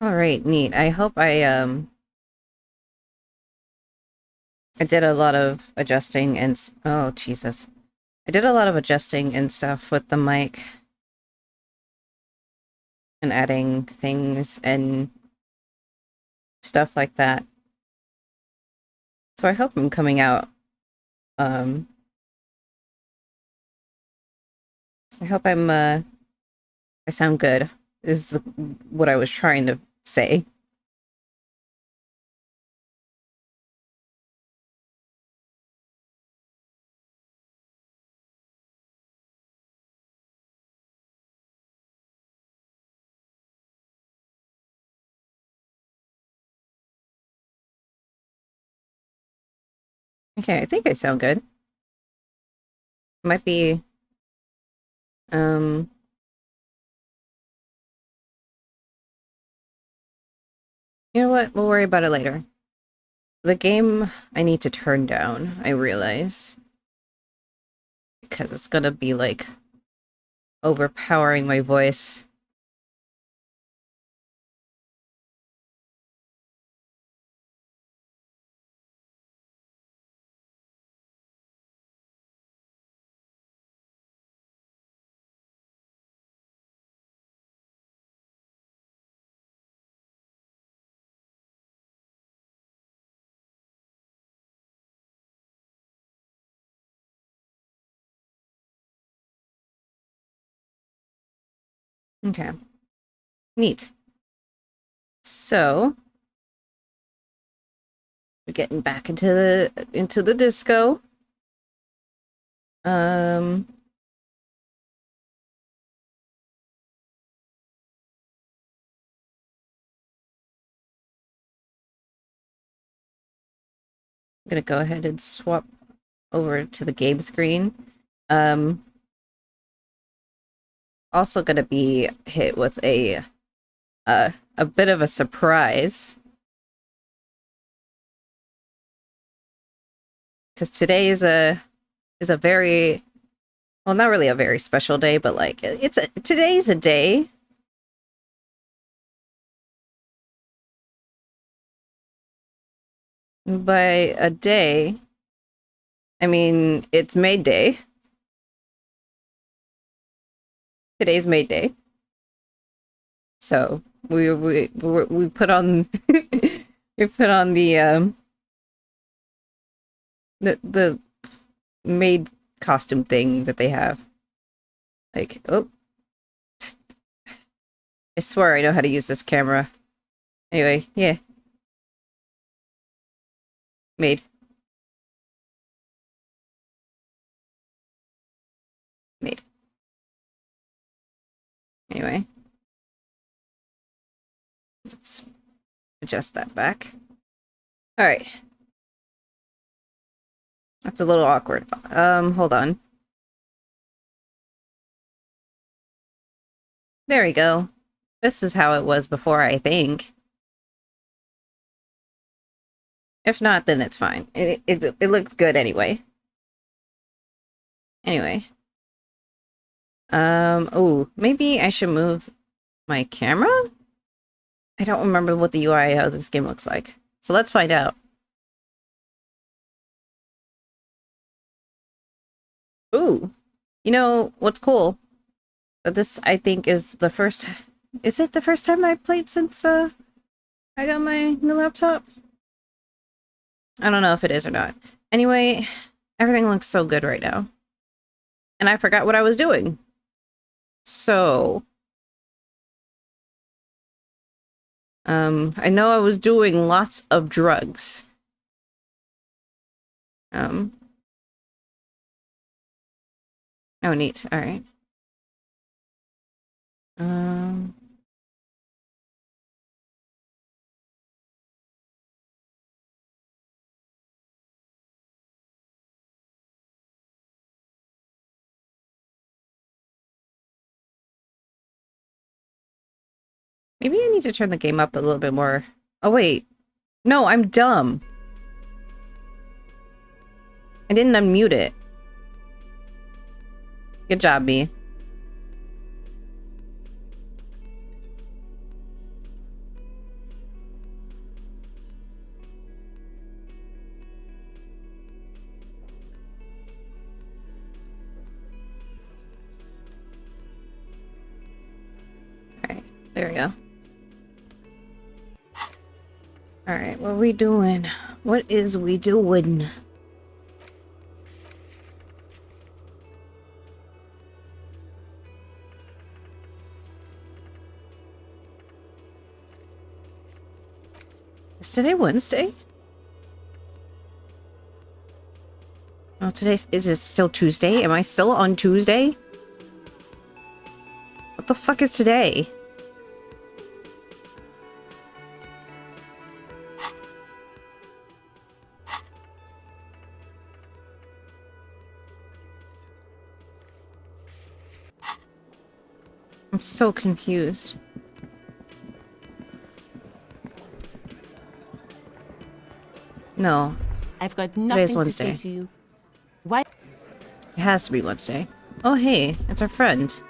All right, neat. I hope I did a lot of adjusting and oh Jesus. I did a lot of adjusting and stuff with the mic and adding things and stuff like that. So I hope I'm coming out um I hope I sound good. Is what I was trying to say. Okay, I think I sound good. Might be um you know what? We'll worry about it later. The game I need to turn down, I realize, because it's gonna be like overpowering my voice. Okay. Neat. So, we're getting back into the disco. Um, I'm gonna go ahead and swap over to the game screen. Um, Also gonna be hit with a bit of a surprise because today is a very well, not really a very special day, but like today's a day. By a day, I mean it's May Day. Today's May Day. So we put on we put on the maid costume thing that they have. Like, oh, I swear I know how to use this camera. Anyway, yeah, maid, maid. Anyway, let's adjust that back. All right, that's a little awkward. Hold on. There we go. This is how it was before, I think. If not, then it's fine. It looks good anyway. Anyway. Oh, maybe I should move my camera? I don't remember what the UI of this game looks like. So let's find out. Ooh. You know what's cool? This, I think, is the first... Is it the first time I played since, I got my new laptop? I don't know if it is or not. Anyway, everything looks so good right now. And I forgot what I was doing. So... I know I was doing lots of drugs. Um... Oh, neat. Alright. Um... Maybe I need to turn the game up a little bit more. Oh, wait. No, I'm dumb. I didn't unmute it. Good job, me. There we go. Alright, what are we doing? What is we doing? Is today Wednesday? Oh, is it still Tuesday? Am I still on Tuesday? What the fuck is today? I'm so confused. No. I've got Today's nothing to Wednesday. say to you. Why? It has to be Wednesday. Oh, hey, it's our friend.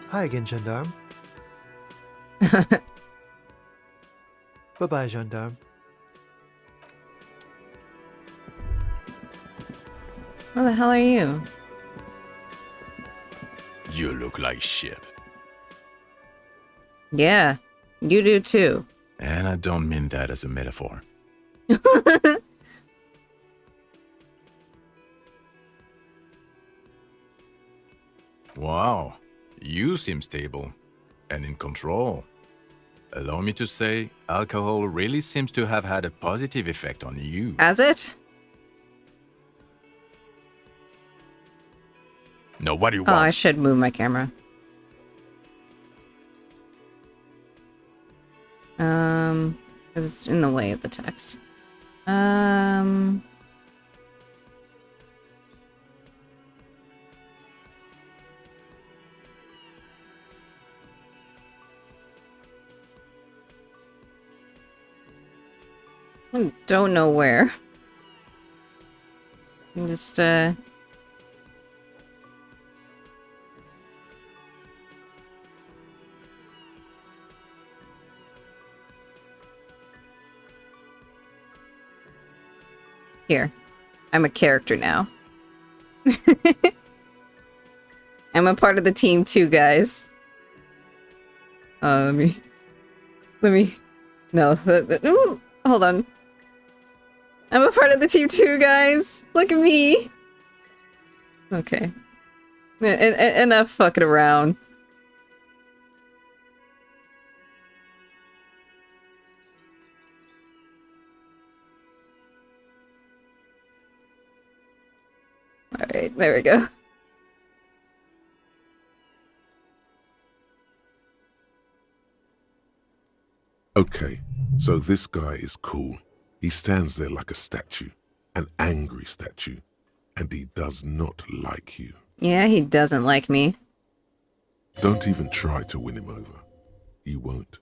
Hi again, gendarme. Bye-bye, gendarme. Who the hell are you? You look like shit. Yeah, you do too. And I don't mean that as a metaphor. Wow, you seem stable and in control. Allow me to say, alcohol really seems to have had a positive effect on you. Has it? No, what do you Oh, want? I should move my camera. Because it's in the way of the text. I don't know where. I'm just, Here. I'm a character now. I'm a part of the team too, guys. Let me... No, ooh, hold on. I'm a part of the team too, guys. Look at me. Okay. Enough fucking around. Alright, there we go. Okay, so this guy is cool. He stands there like a statue, an angry statue, and he does not like you. Yeah, he doesn't like me. Don't even try to win him over. He won't.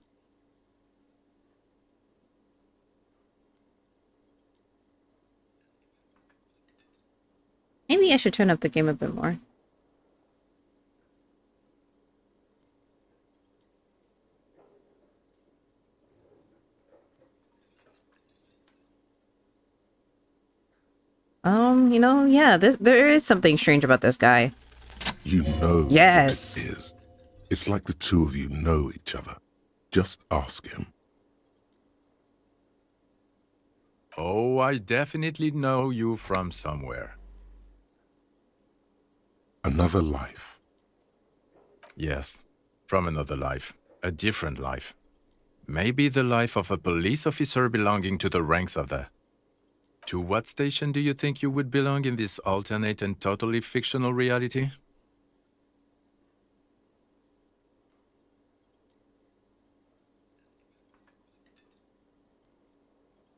Maybe I should turn up the game a bit more. You know, yeah, there is something strange about this guy. You know Yes. what it is. It's like the two of you know each other. Just ask him. Oh, I definitely know you from somewhere. Another life. Yes, from another life. A different life. Maybe the life of a police officer belonging to the ranks of the... To what station do you think you would belong in this alternate and totally fictional reality?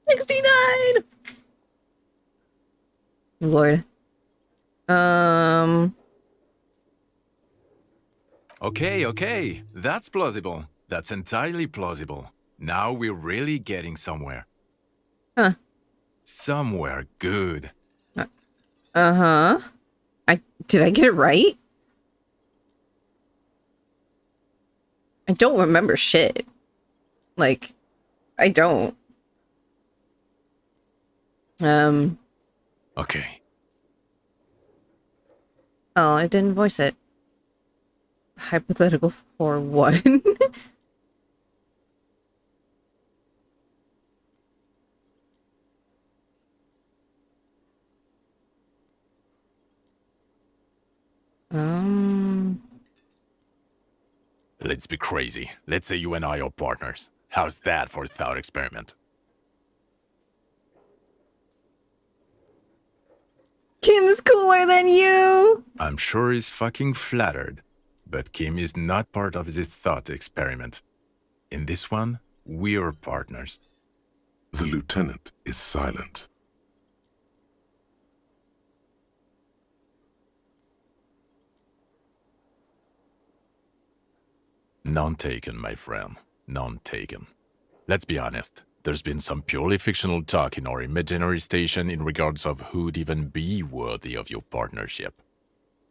$69! Lord. Okay, that's plausible. That's entirely plausible. Now we're really getting somewhere. Huh. Somewhere good. Uh-huh. Did I get it right? I don't remember shit. Like, I don't. Okay. Oh, I didn't voice it. Hypothetical Or what? um, Let's be crazy. Let's say you and I are partners. How's that for a thought experiment? Kim's cooler than you! I'm sure he's fucking flattered. But Kim is not part of this thought experiment. In this one, we're partners. The lieutenant is silent. None taken, my friend. None taken. Let's be honest. There's been some purely fictional talk in our imaginary station in regards of who'd even be worthy of your partnership.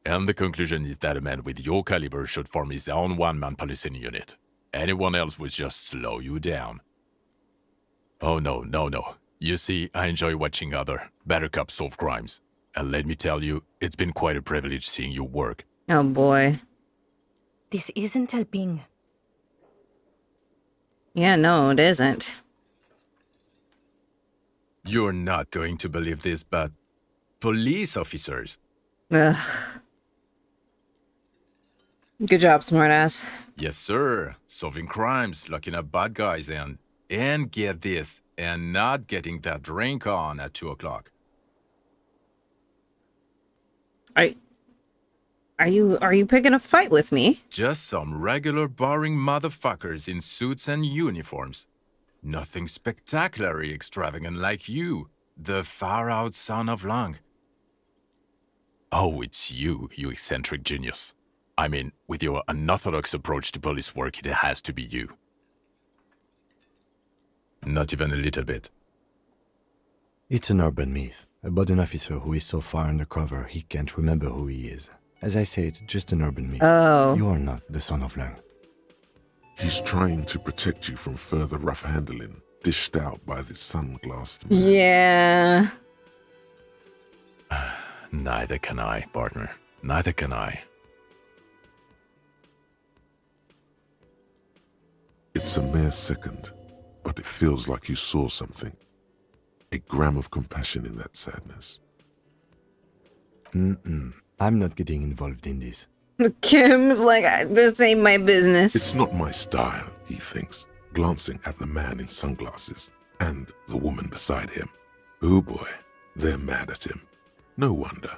And the conclusion is that a man with your caliber should form his own one-man policing unit. Anyone else would just slow you down. Oh no, no, no. You see, I enjoy watching other, better cops solve crimes. And let me tell you, it's been quite a privilege seeing you work. Oh boy. This isn't helping. Yeah, no, it isn't. You're not going to believe this, but police officers. Ugh. Good job, smartass. Yes, sir. Solving crimes, locking up bad guys, and get this, and not getting that drink on at 2 o'clock. Are you picking a fight with me? Just some regular boring motherfuckers in suits and uniforms. Nothing spectacularly extravagant like you, the far-out son of Lang. Oh, it's you eccentric genius. I mean, with your unorthodox approach to police work, it has to be you. Not even a little bit. It's an urban myth about an officer who is so far undercover he can't remember who he is. As I say, it's just an urban myth. Oh. You are not the son of Lang. He's trying to protect you from further rough handling, dished out by the sunglassed man. Yeah. Neither can I, partner. Neither can I. It's a mere second, but it feels like you saw something. A gram of compassion in that sadness. I'm not getting involved in this. Kim's like, this ain't my business. It's not my style, he thinks, glancing at the man in sunglasses and the woman beside him. Oh boy, they're mad at him. No wonder.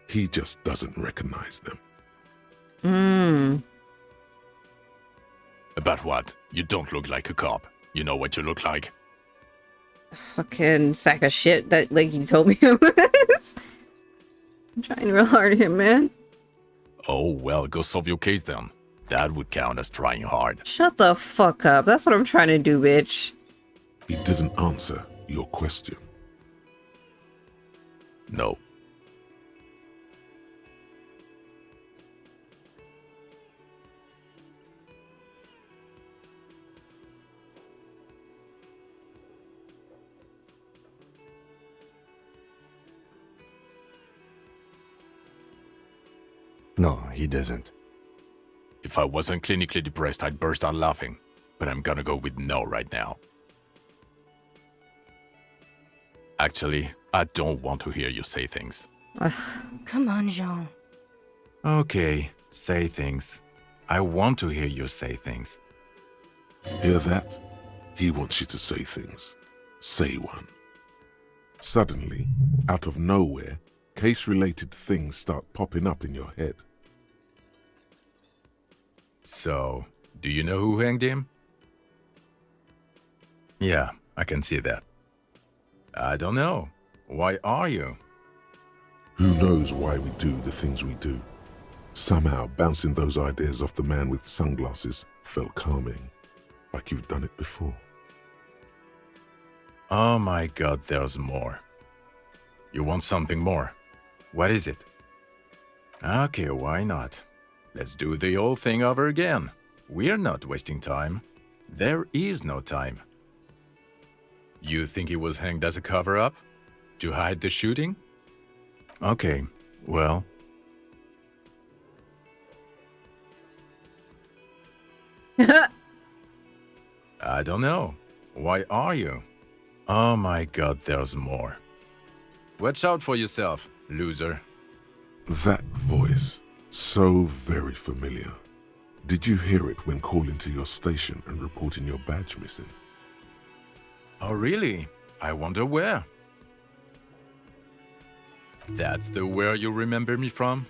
He just doesn't recognize them. About what? You don't look like a cop. You know what you look like? Fucking sack of shit that, like, you told me I was. I'm trying real hard here, man. Oh, well, go solve your case then. That would count as trying hard. Shut the fuck up. That's what I'm trying to do, bitch. He didn't answer your question. No. No, he doesn't. If I wasn't clinically depressed, I'd burst out laughing. But I'm gonna go with no right now. Actually, I don't want to hear you say things. Come on, Jean. Okay, say things. I want to hear you say things. Hear that? He wants you to say things. Say one. Suddenly, out of nowhere, case-related things start popping up in your head. So, do you know who hanged him? Yeah, I can see that. I don't know. Why are you? Who knows why we do the things we do? Somehow, bouncing those ideas off the man with sunglasses felt calming, like you've done it before. Oh my god, there's more. You want something more? What is it? Okay, why not? Let's do the old thing over again. We're not wasting time. There is no time. You think he was hanged as a cover-up? To hide the shooting? Okay, well... I don't know. Why are you? Oh my god, there's more. Watch out for yourself, loser. That voice, so very familiar. Did you hear it when calling to your station and reporting your badge missing? Oh really? I wonder where. That's the where you remember me from?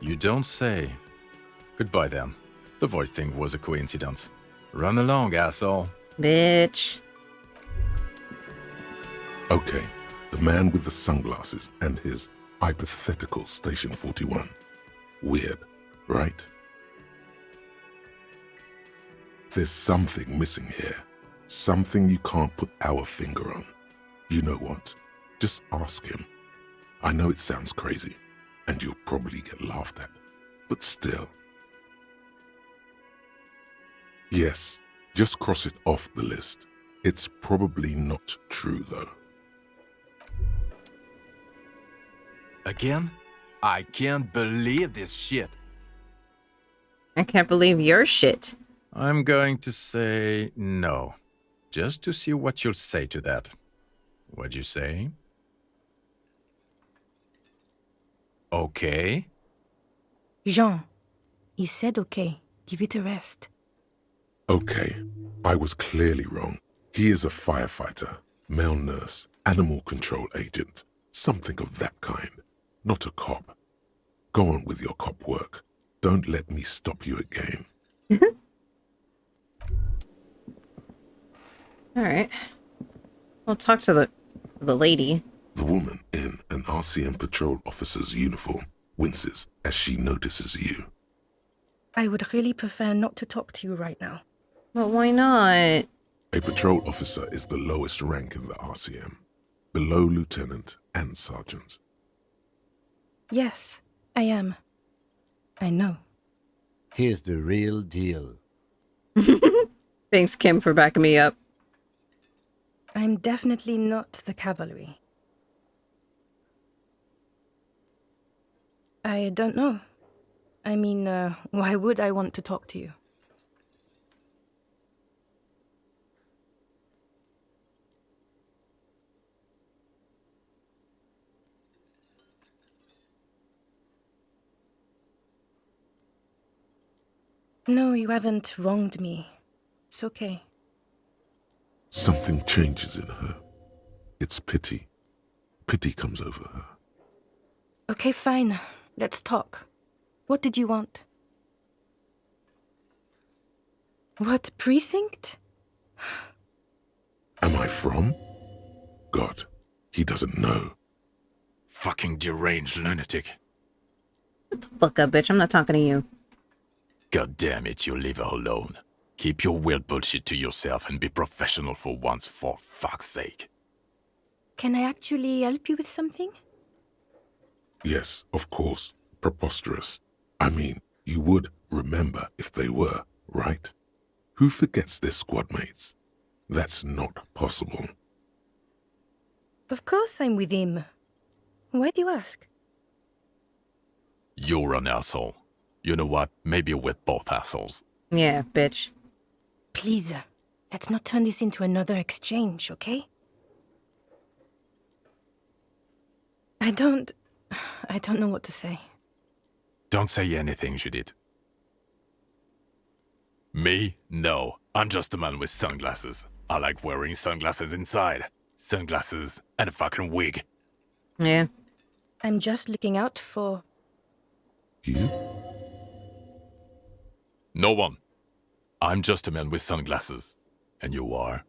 You don't say. Goodbye then. The voice thing was a coincidence. Run along, asshole. Bitch. Okay, the man with the sunglasses and his hypothetical Station 41. Weird, right? There's something missing here. Something you can't put our finger on. You know what? Just ask him. I know it sounds crazy, and you'll probably get laughed at, but still. Yes, just cross it off the list. It's probably not true, though. Again? I can't believe this shit. I can't believe your shit. I'm going to say no. Just to see what you'll say to that. What'd you say? Okay. Jean, he said okay. Give it a rest. Okay, I was clearly wrong. He is a firefighter, male nurse, animal control agent, something of that kind. Not a cop. Go on with your cop work. Don't let me stop you again. Alright. We'll talk to the lady. The woman in an RCM patrol officer's uniform winces as she notices you. I would really prefer not to talk to you right now. But why not? A patrol officer is the lowest rank in the RCM, below lieutenant and sergeant. Yes, I am. I know. Here's the real deal. Thanks, Kim, for backing me up. I'm definitely not the cavalry. I don't know. I mean, why would I want to talk to you? No, you haven't wronged me. It's okay. Something changes in her. It's pity. Pity comes over her. Okay, fine. Let's talk. What did you want? What precinct? Am I from? God, he doesn't know. Fucking deranged lunatic. Shut the fuck up, bitch. I'm not talking to you. God damn it, you leave her alone. Keep your weird bullshit to yourself and be professional for once, for fuck's sake. Can I actually help you with something? Yes, of course. Preposterous. I mean, you would remember if they were, right? Who forgets their squad mates? That's not possible. Of course I'm with him. Why do you ask? You're an asshole. You know what? Maybe we're both assholes. Yeah, bitch. Please, let's not turn this into another exchange, okay? I don't know what to say. Don't say anything, Judith. Me? No. I'm just a man with sunglasses. I like wearing sunglasses inside. Sunglasses and a fucking wig. Yeah. I'm just looking out for... You? No one. I'm just a man with sunglasses. And you are?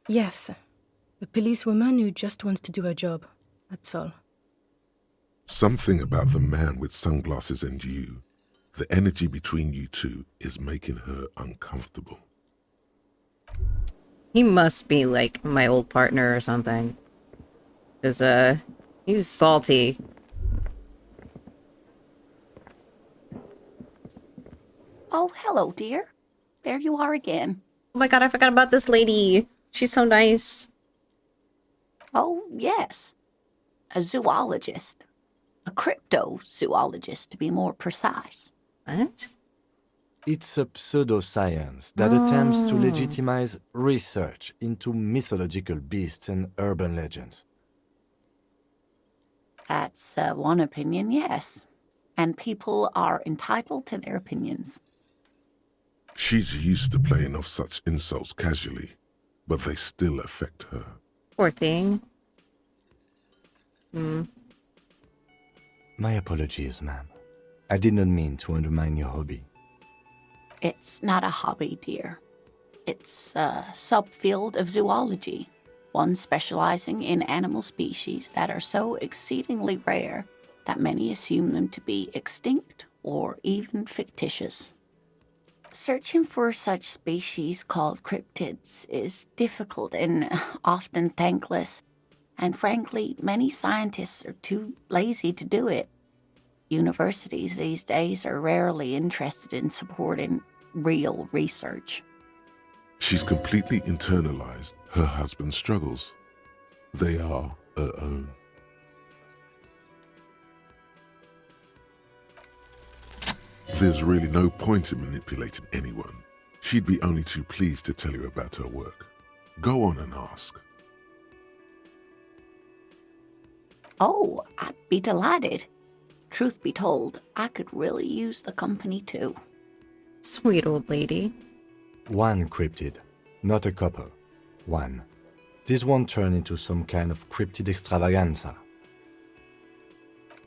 Yes, a policewoman who just wants to do her job. That's all. Something about the man with sunglasses and you, the energy between you two is making her uncomfortable. He must be, like, my old partner or something. Because, he's salty. Oh, hello, dear. There you are again. Oh my god, I forgot about this lady. She's so nice. Oh, yes. A zoologist. A cryptozoologist, to be more precise. What? It's a pseudoscience that attempts to Oh. legitimize research into mythological beasts and urban legends. That's one opinion, yes. And people are entitled to their opinions. She's used to playing off such insults casually, but they still affect her. Poor thing. My apologies, ma'am. I did not mean to undermine your hobby. It's not a hobby, dear. It's a subfield of zoology, one specializing in animal species that are so exceedingly rare that many assume them to be extinct or even fictitious. Searching for such species called cryptids is difficult and often thankless, and frankly, many scientists are too lazy to do it. Universities these days are rarely interested in supporting real research. She's completely internalized her husband's struggles. They are her own. There's really no point in manipulating anyone. She'd be only too pleased to tell you about her work. Go on and ask. Oh, I'd be delighted. Truth be told, I could really use the company too. Sweet old lady. One cryptid, not a couple. One. This won't turn into some kind of cryptid extravaganza.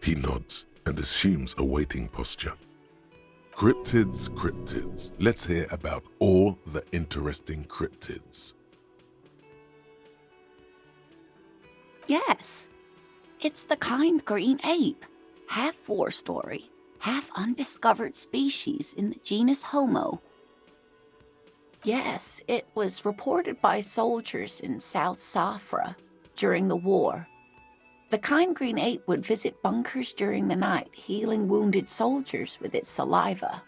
He nods and assumes a waiting posture. Cryptids, cryptids. Let's hear about all the interesting cryptids. Yes, it's the kind green ape. Half war story, half undiscovered species in the genus Homo. Yes, it was reported by soldiers in South Safra during the war. The kind green ape would visit bunkers during the night, healing wounded soldiers with its saliva.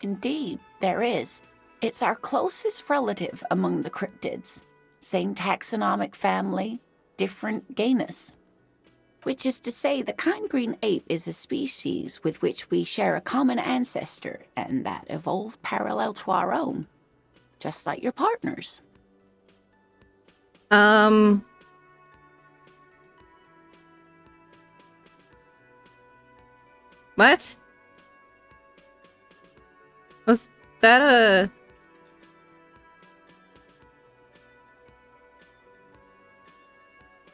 Indeed, there is. It's our closest relative among the cryptids. Same taxonomic family, different genus. Which is to say, the kind green ape is a species with which we share a common ancestor and that evolved parallel to our own. Just like your partners. What? Was that a...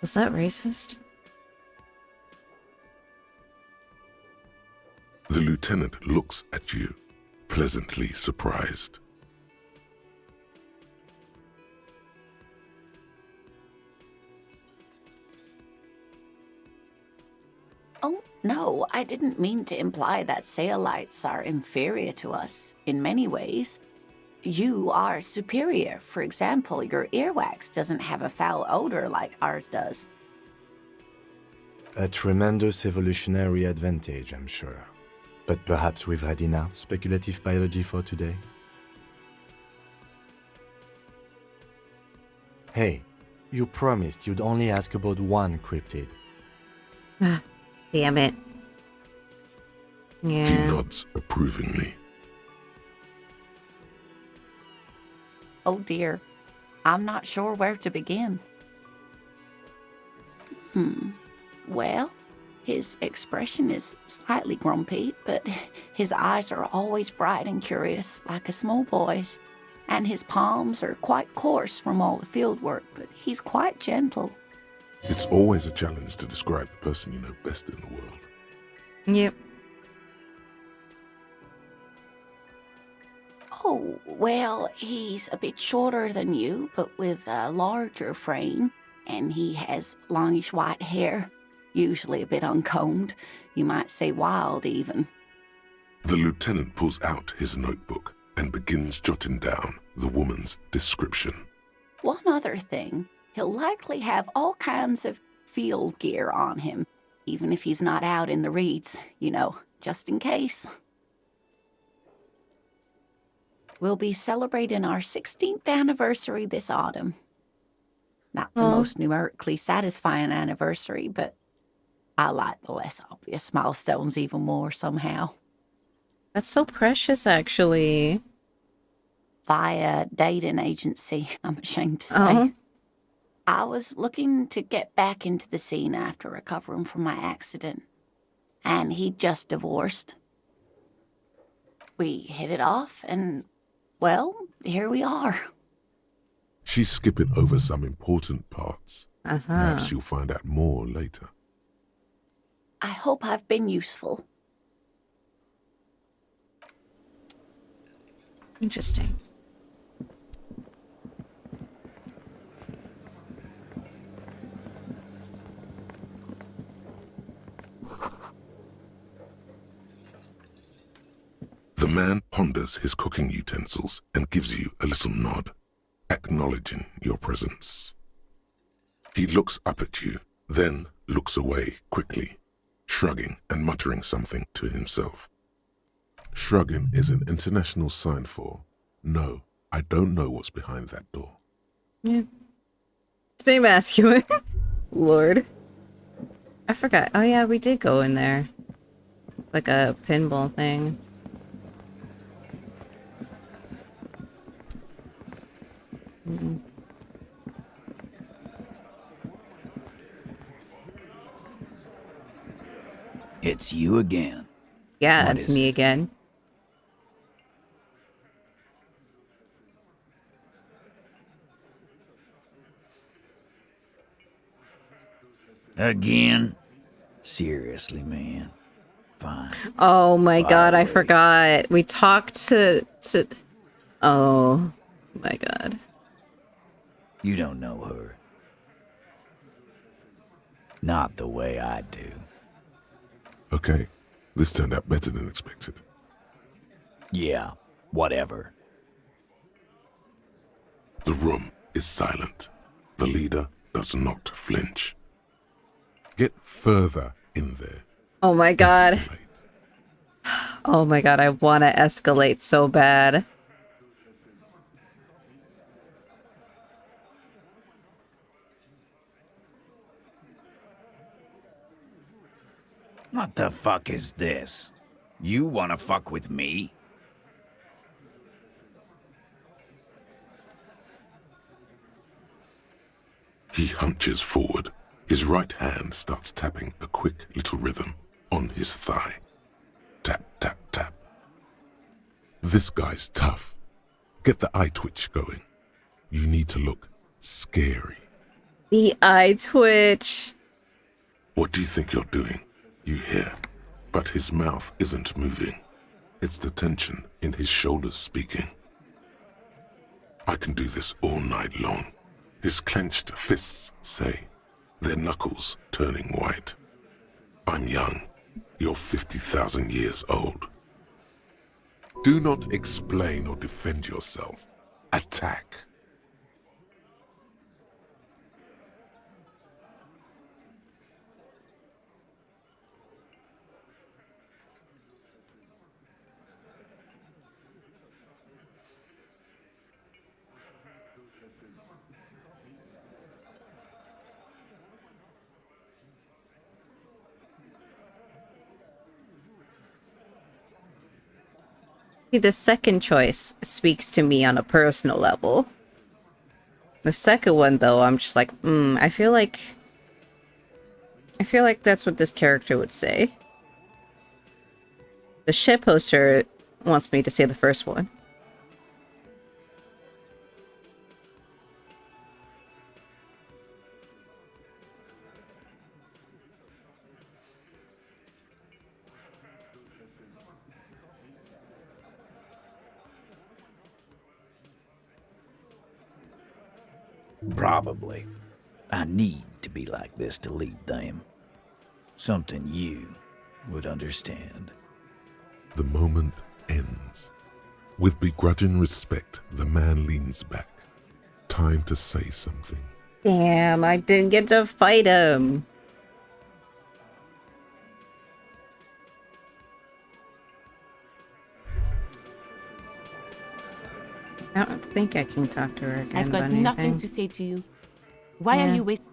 Was that racist? The lieutenant looks at you, pleasantly surprised. Oh, no, I didn't mean to imply that Saolites are inferior to us in many ways. You are superior. For example, your earwax doesn't have a foul odor like ours does. A tremendous evolutionary advantage, I'm sure. But perhaps we've had enough speculative biology for today? Hey, you promised you'd only ask about one cryptid. Damn it. He Yeah. nods approvingly. Oh dear, I'm not sure where to begin. Well, his expression is slightly grumpy, but his eyes are always bright and curious, like a small boy's. And his palms are quite coarse from all the field work, but he's quite gentle. It's always a challenge to describe the person you know best in the world. Yep. Oh, well, he's a bit shorter than you, but with a larger frame, and he has longish white hair, usually a bit uncombed. You might say wild, even. The lieutenant pulls out his notebook and begins jotting down the woman's description. One other thing, he'll likely have all kinds of field gear on him, even if he's not out in the reeds, you know, just in case. We'll be celebrating our 16th anniversary this autumn. Not the Aw. most numerically satisfying anniversary, but I like the less obvious milestones even more somehow. That's so precious, actually. Via dating agency, I'm ashamed to say. Oh. I was looking to get back into the scene after recovering from my accident, and he'd just divorced. We hit it off, and, well, here we are. She's skipping over some important parts. Uh-huh. Perhaps you'll find out more later. I hope I've been useful. Interesting. The man ponders his cooking utensils and gives you a little nod, acknowledging your presence. He looks up at you, then looks away quickly, shrugging and muttering something to himself. Shrugging is an international sign for, no, I don't know what's behind that door. Yeah. Stay masculine. Lord. I forgot. Oh yeah, we did go in there. Like a pinball thing. Mm. It's you again. Yeah, What it's is me it? again. Again? Seriously, man. Fine. Oh my god, I away. forgot. We talked to Oh my god. You don't know her. Not the way I do. Okay, this turned out better than expected. Yeah, whatever. The room is silent. The leader does not flinch. Get further in there. Oh my god. Escalate. Oh my god, I want to escalate so bad. What the fuck is this? You wanna fuck with me? He hunches forward. His right hand starts tapping a quick little rhythm on his thigh. Tap, tap, tap. This guy's tough. Get the eye twitch going. You need to look scary. The eye twitch. What do you think you're doing? You hear, but his mouth isn't moving. It's the tension in his shoulders speaking. I can do this all night long. His clenched fists say, their knuckles turning white. I'm young. You're 50,000 years old. Do not explain or defend yourself. Attack. See, the second choice speaks to me on a personal level. The second one, though, I'm just like, I feel like that's what this character would say. The shit poster wants me to say the first one. Probably. I need to be like this to lead them. Something you would understand. The moment ends. With begrudging respect, the man leans back. Time to say something. Damn, I didn't get to fight him. think I can talk to her again I've got about nothing anything. to say to you. Why Yeah. are you wasting?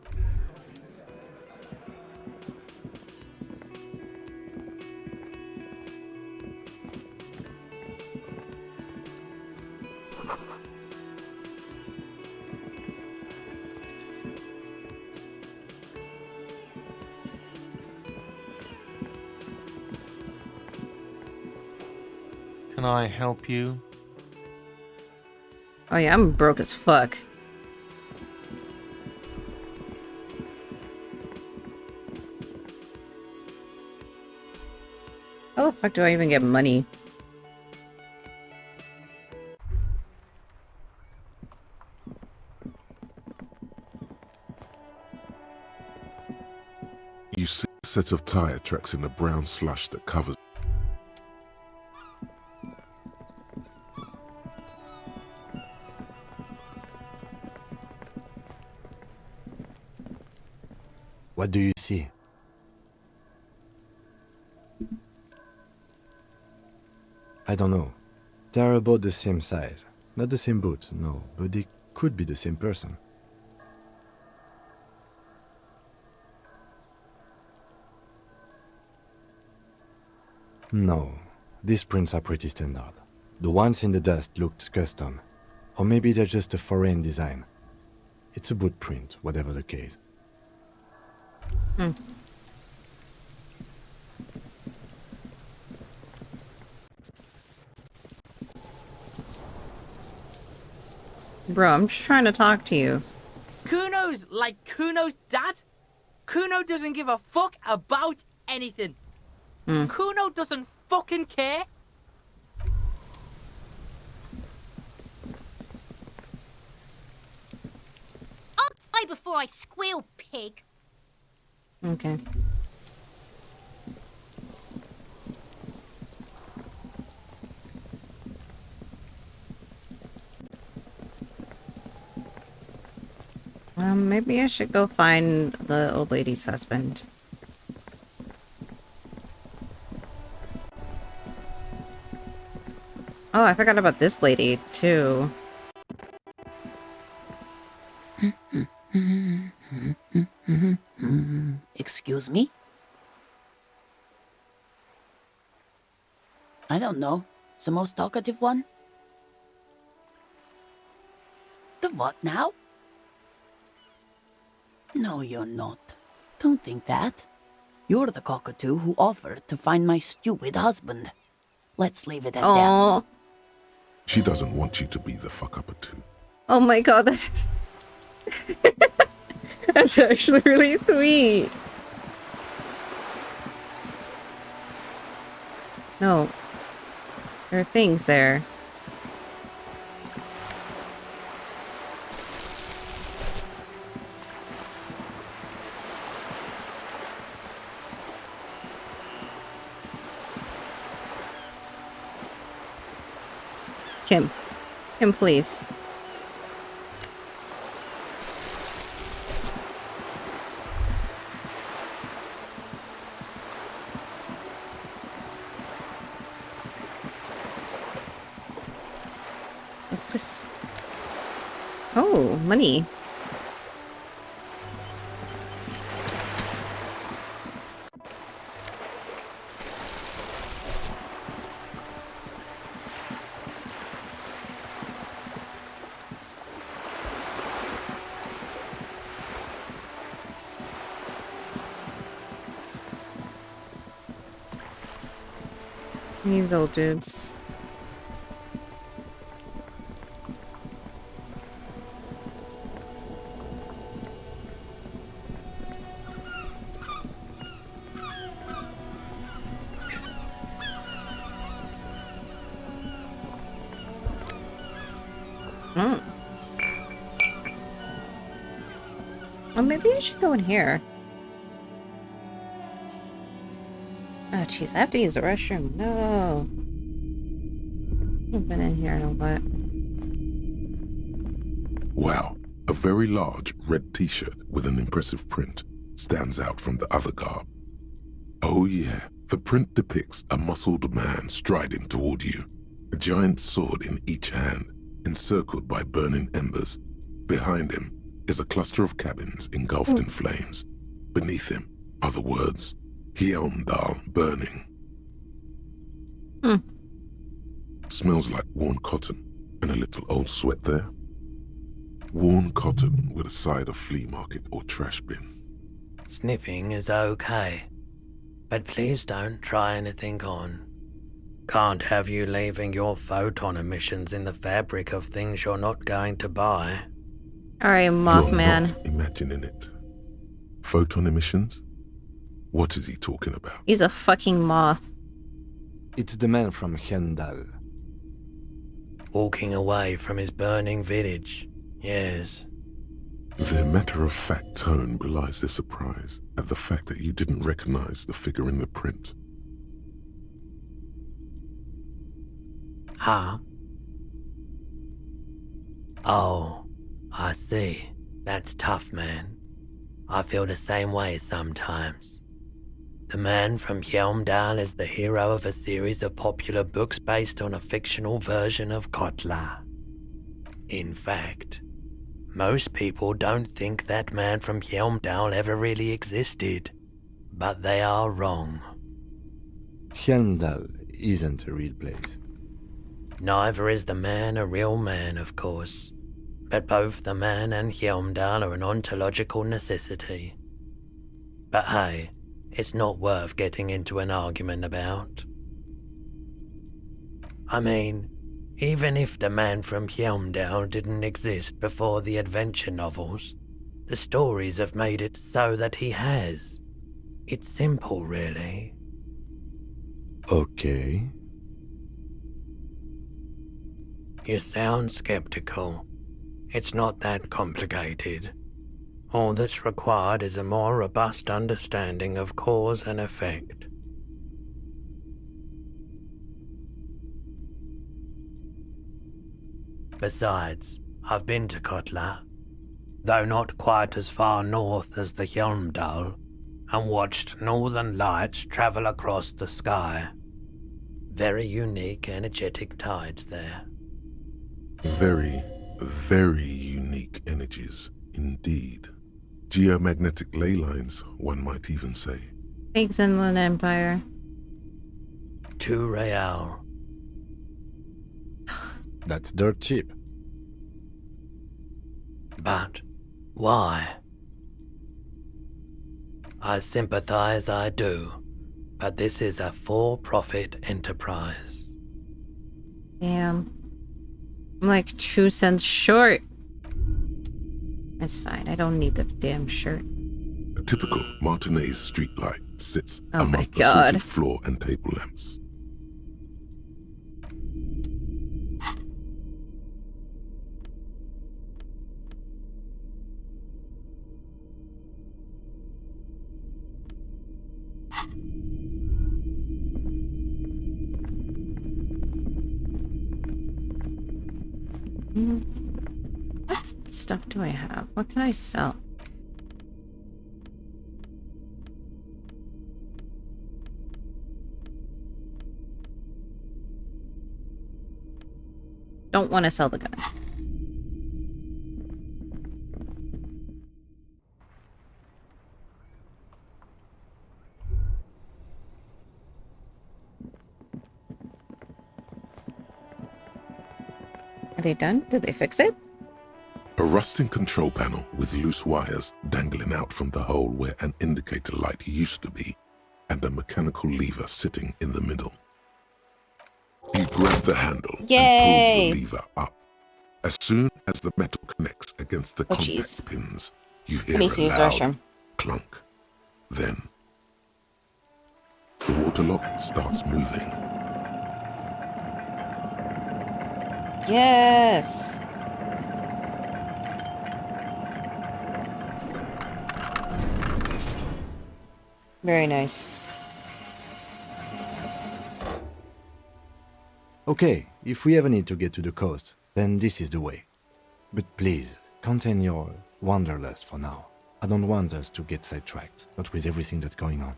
Can I help you? Oh yeah, I'm broke as fuck. How the fuck do I even get money? You see a set of tire tracks in the brown slush that covers. What do you see? I don't know. They're about the same size. Not the same boat, no, but they could be the same person. No, these prints are pretty standard. The ones in the dust looked custom. Or maybe they're just a foreign design. It's a boot print, whatever the case. Bro, I'm just trying to talk to you. Kuno's like Kuno's dad? Kuno doesn't give a fuck about anything. Kuno doesn't fucking care. I'll die before I squeal, pig. Okay. Maybe I should go find the old lady's husband. Oh, I forgot about this lady, too. Excuse me? I don't know. The most talkative one? The what now? No, you're not. Don't think that. You're the cockatoo who offered to find my stupid husband. Let's leave it at that. Oh, She doesn't want you to be the fuck-upper too. oh my god, that's actually really sweet. No, there are things there. Kim. Kim, please. What's this? Oh, money. These old dudes. Oh, maybe I should go in here. Oh, jeez, I have to use the restroom. No. I've been in here in a what? Wow, a very large red t-shirt with an impressive print stands out from the other garb. Oh yeah, the print depicts a muscled man striding toward you, a giant sword in each hand. encircled by burning embers. Behind him is a cluster of cabins engulfed in flames. Beneath him are the words, Hjelmdal burning. Smells like worn cotton and a little old sweat there. Worn cotton with a side of flea market or trash bin. Sniffing is okay, but please don't try anything on. Can't have you leaving your photon emissions in the fabric of things you're not going to buy. Alright, You're Mothman. not imagining it. Photon emissions? What is he talking about? He's a fucking moth. It's the man from Hendal. Walking away from his burning village, yes. Their matter-of-fact tone belies their surprise at the fact that you didn't recognize the figure in the print. Huh? Oh, I see. That's tough, man. I feel the same way sometimes. The man from Hjelmdal is the hero of a series of popular books based on a fictional version of Kotla. In fact, most people don't think that man from Hjelmdal ever really existed, but they are wrong. Hendal isn't a real place. Neither is the man a real man, of course, but both the man and Hjelmdal are an ontological necessity. But hey, it's not worth getting into an argument about. I mean, even if the man from Hjelmdal didn't exist before the adventure novels, the stories have made it so that he has. It's simple, really. Okay. You sound skeptical. It's not that complicated. All that's required is a more robust understanding of cause and effect. Besides, I've been to Kotla, though not quite as far north as the Hjelmdal, and watched northern lights travel across the sky. Very unique energetic tides there. Very, very unique energies, indeed. Geomagnetic ley lines, one might even say. Thanks, Inland Empire. 2 real. That's dirt cheap. But why? I sympathize, I do, but this is a for-profit enterprise. Damn. I'm like 2 cents short. That's fine. I don't need the damn shirt. A typical Martinez streetlight sits Oh my among the God. sooted floor and table lamps. What stuff do I have? What can I sell? Don't want to sell the gun. Are they done? Did they fix it? A rusting control panel with loose wires dangling out from the hole where an indicator light used to be, and a mechanical lever sitting in the middle. You grab the handle Yay! and pull the lever up. As soon as the metal connects against the Oh, contact jeez. pins, you hear I need to a use the loud restroom. clunk. Then, the water lock starts moving. Yes! Very nice. Okay, if we ever need to get to the coast, then this is the way. But please, contain your wanderlust for now. I don't want us to get sidetracked, not with everything that's going on.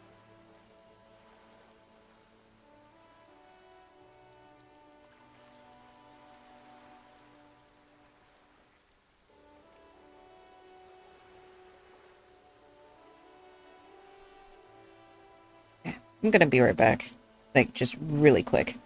I'm gonna be right back. Like, just really quick.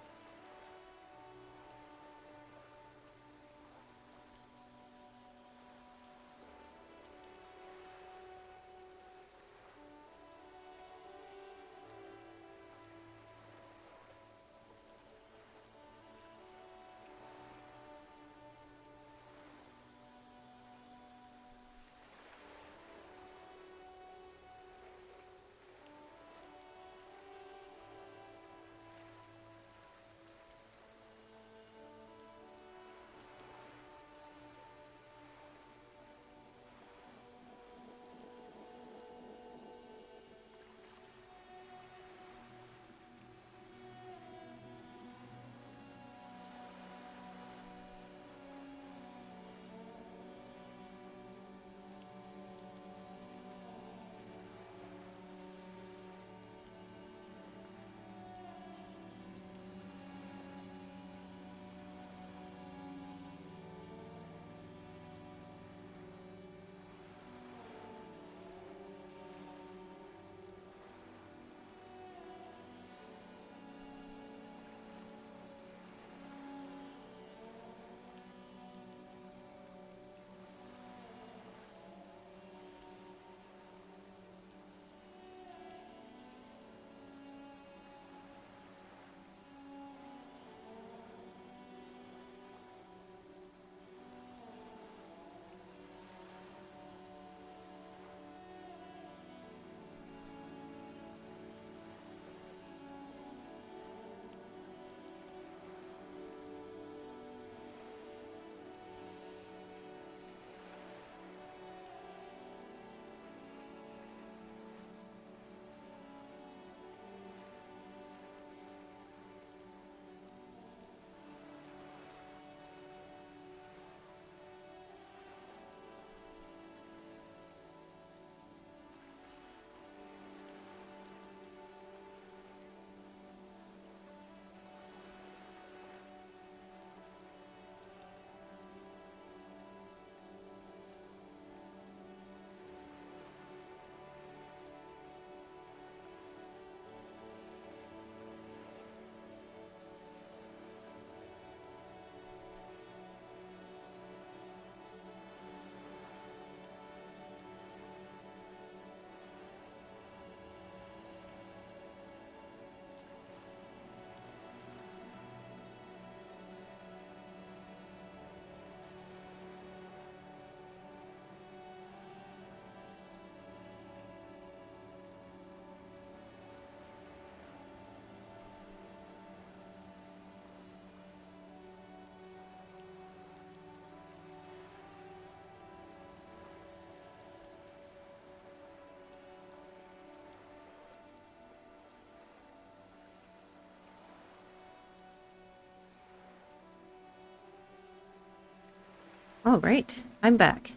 All right, I'm back.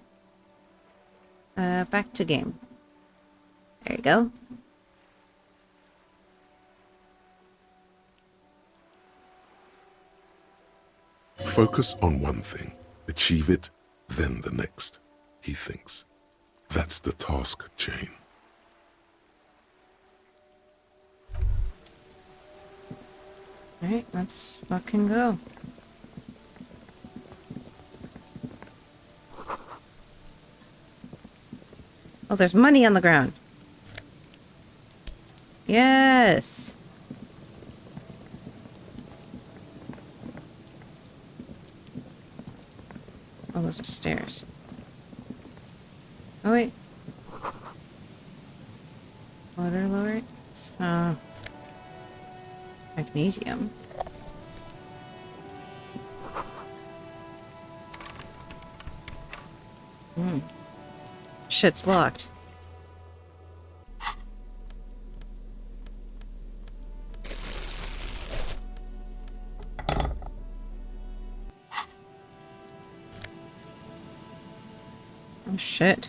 Back to game. There you go. Focus on one thing, achieve it, then the next, he thinks. That's the task chain. Alright, let's fucking go. Oh, there's money on the ground. Yes! Oh, those are stairs. Oh, wait. Water lowering? Magnesium. Shit's locked. Oh, shit.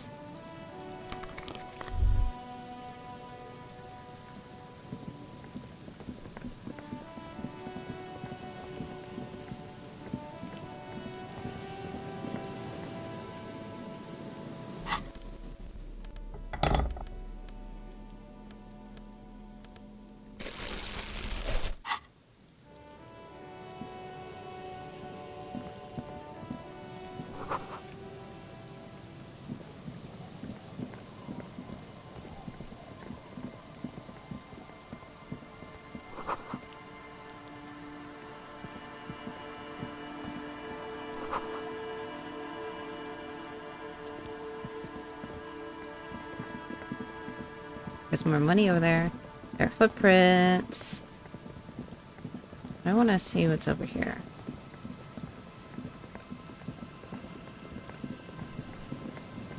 There's more money over there. There are footprints. I want to see what's over here.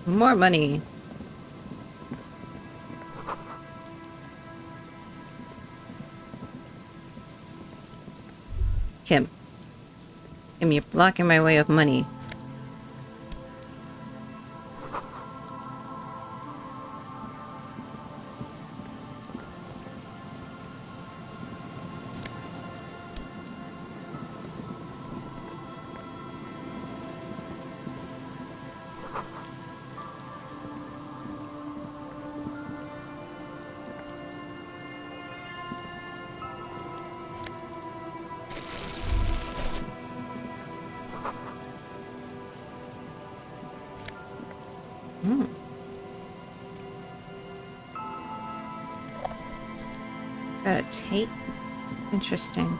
More money. Kim. Kim, you're blocking my way of money. Got a tape. Interesting.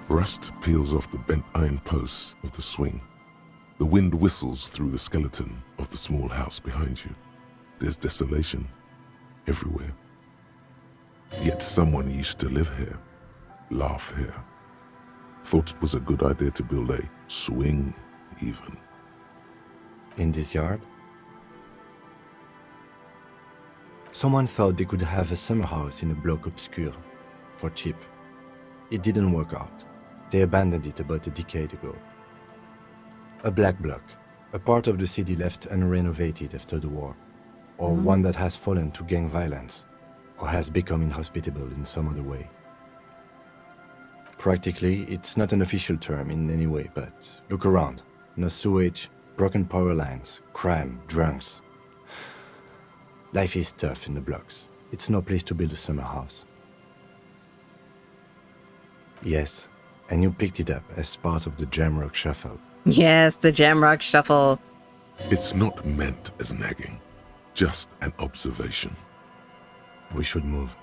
Rust peels off the bent iron posts of the swing. The wind whistles through the skeleton of the small house behind you. There's desolation everywhere. Yet someone used to live here, laugh here. Thought it was a good idea to build a swing, even. In this yard? Someone thought they could have a summer house in a bloc obscur, for cheap. It didn't work out. They abandoned it about a decade ago. A black bloc, a part of the city left unrenovated after the war, or one that has fallen to gang violence, or has become inhospitable in some other way. Practically, it's not an official term in any way, but look around. No sewage, broken power lines, crime, drunks. Life is tough in the blocks. It's no place to build a summer house. Yes, and you picked it up as part of the Jamrock Shuffle. Yes, the Jamrock Shuffle. It's not meant as nagging, just an observation. We should move.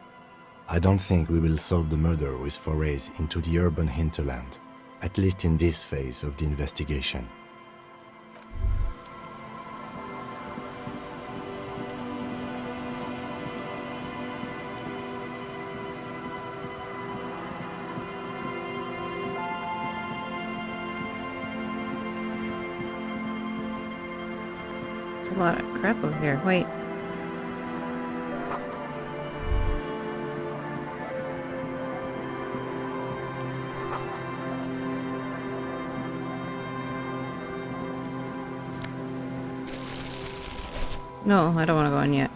I don't think we will solve the murder with forays into the urban hinterland, at least in this phase of the investigation. There's a lot of crap over here. Wait. No, I don't want to go in yet.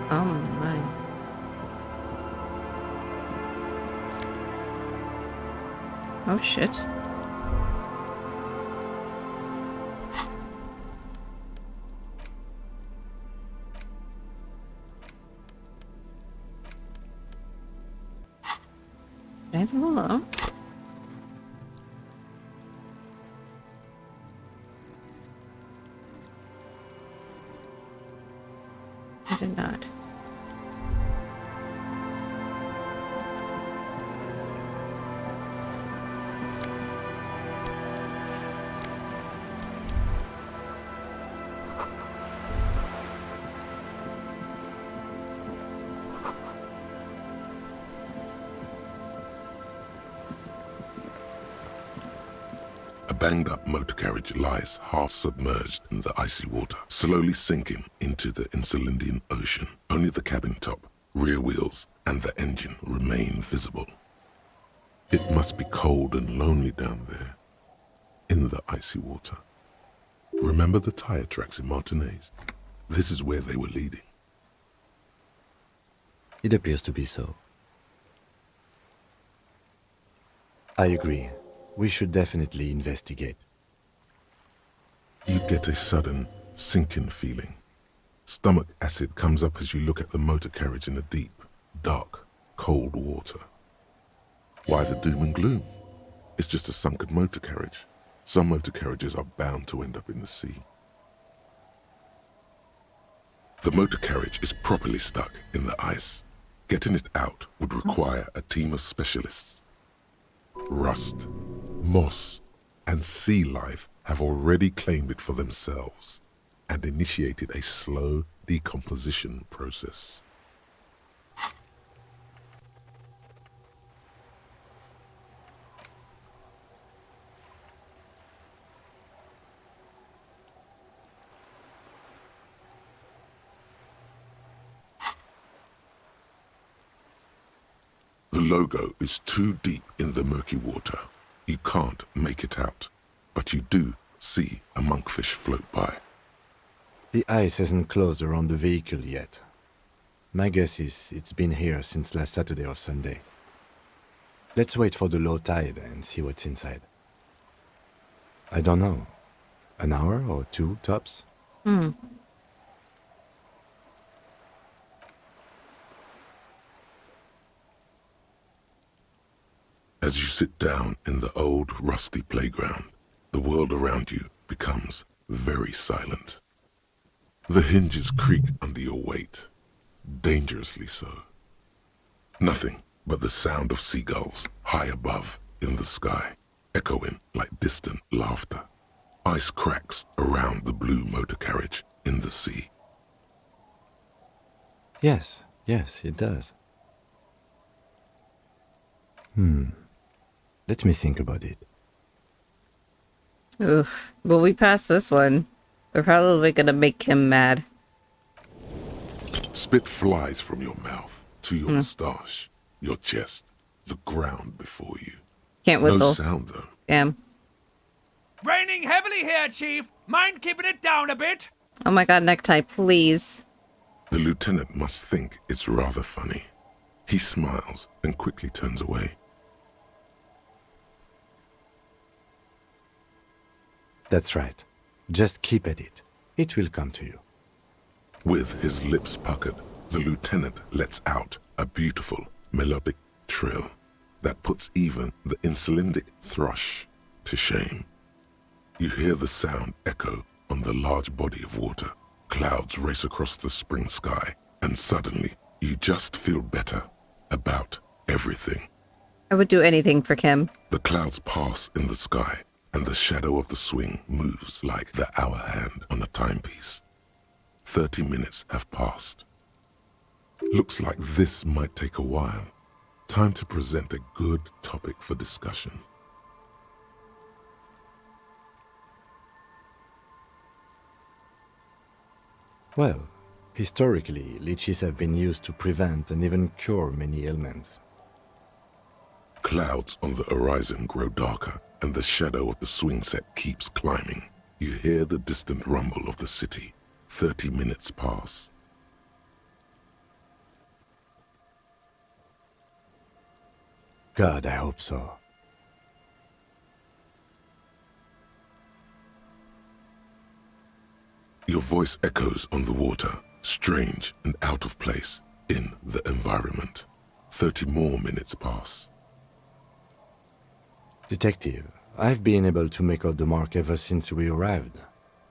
Oh my. Oh shit. Hello. I did not. A banged-up motor carriage lies half submerged in the icy water, slowly sinking into the Insulindian Ocean. Only the cabin top, rear wheels, and the engine remain visible. It must be cold and lonely down there, in the icy water. Remember the tire tracks in Martinez? This is where they were leading. It appears to be so. I agree. We should definitely investigate. You get a sudden, sinking feeling. Stomach acid comes up as you look at the motor carriage in the deep, dark, cold water. Why the doom and gloom? It's just a sunken motor carriage. Some motor carriages are bound to end up in the sea. The motor carriage is properly stuck in the ice. Getting it out would require a team of specialists. Rust, moss, and sea life have already claimed it for themselves and initiated a slow decomposition process. The logo is too deep in the murky water. You can't make it out, but you do see a monkfish float by. The ice hasn't closed around the vehicle yet. My guess is it's been here since last Saturday or Sunday. Let's wait for the low tide and see what's inside. I don't know. An hour or two, tops? As you sit down in the old, rusty playground, the world around you becomes very silent. The hinges creak under your weight, dangerously so. Nothing but the sound of seagulls high above in the sky, echoing like distant laughter. Ice cracks around the blue motor carriage in the sea. Yes, it does. Let me think about it. Oof. Well, we passed this one. We're probably gonna make him mad. Spit flies from your mouth to your moustache, your chest, the ground before you. Can't whistle. No sound, though. Damn. Raining heavily here, Chief. Mind keeping it down a bit? Oh my god, necktie, please. The lieutenant must think it's rather funny. He smiles and quickly turns away. That's right. Just keep at it. It will come to you. With his lips puckered, the lieutenant lets out a beautiful, melodic trill that puts even the insulindic thrush to shame. You hear the sound echo on the large body of water. Clouds race across the spring sky, and suddenly you just feel better about everything. I would do anything for Kim. The clouds pass in the sky, and the shadow of the swing moves like the hour hand on a timepiece. 30 minutes have passed. Looks like this might take a while. Time to present a good topic for discussion. Well, historically, leeches have been used to prevent and even cure many ailments. Clouds on the horizon grow darker, and the shadow of the swing set keeps climbing. You hear the distant rumble of the city. 30 minutes pass. God, I hope so. Your voice echoes on the water, strange and out of place in the environment. 30 more minutes pass. Detective, I've been able to make out the mark ever since we arrived.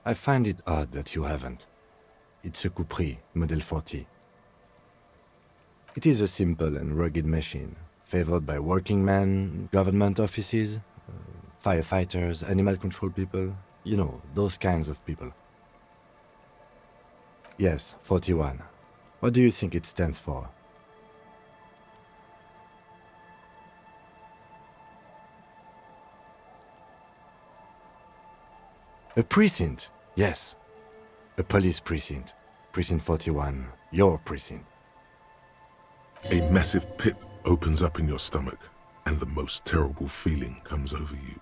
I find it odd that you haven't. It's a Coupris, Model 40. It is a simple and rugged machine, favored by working men, government offices, firefighters, animal control people, you know, those kinds of people. Yes, 41. What do you think it stands for? A precinct, yes. A police precinct. Precinct 41, your precinct. A massive pit opens up in your stomach, and the most terrible feeling comes over you.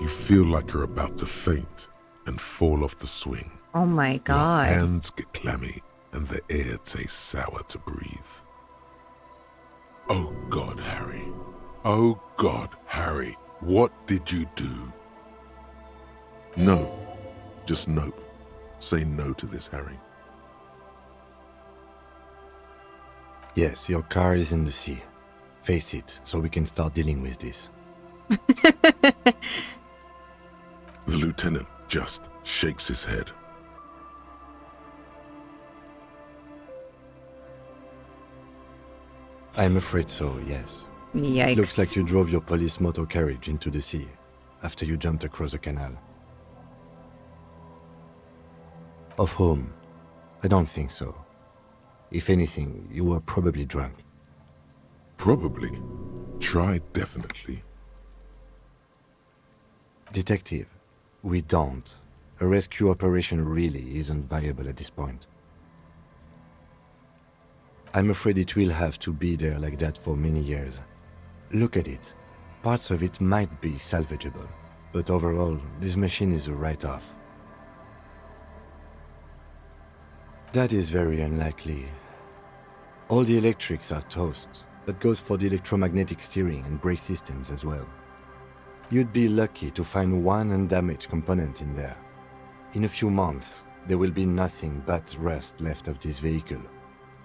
You feel like you're about to faint and fall off the swing. Oh my god. Your hands get clammy, and the air tastes sour to breathe. Oh God, Harry. Oh God, Harry. What did you do? No. Just nope. Say no to this, Harry. Yes, your car is in the sea. Face it, so we can start dealing with this. The lieutenant just shakes his head. I'm afraid so, yes. Yikes. It looks like you drove your police motor carriage into the sea after you jumped across the canal. Of whom? I don't think so. If anything, you were probably drunk. Probably. Try definitely. Detective, we don't. A rescue operation really isn't viable at this point. I'm afraid it will have to be there like that for many years. Look at it. Parts of it might be salvageable, but overall, this machine is a write-off. That is very unlikely. All the electrics are toast. That goes for the electromagnetic steering and brake systems as well. You'd be lucky to find one undamaged component in there. In a few months, there will be nothing but rust left of this vehicle.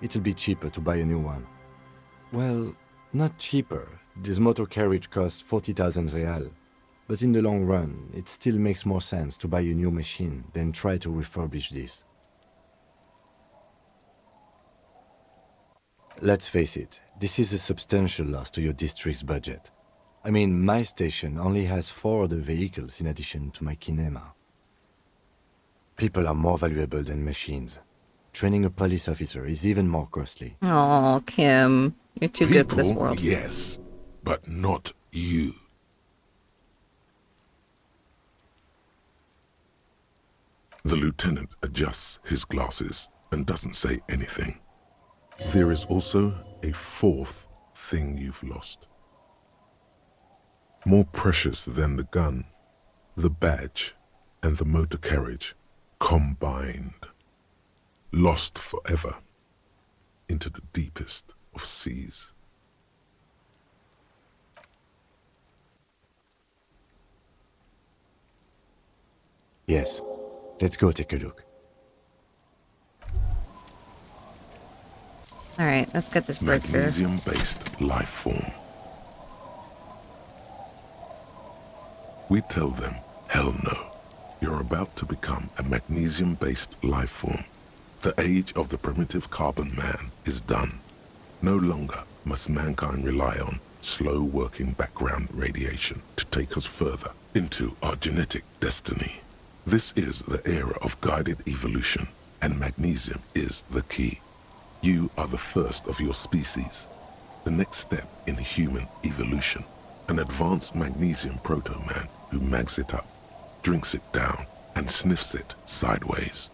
It'll be cheaper to buy a new one. Well, not cheaper. This motor carriage costs 40,000 real. But in the long run, it still makes more sense to buy a new machine than try to refurbish this. Let's face it, this is a substantial loss to your district's budget. I mean, my station only has 4 other vehicles in addition to my kinema. People are more valuable than machines. Training a police officer is even more costly. Oh, Kim. You're too good for this People, world. yes, but not you. The lieutenant adjusts his glasses and doesn't say anything. There is also a 4th thing you've lost. More precious than the gun, the badge, and the motor carriage combined. Lost forever into the deepest of seas. Yes, let's go take a look. Alright, let's get this breakthrough. Magnesium-based life form. We tell them, hell no. You're about to become a magnesium-based life form. The age of the primitive carbon man is done. No longer must mankind rely on slow-working background radiation to take us further into our genetic destiny. This is the era of guided evolution, and magnesium is the key. You are the first of your species. The next step in human evolution. An advanced magnesium proto-man who mags it up, drinks it down, and sniffs it sideways.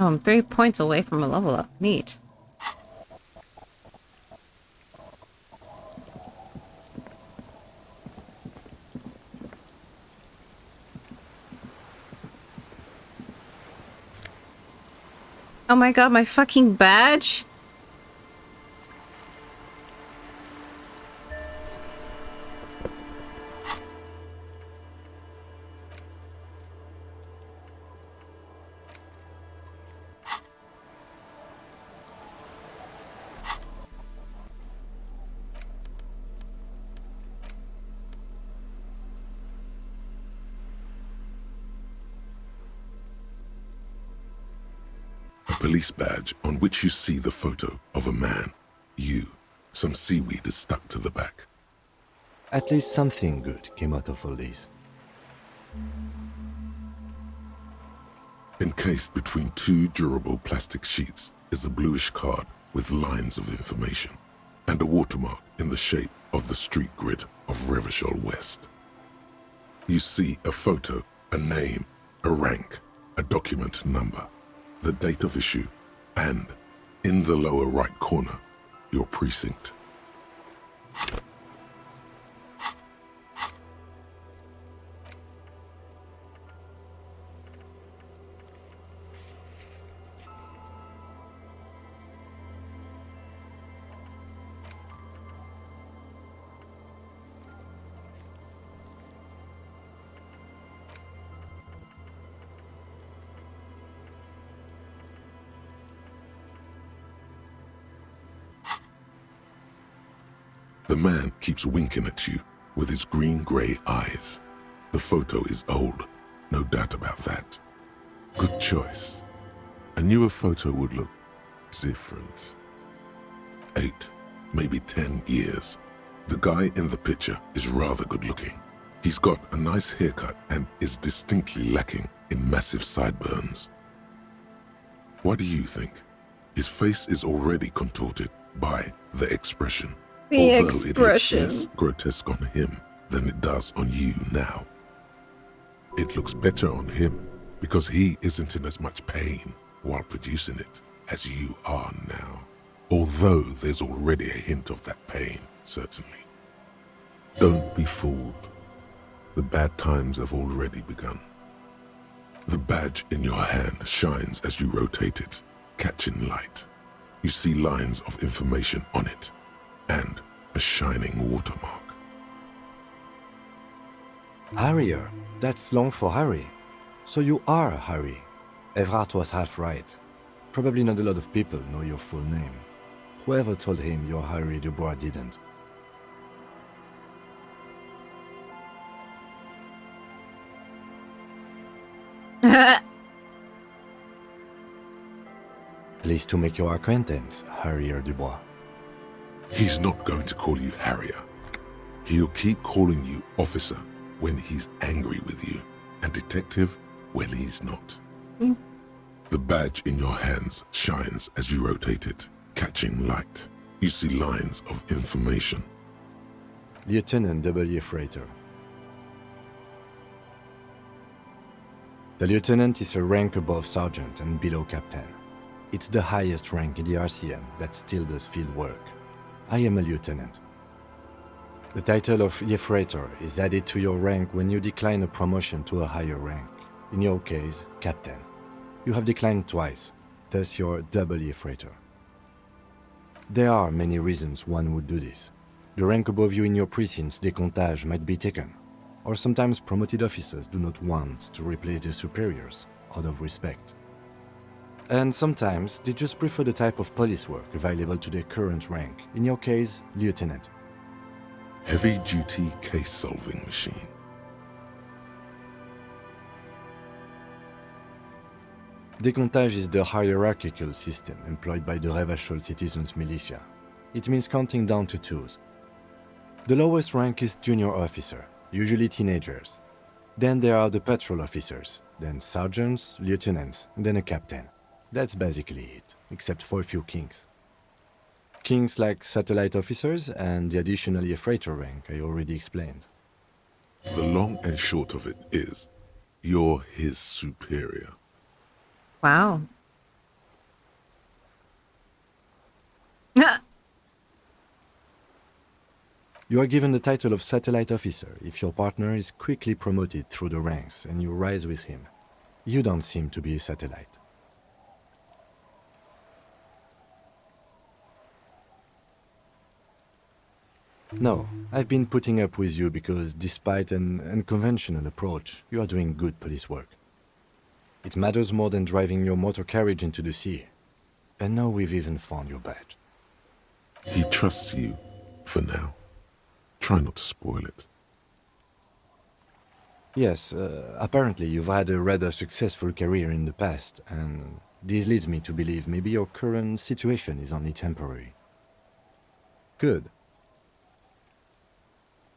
Oh, I'm 3 points away from a level up. Neat. Oh my god, my fucking badge? A police badge on which you see the photo of a man. You. Some seaweed is stuck to the back. At least something good came out of all this. Encased between 2 durable plastic sheets is a bluish card with lines of information and a watermark in the shape of the street grid of Revachol West. You see a photo, a name, a rank, a document number, the date of issue, and, in the lower right corner, your precinct. The man keeps winking at you with his green-grey eyes. The photo is old, no doubt about that. Good choice. A newer photo would look different. 8, maybe 10 years. The guy in the picture is rather good looking. He's got a nice haircut and is distinctly lacking in massive sideburns. What do you think? His face is already contorted by the expression, although it looks less grotesque on him than it does on you now. It looks better on him because he isn't in as much pain while producing it as you are now. Although there's already a hint of that pain, certainly. Don't be fooled. The bad times have already begun. The badge in your hand shines as you rotate it, catching light. You see lines of information on it, and a shining watermark. Harrier. That's long for Harry. So you are Harry. Evrard was half right. Probably not a lot of people know your full name. Whoever told him you're Harry Dubois didn't. Pleased to make your acquaintance, Harrier Dubois. He's not going to call you Harrier. He'll keep calling you officer when he's angry with you, and detective when he's not. The badge in your hands shines as you rotate it, catching light. You see lines of information. Lieutenant W. Freighter. The lieutenant is a rank above sergeant and below captain. It's the highest rank in the RCM that still does field work. I am a lieutenant. The title of Freighter is added to your rank when you decline a promotion to a higher rank. In your case, captain. You have declined twice, thus you're double Freighter. There are many reasons one would do this. The rank above you in your precinct's décomptage might be taken, or sometimes promoted officers do not want to replace their superiors out of respect. And sometimes they just prefer the type of police work available to their current rank, in your case, lieutenant. Heavy-duty case-solving machine. Décomptage is the hierarchical system employed by the Revachol Citizens Militia. It means counting down to twos. The lowest rank is junior officer, usually teenagers. Then there are the patrol officers, then sergeants, lieutenants, and then a captain. That's basically it, except for a few kings. Kings like satellite officers and the additional freighter rank I already explained. The long and short of it is, you're his superior. Wow. You are given the title of satellite officer if your partner is quickly promoted through the ranks and you rise with him. You don't seem to be a satellite. No, I've been putting up with you because despite an unconventional approach, you are doing good police work. It matters more than driving your motor carriage into the sea. And now we've even found your badge. He trusts you, for now. Try not to spoil it. Yes, apparently you've had a rather successful career in the past, and this leads me to believe maybe your current situation is only temporary. Good.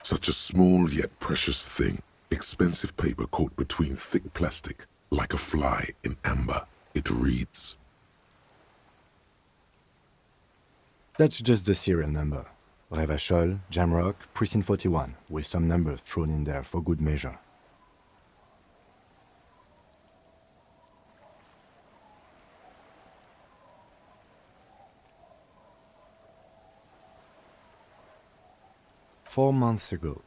Such a small yet precious thing. Expensive paper caught between thick plastic, like a fly in amber. It reads. That's just the serial number. Revachol, Jamrock, Precinct 41, with some numbers thrown in there for good measure. "4 months ago.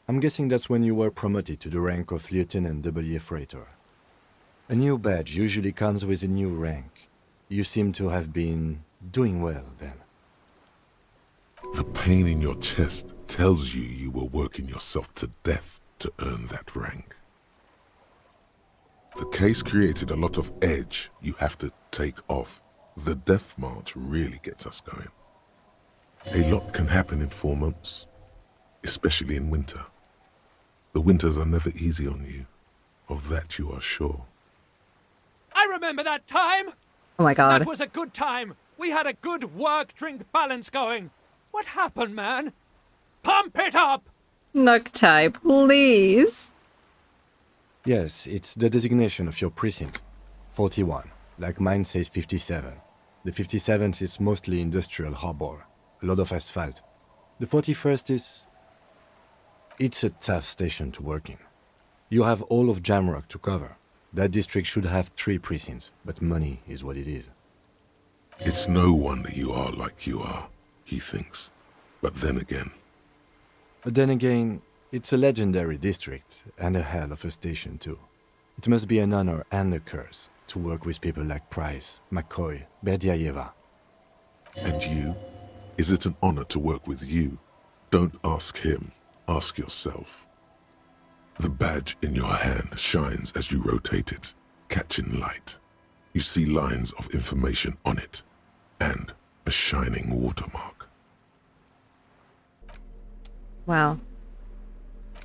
I'm guessing that's when you were promoted to the rank of Lieutenant W. Freighter. A new badge usually comes with a new rank. You seem to have been doing well then. The pain in your chest tells you you were working yourself to death to earn that rank. The case created a lot of edge you have to take off. The death march really gets us going. A lot can happen in 4 months, especially in winter. The winters are never easy on you, of that you are sure. I remember that time! Oh my god. That was a good time! We had a good work-drink balance going! What happened, man? Pump it up! Nuktai, please. Yes, it's the designation of your precinct. 41. Like mine says 57. The 57th is mostly industrial harbor. A lot of asphalt. The 41st is... It's a tough station to work in. You have all of Jamrock to cover. That district should have 3 precincts, but money is what it is. It's no wonder you are like you are, he thinks. But then again... It's a legendary district, and a hell of a station too. It must be an honor and a curse to work with people like Price, McCoy, Berdiaeva. And you? Is it an honor to work with you? Don't ask him, ask yourself. The badge in your hand shines as you rotate it, catching light. You see lines of information on it, and a shining watermark. Wow.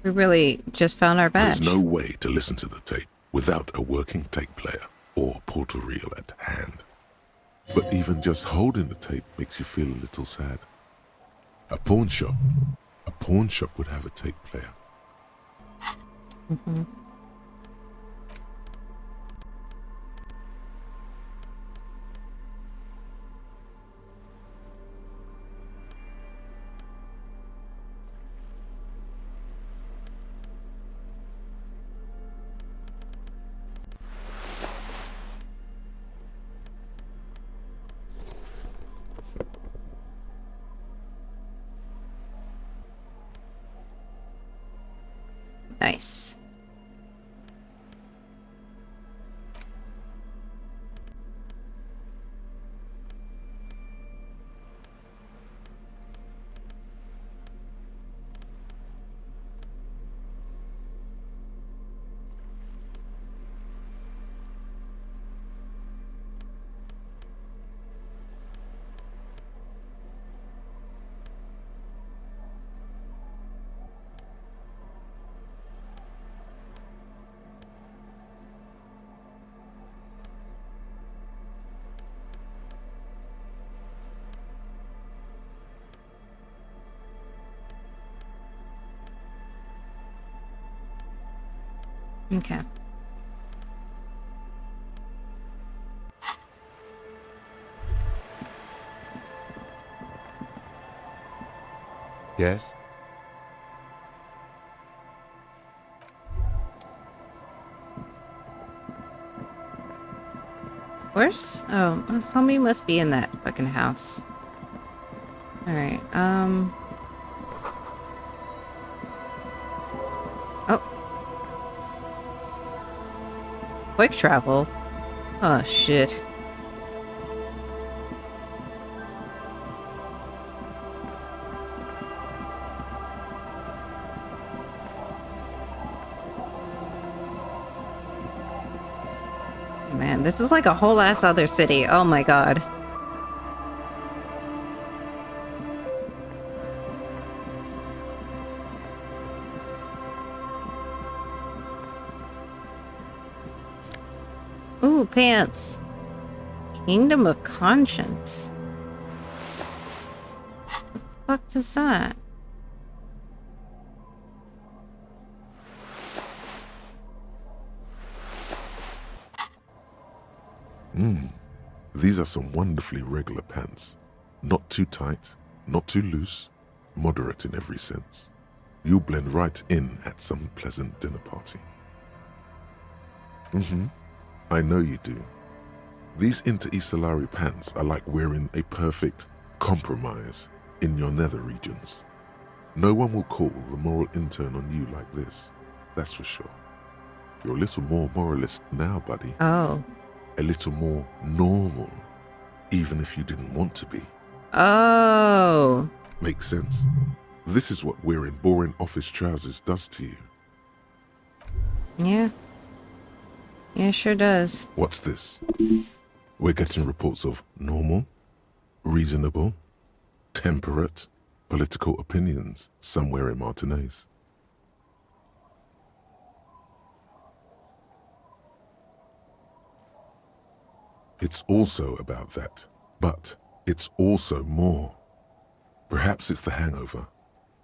We really just found our badge. There's no way to listen to the tape without a working tape player or portal reel at hand. But even just holding the tape makes you feel a little sad. A pawn shop would have a tape player. Mm-hmm. Nice. Okay. Yes? Where's... Oh, homie must be in that fucking house. Alright, Oh. Quick travel? Oh, shit. Man, this is like a whole ass other city. Oh my god. Ooh, pants. Kingdom of Conscience. The fuck is that? These are some wonderfully regular pants. Not too tight, not too loose, moderate in every sense. You'll blend right in at some pleasant dinner party. I know you do. These inter-Isolari pants are like wearing a perfect compromise in your nether regions. No one will call the moral intern on you like this, that's for sure. You're a little more moralist now, buddy. Oh. A little more normal, even if you didn't want to be. Oh. Makes sense. This is what wearing boring office trousers does to you. Yeah. Yeah, sure does. What's this? We're getting reports of normal, reasonable, temperate political opinions somewhere in Martinez. It's also about that, but it's also more. Perhaps it's the hangover.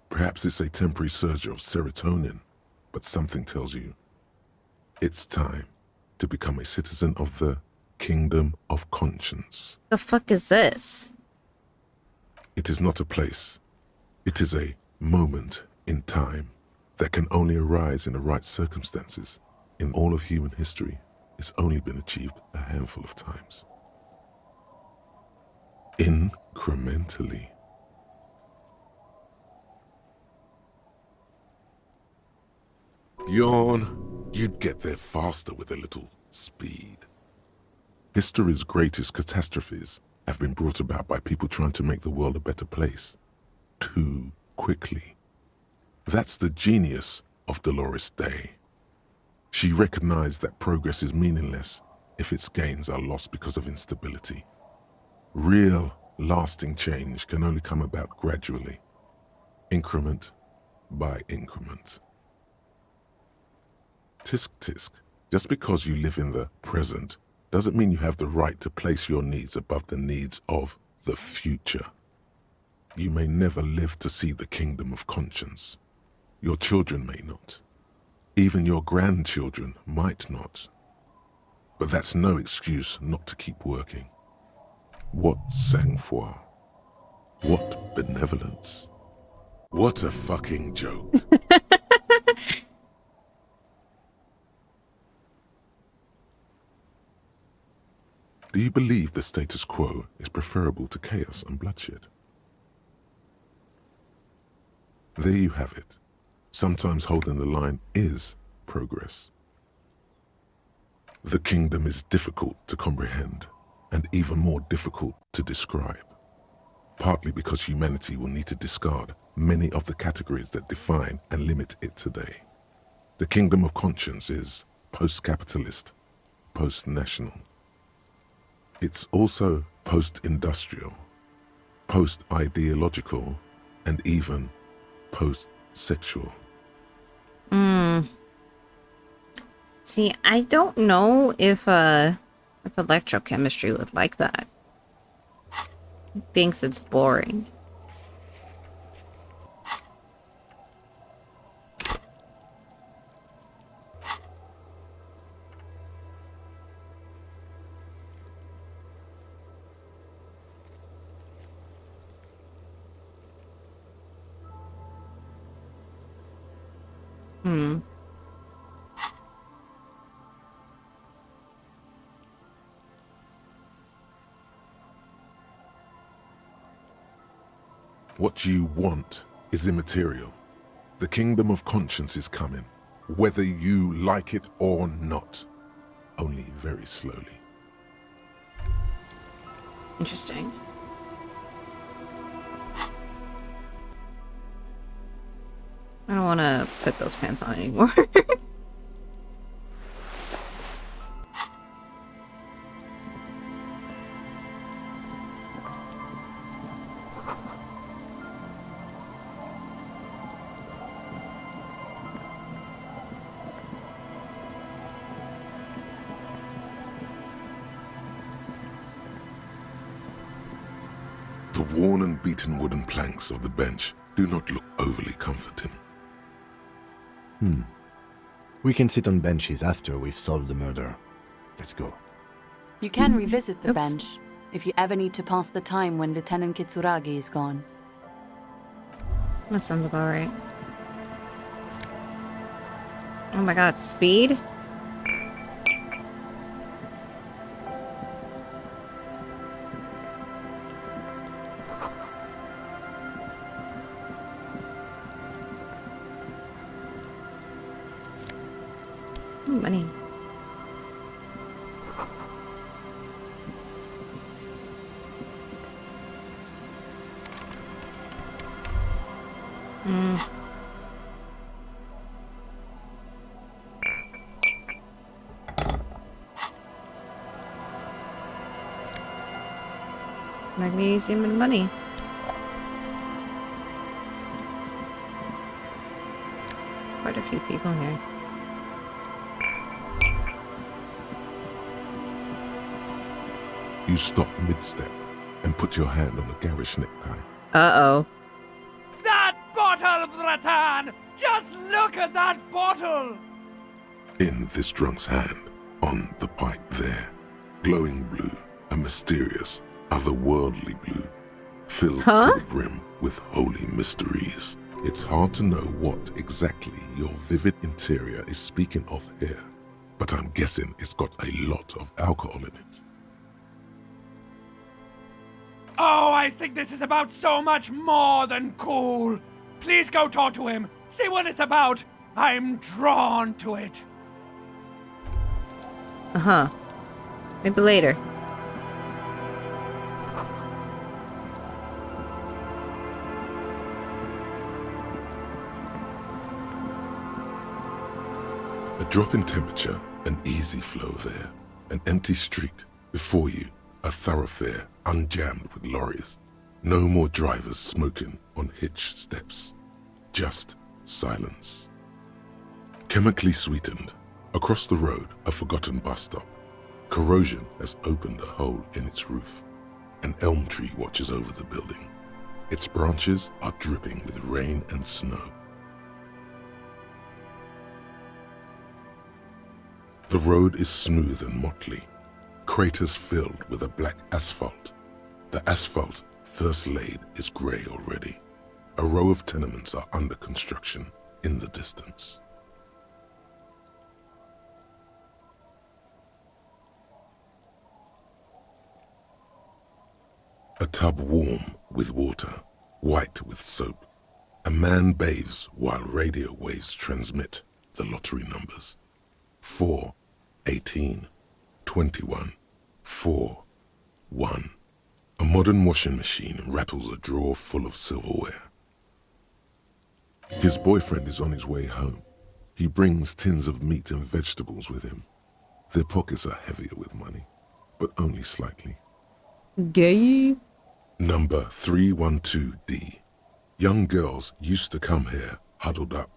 Perhaps it's a temporary surge of serotonin, but something tells you it's time to become a citizen of the Kingdom of Conscience. The fuck is this? It is not a place. It is a moment in time that can only arise in the right circumstances. In all of human history, it's only been achieved a handful of times. Incrementally. Yawn. You'd get there faster with a little speed. History's greatest catastrophes have been brought about by people trying to make the world a better place. Too quickly. That's the genius of Dolores Day. She recognized that progress is meaningless if its gains are lost because of instability. Real, lasting change can only come about gradually, increment by increment. Tisk tisk, just because you live in the present doesn't mean you have the right to place your needs above the needs of the future. You may never live to see the Kingdom of Conscience. Your children may not. Even your grandchildren might not. But that's no excuse not to keep working. What sang-froid? What benevolence? What a fucking joke. Do you believe the status quo is preferable to chaos and bloodshed? There you have it. Sometimes holding the line is progress. The kingdom is difficult to comprehend and even more difficult to describe, partly because humanity will need to discard many of the categories that define and limit it today. The Kingdom of Conscience is post-capitalist, post-national. It's also post-industrial, post-ideological, and even post-sexual. See, I don't know if electrochemistry would like that. He thinks it's boring. What you want is immaterial. The Kingdom of Conscience is coming, whether you like it or not. Only very slowly. Interesting. I don't want to put those pants on anymore. The worn and beaten wooden planks of the bench do not look overly comforting. We can sit on benches after we've solved the murder. Let's go. You can revisit the Oops. bench if you ever need to pass the time when Lieutenant Kitsuragi is gone. That sounds about right. Oh my god, speed? Money. Magnesium and money. few people here. You stop mid-step and put your hand on a garish necktie. Uh-oh. That bottle, Bratan! Just look at that bottle! In this drunk's hand, on the pipe there, glowing blue, a mysterious, otherworldly blue, filled to the brim with holy mysteries. It's hard to know what exactly your vivid interior is speaking of here, but I'm guessing it's got a lot of alcohol in it. Oh, I think this is about so much more than cool. Please go talk to him. See what it's about. I'm drawn to it. Uh-huh. Maybe later. A drop in temperature, an easy flow there, an empty street. Before you, a thoroughfare unjammed with lorries. No more drivers smoking on hitch steps. Just silence. Chemically sweetened. Across the road, a forgotten bus stop. Corrosion has opened a hole in its roof. An elm tree watches over the building. Its branches are dripping with rain and snow. The road is smooth and motley, craters filled with a black asphalt. The asphalt, first laid, is grey already. A row of tenements are under construction in the distance. A tub warm with water, white with soap. A man bathes while radio waves transmit the lottery numbers. 4, 18, 21, 4, 1. A modern washing machine rattles a drawer full of silverware. His boyfriend is on his way home. He brings tins of meat and vegetables with him. Their pockets are heavier with money, but only slightly. Gay. Number 312D. Young girls used to come here, huddled up,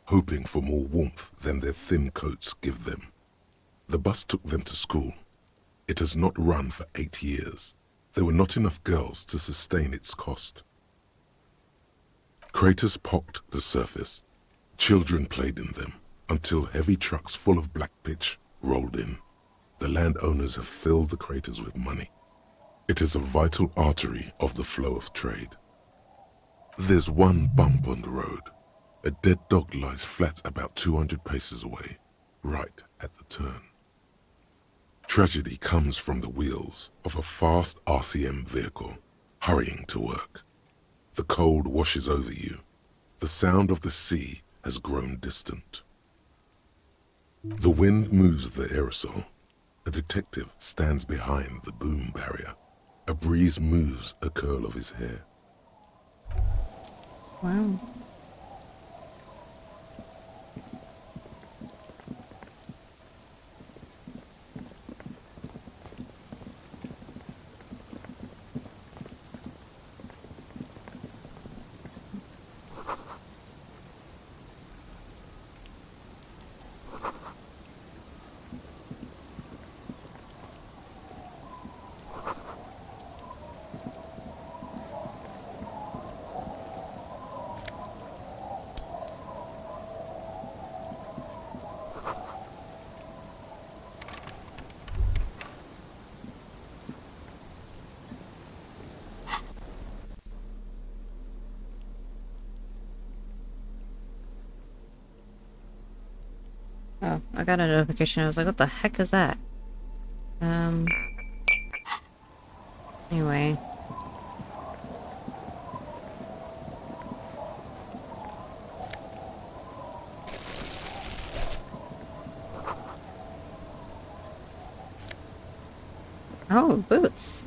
hoping for more warmth than their thin coats give them. The bus took them to school. It has not run for 8 years. There were not enough girls to sustain its cost. Craters pocked the surface. Children played in them until heavy trucks full of black pitch rolled in. The landowners have filled the craters with money. It is a vital artery of the flow of trade. There's one bump on the road. A dead dog lies flat about 200 paces away, right at the turn. Tragedy comes from the wheels of a fast RCM vehicle, hurrying to work. The cold washes over you. The sound of the sea has grown distant. The wind moves the aerosol. A detective stands behind the boom barrier. A breeze moves a curl of his hair. Wow. Oh, I got a notification. I was like, what the heck is that? Anyway. Oh, boots.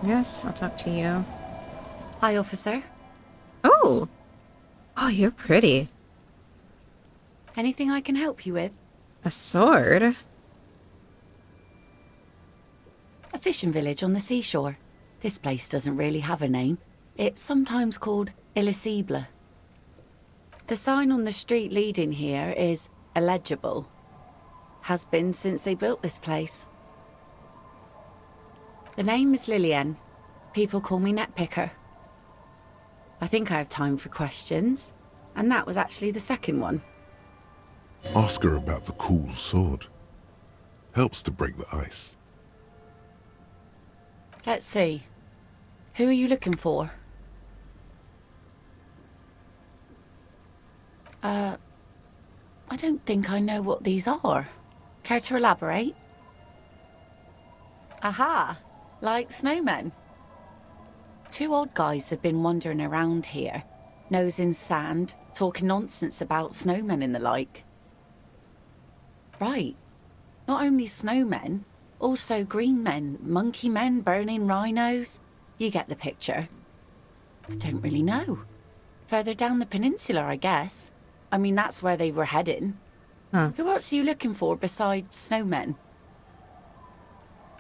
Yes, I'll talk to you. Hi, officer. Oh! Oh, you're pretty. Anything I can help you with? A sword? A fishing village on the seashore. This place doesn't really have a name. It's sometimes called Elysium. The sign on the street leading here is illegible. Has been since they built this place. The name is Lillian. People call me Netpicker. I think I have time for questions, and that was actually the second one. Ask her about the cool sword. Helps to break the ice. Let's see. Who are you looking for? I don't think I know what these are. Care to elaborate? Aha! Like snowmen. Two odd guys have been wandering around here, nose in sand, talking nonsense about snowmen and the like. Right. Not only snowmen, also green men, monkey men burning rhinos. You get the picture. I don't really know. Further down the peninsula, I guess. I mean, that's where they were heading. Huh. Who else are you looking for besides snowmen?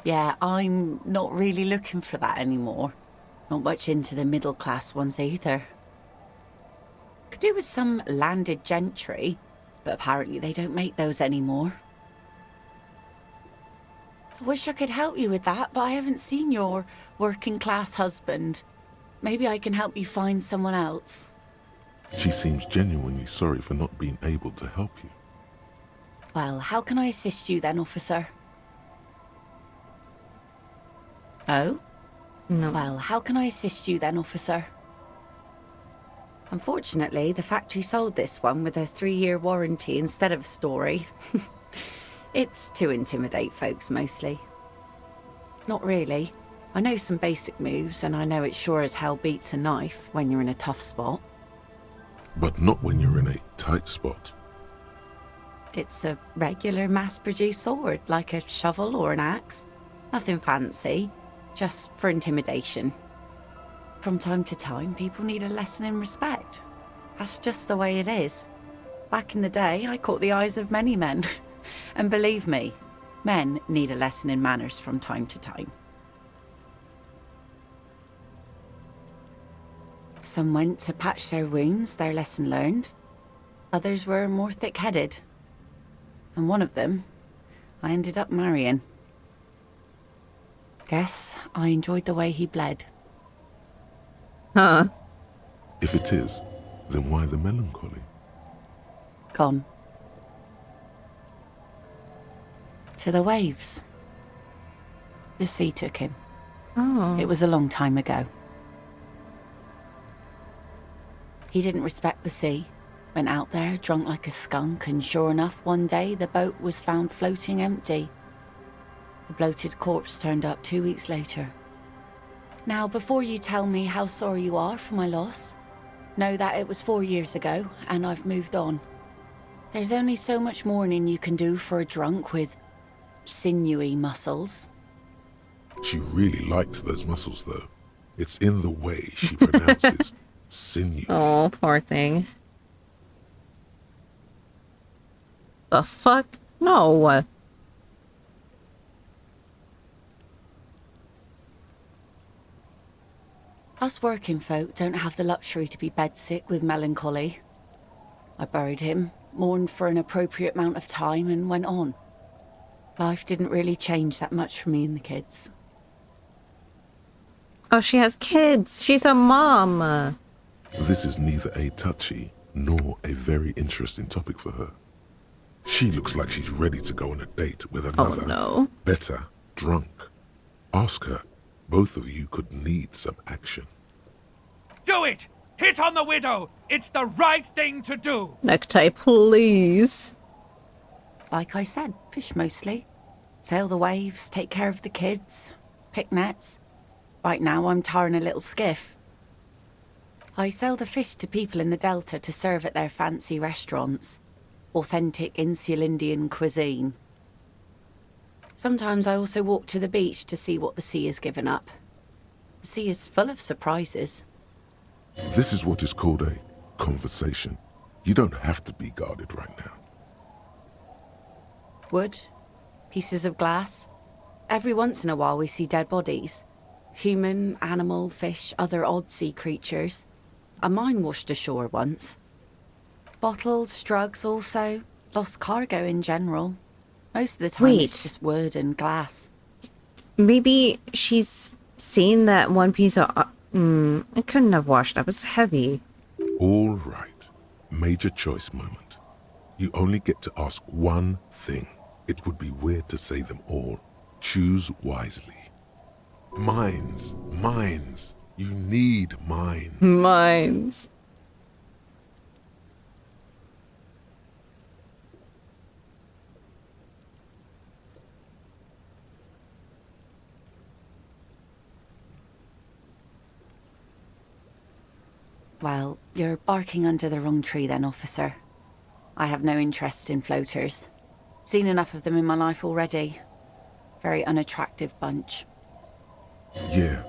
Yeah, I'm not really looking for that anymore. Not much into the middle class ones either. Could do with some landed gentry, but apparently they don't make those anymore. I wish I could help you with that, but I haven't seen your working class husband. Maybe I can help you find someone else. She seems genuinely sorry for not being able to help you. Well, how can I assist you then, officer? Oh? No. Well, how can I assist you then, officer? Unfortunately, the factory sold this one with a 3-year warranty instead of a story. It's to intimidate folks, mostly. Not really. I know some basic moves, and I know it sure as hell beats a knife when you're in a tough spot. But not when you're in a tight spot. It's a regular mass-produced sword, like a shovel or an axe. Nothing fancy, just for intimidation. From time to time, people need a lesson in respect. That's just the way it is. Back in the day, I caught the eyes of many men. And believe me, men need a lesson in manners from time to time. Some went to patch their wounds, their lesson learned. Others were more thick-headed. And one of them, I ended up marrying. Guess I enjoyed the way he bled. Huh. If it is, then why the melancholy? Gone. To the waves. The sea took him. Oh. It was a long time ago. He didn't respect the sea. Went out there, drunk like a skunk, and sure enough, one day the boat was found floating empty. The bloated corpse turned up 2 weeks later. Now, before you tell me how sorry you are for my loss, know that it was 4 years ago, and I've moved on. There's only so much mourning you can do for a drunk with sinewy muscles. She really likes those muscles, though. It's in the way she pronounces sinew. Oh, poor thing. The fuck? No. Us working folk don't have the luxury to be bedsick with melancholy. I buried him, mourned for an appropriate amount of time, and went on. Life didn't really change that much for me and the kids. Oh, she has kids. She's a mom. This is neither a touchy nor a very interesting topic for her. She looks like she's ready to go on a date with another, no. better, drunk. Ask her. Both of you could need some action. Do it! Hit on the widow! It's the right thing to do! Necktie, please. Like I said, fish mostly. Sail the waves, take care of the kids, pick nets. Right now I'm tarring a little skiff. I sell the fish to people in the Delta to serve at their fancy restaurants. Authentic Insular Indian cuisine. Sometimes I also walk to the beach to see what the sea has given up. The sea is full of surprises. This is what is called a conversation. You don't have to be guarded right now. Wood, pieces of glass. Every once in a while we see dead bodies. Human, animal, fish, other odd sea creatures. A mine washed ashore once. Bottles, drugs also. Lost cargo in general. Most of the time Wait. it's just wood and glass. Maybe she's seen that one piece of... it couldn't have washed up. It's heavy. All right. Major choice moment. You only get to ask one thing. It would be weird to say them all. Choose wisely. Mines. Mines. You need mines. Mines. Well, you're barking under the wrong tree then, officer. I have no interest in floaters. Seen enough of them in my life already. Very unattractive bunch. Yeah.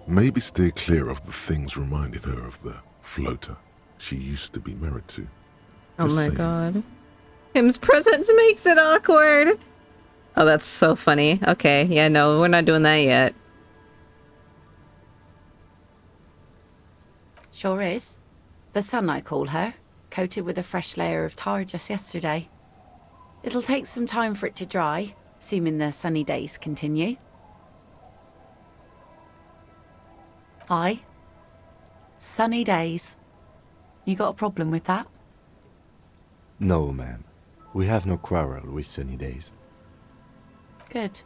Maybe steer clear of the things reminding her of the floater she used to be married to. Oh Just my saying. god. Him's presence makes it awkward. Oh, that's so funny. Okay, yeah, no, we're not doing that yet. Sure is. The sun, I call her. Coated with a fresh layer of tar just yesterday. It'll take some time for it to dry, assuming the sunny days continue. Aye. Sunny days. You got a problem with that? No, ma'am. We have no quarrel with sunny days. Good.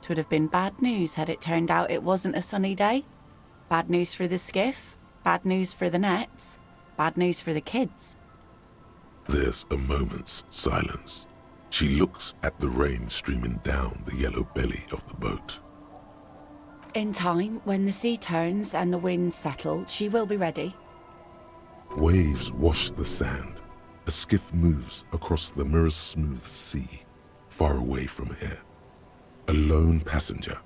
It would have been bad news had it turned out it wasn't a sunny day. Bad news for the skiff, bad news for the nets, bad news for the kids. There's a moment's silence. She looks at the rain streaming down the yellow belly of the boat. In time, when the sea turns and the winds settle, she will be ready. Waves wash the sand. A skiff moves across the mirror-smooth sea, far away from here. A lone passenger,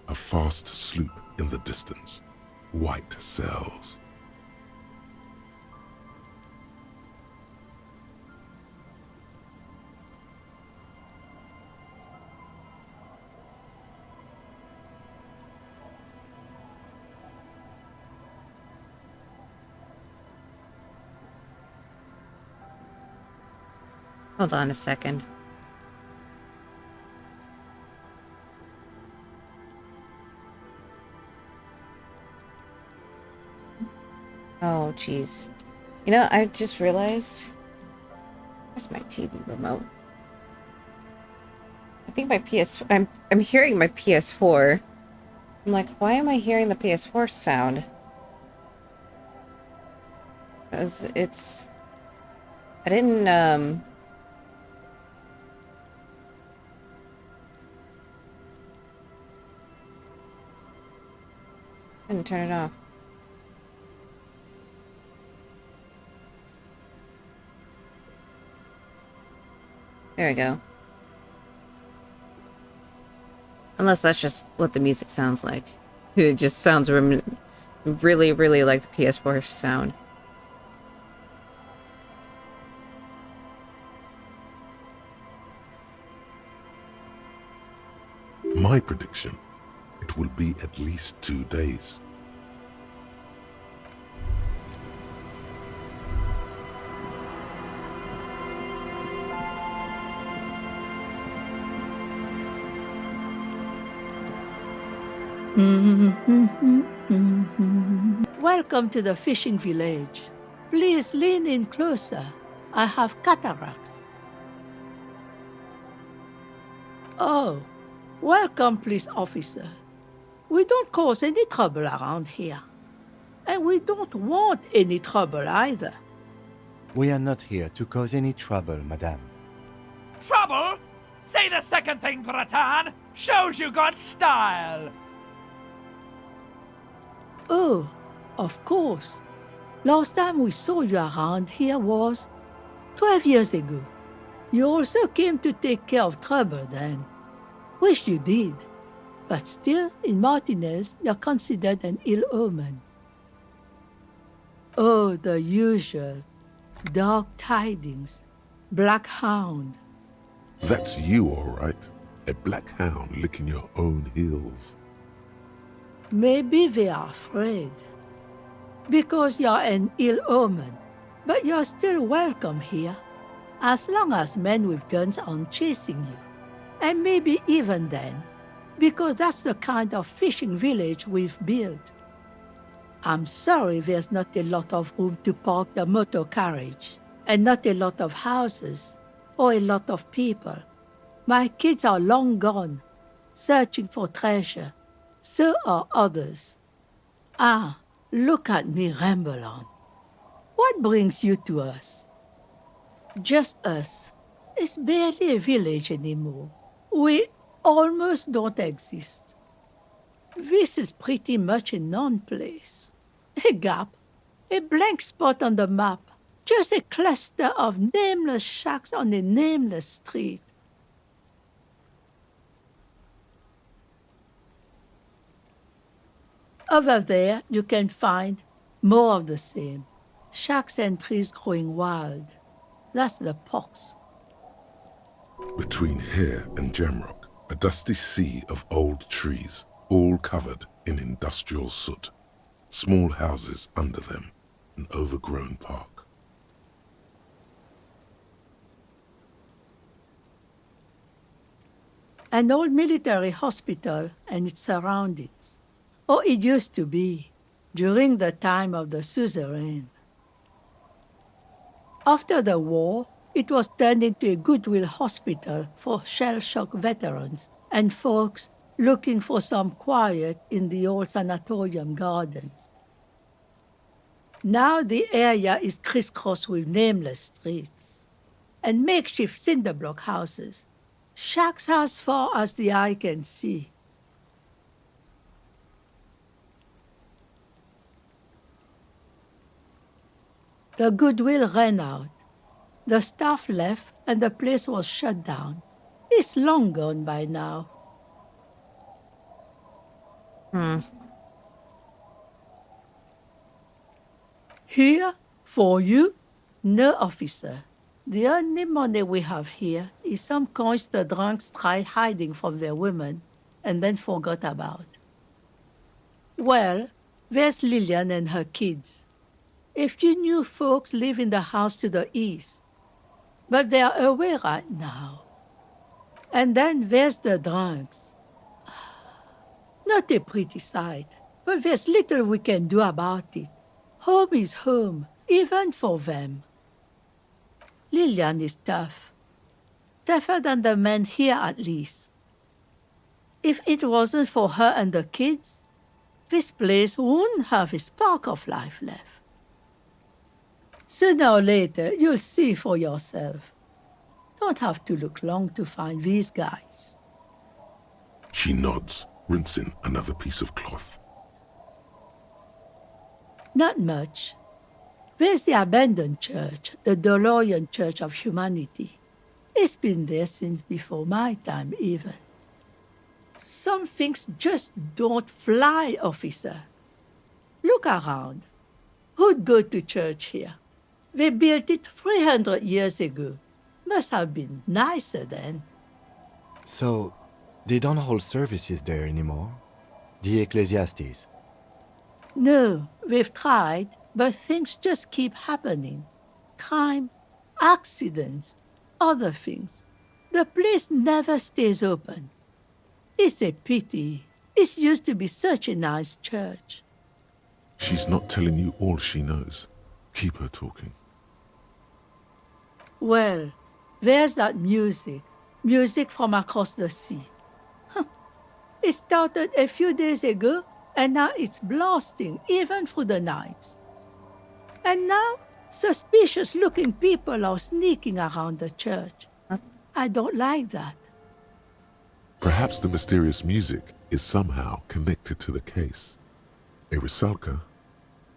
a fast sloop in the distance. White sails. Hold on a second. Oh, jeez. You know, I just realized... Where's my TV remote? I think my I'm hearing my PS4. I'm like, why am I hearing the PS4 sound? Because it's... I didn't, didn't turn it off. There we go. Unless that's just what the music sounds like. It just sounds really, really like the PS4 sound. My prediction, it will be at least 2 days. Welcome to the fishing village. Please lean in closer. I have cataracts. Oh, welcome, police officer. We don't cause any trouble around here. And we don't want any trouble either. We are not here to cause any trouble, madame. Trouble? Say the second thing, Bratan! Shows you got style! Oh, of course. Last time we saw you around here was 12 years ago. You also came to take care of trouble then. Wish you did. But still, in Martinez, you're considered an ill omen. Oh, the usual. Dark tidings. Black hound. That's you, all right. A black hound licking your own heels. Maybe they are afraid. Because you're an ill omen. But you're still welcome here. As long as men with guns aren't chasing you. And maybe even then. Because that's the kind of fishing village we've built. I'm sorry there's not a lot of room to park the motor carriage. And not a lot of houses. Or a lot of people. My kids are long gone, searching for treasure. So are others. Ah, look at me ramble on. What brings you to us? Just us. It's barely a village anymore. We almost don't exist. This is pretty much a non-place. A gap. A blank spot on the map. Just a cluster of nameless shacks on a nameless street. Over there, you can find more of the same. Shacks and trees growing wild. That's the pox. Between here and Jamrock, a dusty sea of old trees, all covered in industrial soot. Small houses under them, an overgrown park. An old military hospital and its surroundings. Or it used to be, during the time of the suzerain. After the war, it was turned into a goodwill hospital for shell-shock veterans and folks looking for some quiet in the old sanatorium gardens. Now the area is crisscrossed with nameless streets and makeshift cinder block houses, shacks as far as the eye can see. The goodwill ran out. The staff left and the place was shut down. It's long gone by now. Here, for you? No, officer. The only money we have here is some coins the drunks tried hiding from their women and then forgot about. Well, there's Lillian and her kids. A few new folks live in the house to the east, but they're away right now. And then there's the drunks. Not a pretty sight, but there's little we can do about it. Home is home, even for them. Lillian is tough. Tougher than the men here, at least. If it wasn't for her and the kids, this place wouldn't have a spark of life left. Sooner or later, you'll see for yourself. Don't have to look long to find these guys. She nods, rinsing another piece of cloth. Not much. There's the abandoned church, the DeLorean Church of Humanity. It's been there since before my time, even. Some things just don't fly, officer. Look around. Who'd go to church here? They built it 300 years ago. Must have been nicer then. So, they don't hold services there anymore? The Ecclesiastes? No, we've tried, but things just keep happening. Crime, accidents, other things. The place never stays open. It's a pity. It used to be such a nice church. She's not telling you all she knows. Keep her talking. Well, there's that music. Music from across the sea. Huh. It started a few days ago, and now it's blasting even through the night. And now, suspicious-looking people are sneaking around the church. I don't like that. Perhaps the mysterious music is somehow connected to the case. A Rusalka,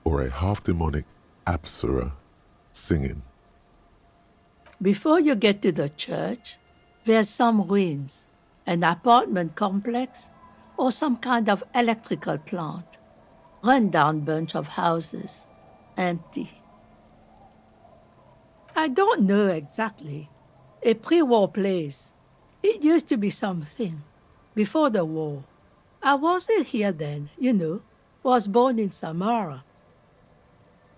or a half-demonic Apsara singing. Before you get to the church, there's some ruins, an apartment complex, or some kind of electrical plant. Run-down bunch of houses, empty. I don't know exactly. A pre-war place. It used to be something. Before the war. I wasn't here then, you know. Was born in Samara.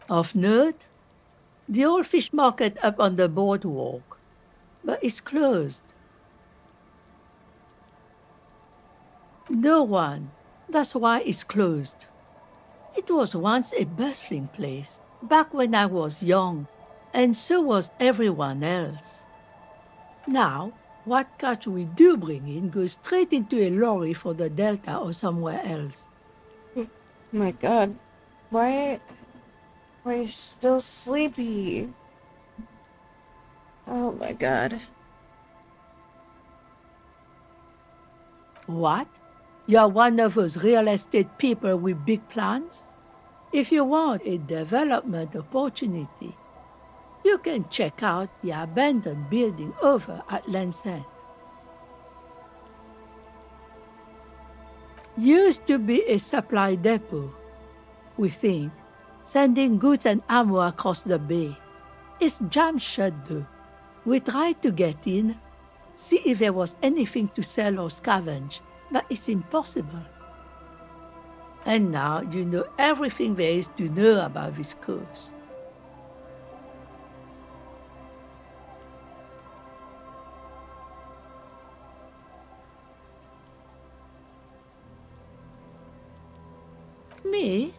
Of note, the old fish market up on the boardwalk. But it's closed. No one. That's why it's closed. It was once a bustling place, back when I was young, and so was everyone else. Now, what catch we do bring in goes straight into a lorry for the Delta or somewhere else. Oh my god. Why are you still sleepy? Oh my god. What? You're one of those real estate people with big plans? If you want a development opportunity, you can check out the abandoned building over at Land's End. Used to be a supply depot, we think, sending goods and ammo across the bay. It's jammed shut though. We tried to get in, see if there was anything to sell or scavenge, but it's impossible. And now you know everything there is to know about this coast. Me?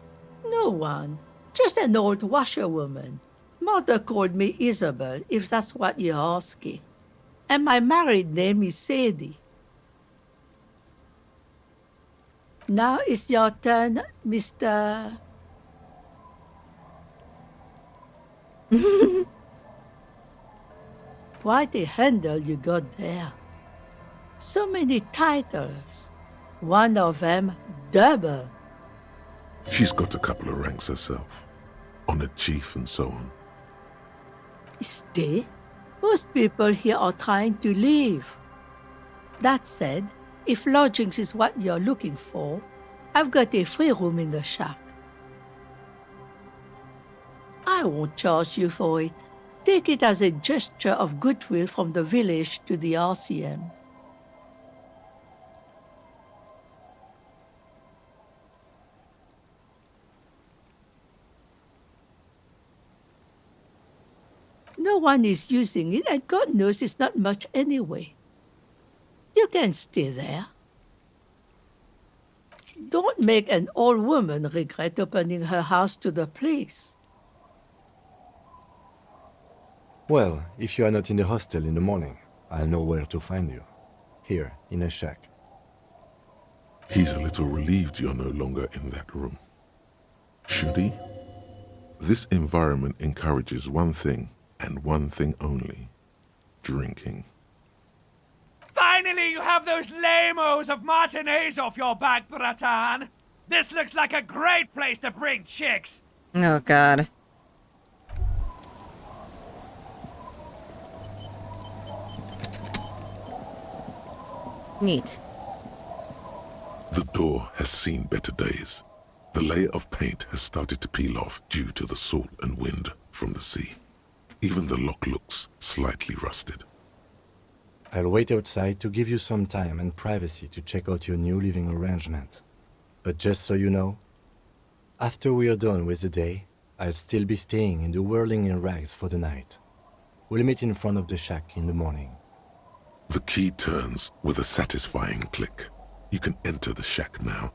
No one. Just an old washerwoman. Mother called me Isabel, if that's what you're asking. And my married name is Sadie. Now it's your turn, Mr. Quite a handle you got there. So many titles. One of them double. She's got a couple of ranks herself. Honored chief and so on. Stay? Most people here are trying to leave. That said, if lodgings is what you're looking for, I've got a free room in the shack. I won't charge you for it. Take it as a gesture of goodwill from the village to the RCM. No one is using it, and God knows it's not much anyway. You can stay there. Don't make an old woman regret opening her house to the police. Well, if you are not in the hostel in the morning, I'll know where to find you. Here, in a shack. He's a little relieved you're no longer in that room. Should he? This environment encourages one thing, and one thing only. Drinking. Finally, you have those lamos of matinees off your back, Bratan! This looks like a great place to bring chicks! Oh god. Neat. The door has seen better days. The layer of paint has started to peel off due to the salt and wind from the sea. Even the lock looks slightly rusted. I'll wait outside to give you some time and privacy to check out your new living arrangement. But just so you know, after we are done with the day, I'll still be staying in the whirling in rags for the night. We'll meet in front of the shack in the morning. The key turns with a satisfying click. You can enter the shack now.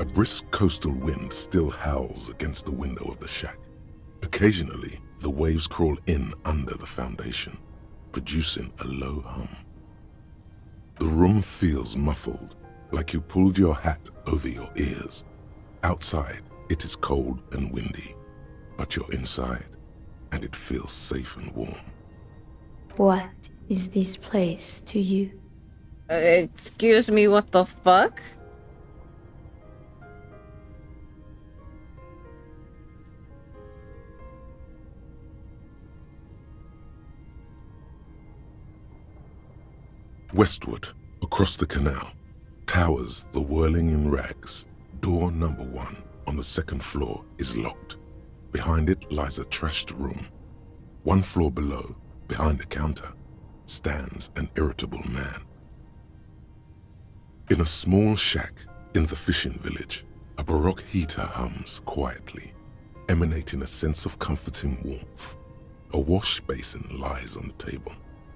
A brisk coastal wind still howls against the window of the shack. Occasionally, the waves crawl in under the foundation, producing a low hum. The room feels muffled, like you pulled your hat over your ears. Outside, it is cold and windy, but you're inside, and it feels safe and warm. What is this place to you? Excuse me, what the fuck? Westward, across the canal, towers the whirling in rags. Door number 1 on the second floor is locked. Behind it lies a trashed room. 1 floor below, behind a counter, stands an irritable man. In a small shack in the fishing village, a Baroque heater hums quietly, emanating a sense of comforting warmth. A wash basin lies on the table,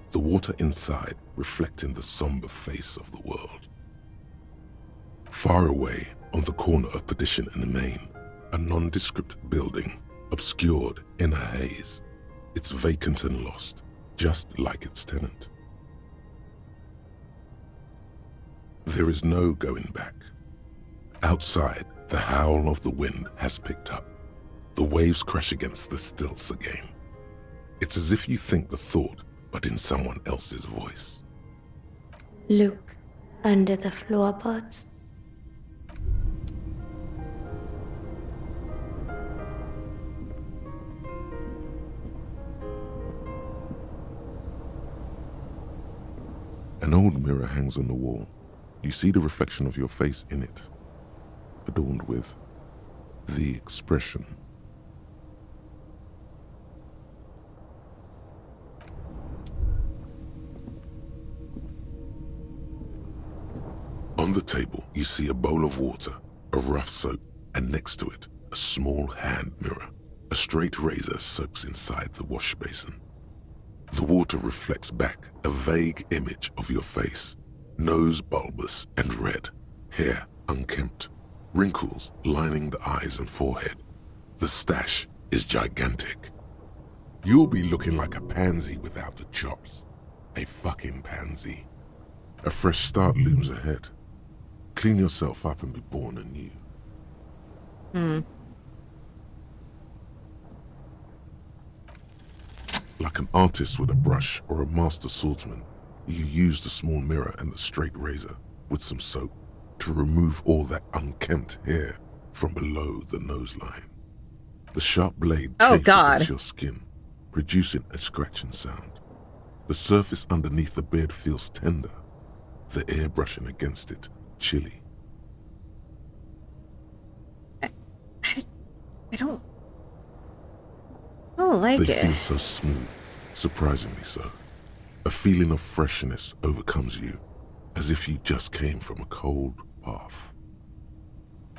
the water inside reflecting the somber face of the world. Far away, on the corner of Perdition and Main, a nondescript building, obscured in a haze. It's vacant and lost, just like its tenant. There is no going back. Outside, the howl of the wind has picked up. The waves crash against the stilts again. It's as if you think the thought, but in someone else's voice. Look under the floorboards. An old mirror hangs on the wall. You see the reflection of your face in it, adorned with the expression. On the table, you see a bowl of water, a rough soap, and next to it, a small hand mirror. A straight razor soaks inside the wash basin. The water reflects back a vague image of your face. Nose bulbous and red, hair unkempt, wrinkles lining the eyes and forehead. The stash is gigantic. You'll be looking like a pansy without the chops. A fucking pansy. A fresh start looms ahead. Clean yourself up and be born anew. Like an artist with a brush or a master swordsman, you use the small mirror and the straight razor with some soap to remove all that unkempt hair from below the nose line. The sharp blade chafes against your skin, producing a scratching sound. The surface underneath the beard feels tender, the air brushing against it chilly. I don't like They it. feel so smooth, surprisingly so. A feeling of freshness overcomes you, as if you just came from a cold bath.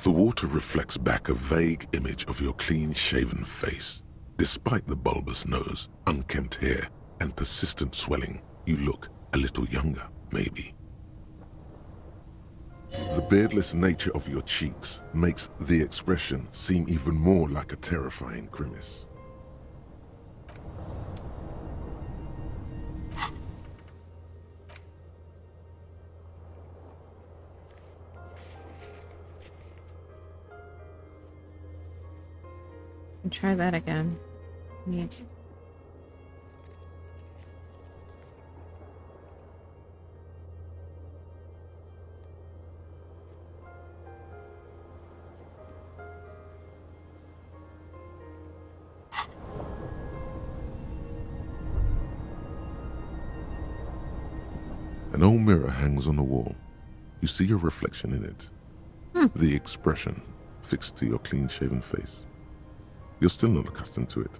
The water reflects back a vague image of your clean-shaven face. Despite the bulbous nose, unkempt hair, and persistent swelling, you look a little younger, maybe. The beardless nature of your cheeks makes the expression seem even more like a terrifying grimace. Try that again. Neat. An old mirror hangs on the wall. You see your reflection in it. The expression fixed to your clean-shaven face. You're still not accustomed to it.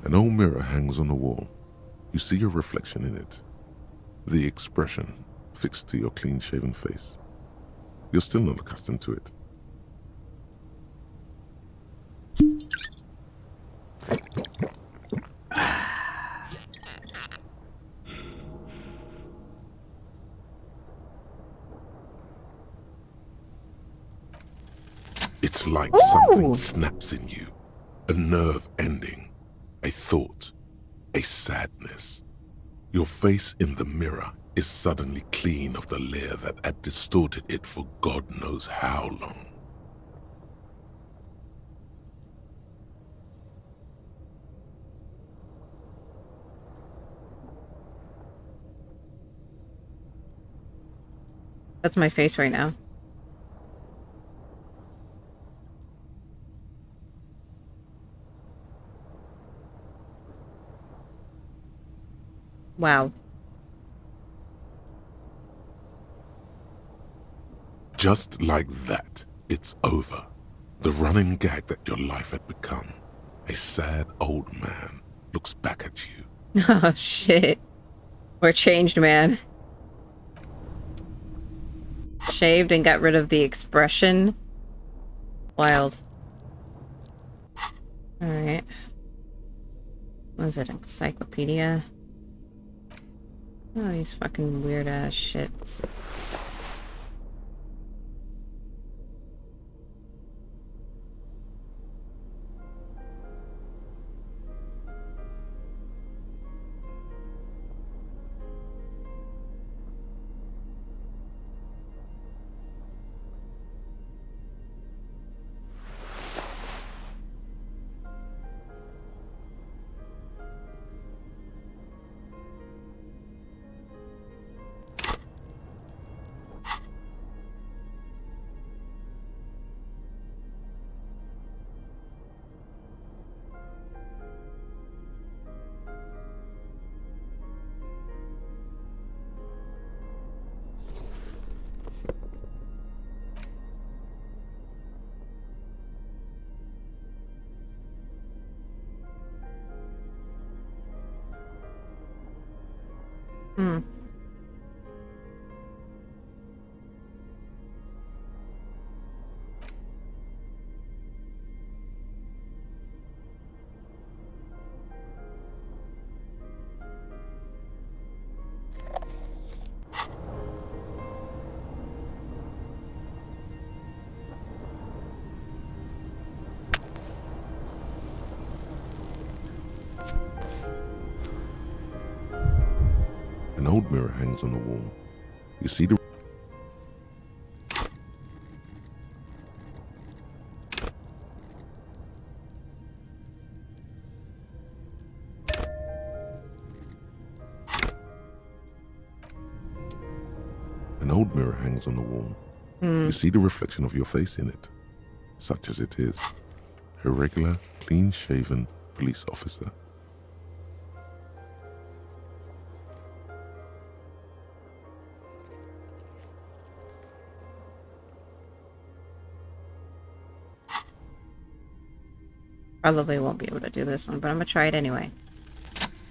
An old mirror hangs on the wall. You see your reflection in it. The expression fixed to your clean-shaven face. You're still not accustomed to it. It's like something snaps in you. A nerve ending. A thought. A sadness. Your face in the mirror is suddenly clean of the layer that had distorted it for God knows how long. That's my face right now. Wow. Just like that, it's over. The running gag that your life had become. A sad old man looks back at you. Oh, shit. We're changed, man. Shaved and got rid of the expression. Wild. Alright. What is it? Encyclopedia? Oh, these fucking weird-ass shits. Hmm. An old mirror hangs on the wall. You see the... An old mirror hangs on the wall. You see the reflection of your face in it, such as it is. A regular, clean-shaven police officer. Probably won't be able to do this one, but I'm gonna try it anyway.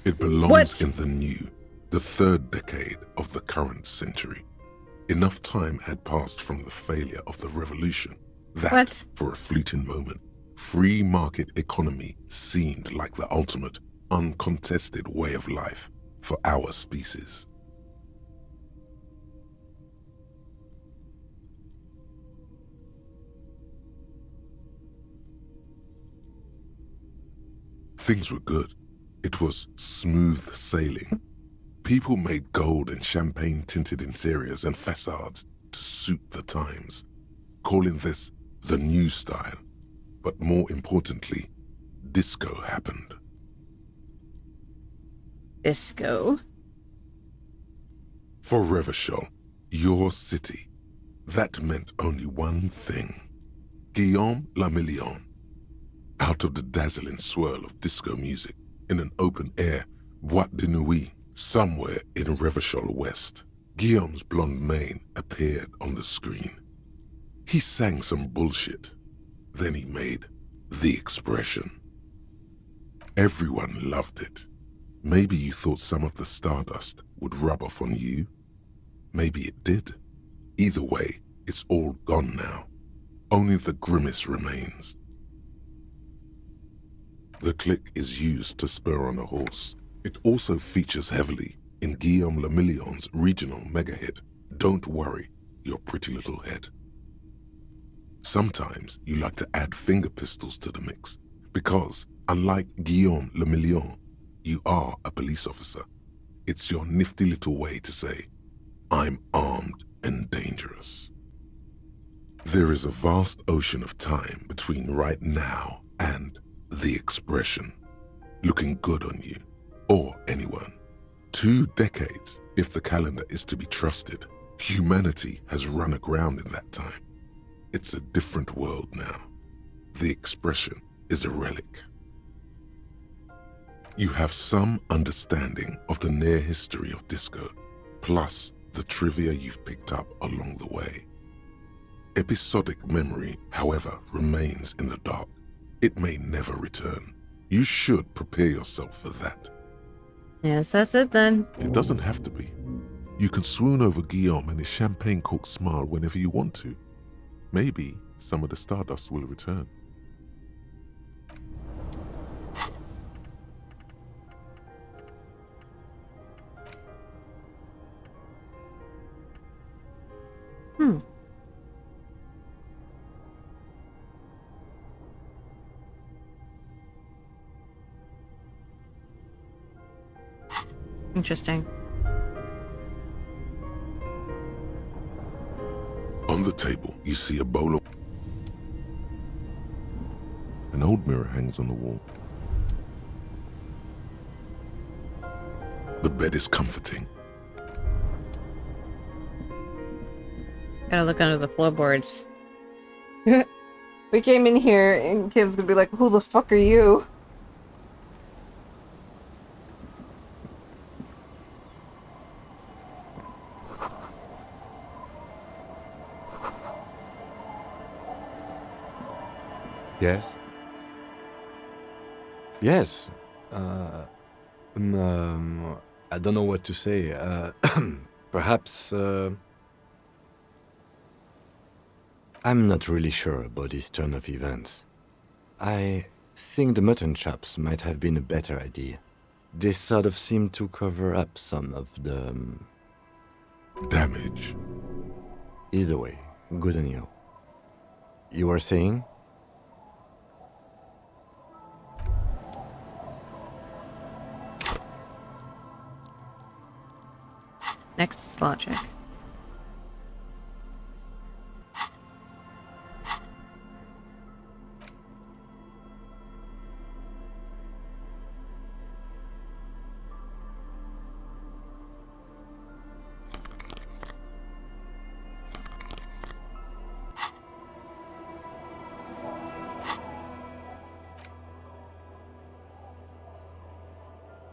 It belongs in the new, the third decade of the current century. Enough time had passed from the failure of the revolution that, for a fleeting moment, free market economy seemed like the ultimate, uncontested way of life for our species. Things were good. It was smooth sailing. People made gold and champagne-tinted interiors and facades to suit the times, calling this the new style. But more importantly, disco happened. Disco? For Revachol, your city, that meant only one thing. Guillaume le Million. Out of the dazzling swirl of disco music, in an open-air boîte de nuit, somewhere in Revachol West, Guillaume's blonde mane appeared on the screen. He sang some bullshit. Then he made the expression. Everyone loved it. Maybe you thought some of the stardust would rub off on you. Maybe it did. Either way, it's all gone now. Only the grimace remains. The click is used to spur on a horse. It also features heavily in Guillaume Le Million's regional mega hit, Don't Worry, Your Pretty Little Head. Sometimes you like to add finger pistols to the mix, because, unlike Guillaume Le Million, you are a police officer. It's your nifty little way to say, I'm armed and dangerous. There is a vast ocean of time between right now and the expression, looking good on you, or anyone. 2 decades, if the calendar is to be trusted. Humanity has run aground in that time. It's a different world now. The expression is a relic. You have some understanding of the near history of disco, plus the trivia you've picked up along the way. Episodic memory, however, remains in the dark. It may never return. You should prepare yourself for that. Yes, that's it then. It doesn't have to be. You can swoon over Guillaume and his champagne-corked smile whenever you want to. Maybe some of the stardust will return. Interesting. On the table, you see a bowl of... An old mirror hangs on the wall. The bed is comforting. Gotta look under the floorboards. We came in here and Kim's gonna be like, who the fuck are you? Yes? Yes. I don't know what to say. Perhaps, I'm not really sure about this turn of events. I think the mutton chops might have been a better idea. They sort of seem to cover up some of the... damage. Either way, good on you. You were saying? Next is logic.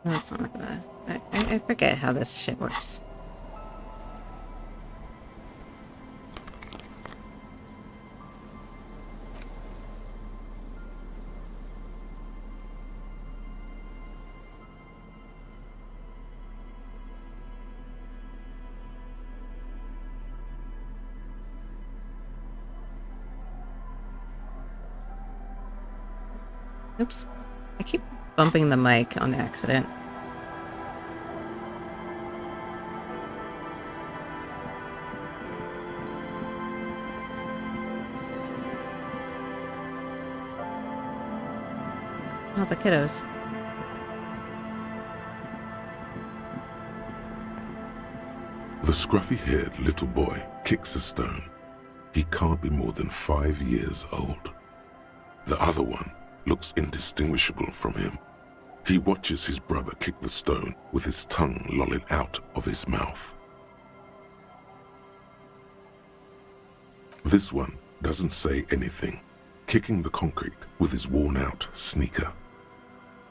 No, it's not gonna... I forget how this shit works. Oops. I keep bumping the mic on accident. Not the kiddos. The scruffy-haired little boy kicks a stone. He can't be more than 5 years old. The other one looks indistinguishable from him. He watches his brother kick the stone with his tongue lolling out of his mouth. This one doesn't say anything, kicking the concrete with his worn-out sneaker.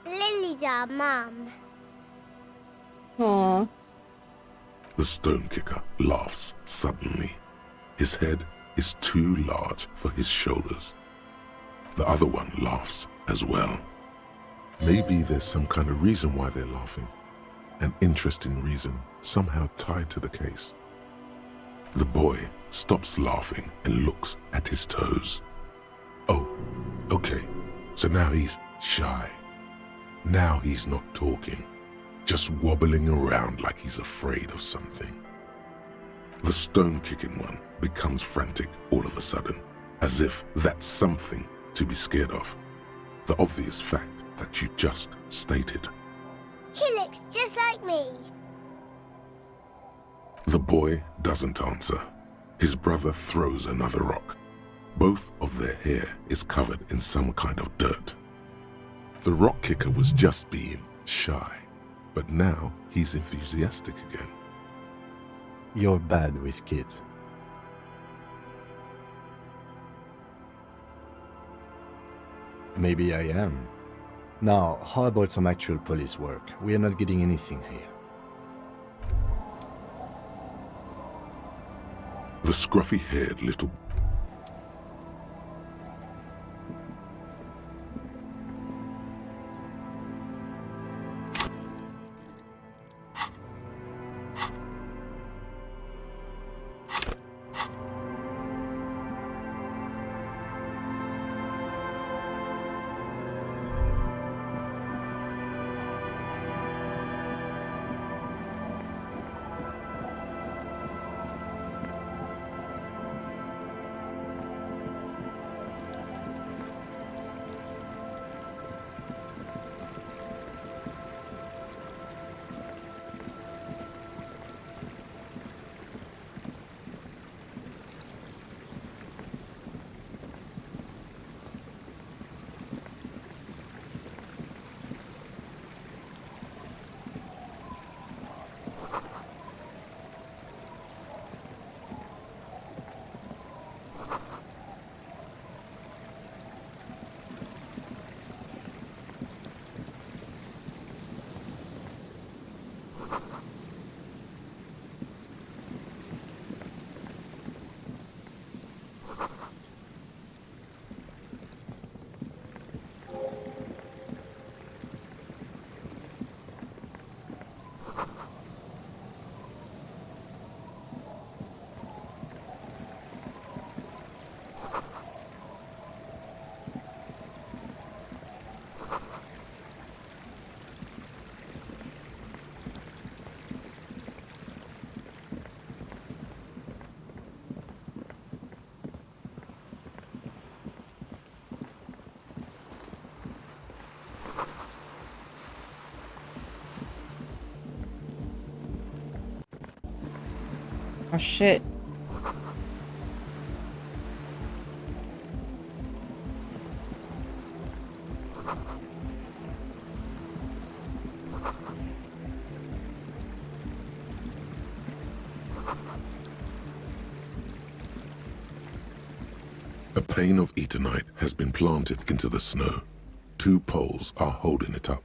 Lily's our mum. Aww. The stone kicker laughs suddenly. His head is too large for his shoulders. The other one laughs as well. Maybe there's some kind of reason why they're laughing. An interesting reason, somehow tied to the case. The boy stops laughing and looks at his toes. Oh, okay. So now he's shy. Now he's not talking, just wobbling around like he's afraid of something. The stone-kicking one becomes frantic all of a sudden, as if that's something to be scared of. The obvious fact that you just stated. He looks just like me. The boy doesn't answer. His brother throws another rock. Both of their hair is covered in some kind of dirt. The rock kicker was just being shy, but now he's enthusiastic again. You're bad with kids. Maybe I am. Now, how about some actual police work? We are not getting anything here. The scruffy-haired little... Oh shit. A pane of Eternite has been planted into the snow. 2 poles are holding it up.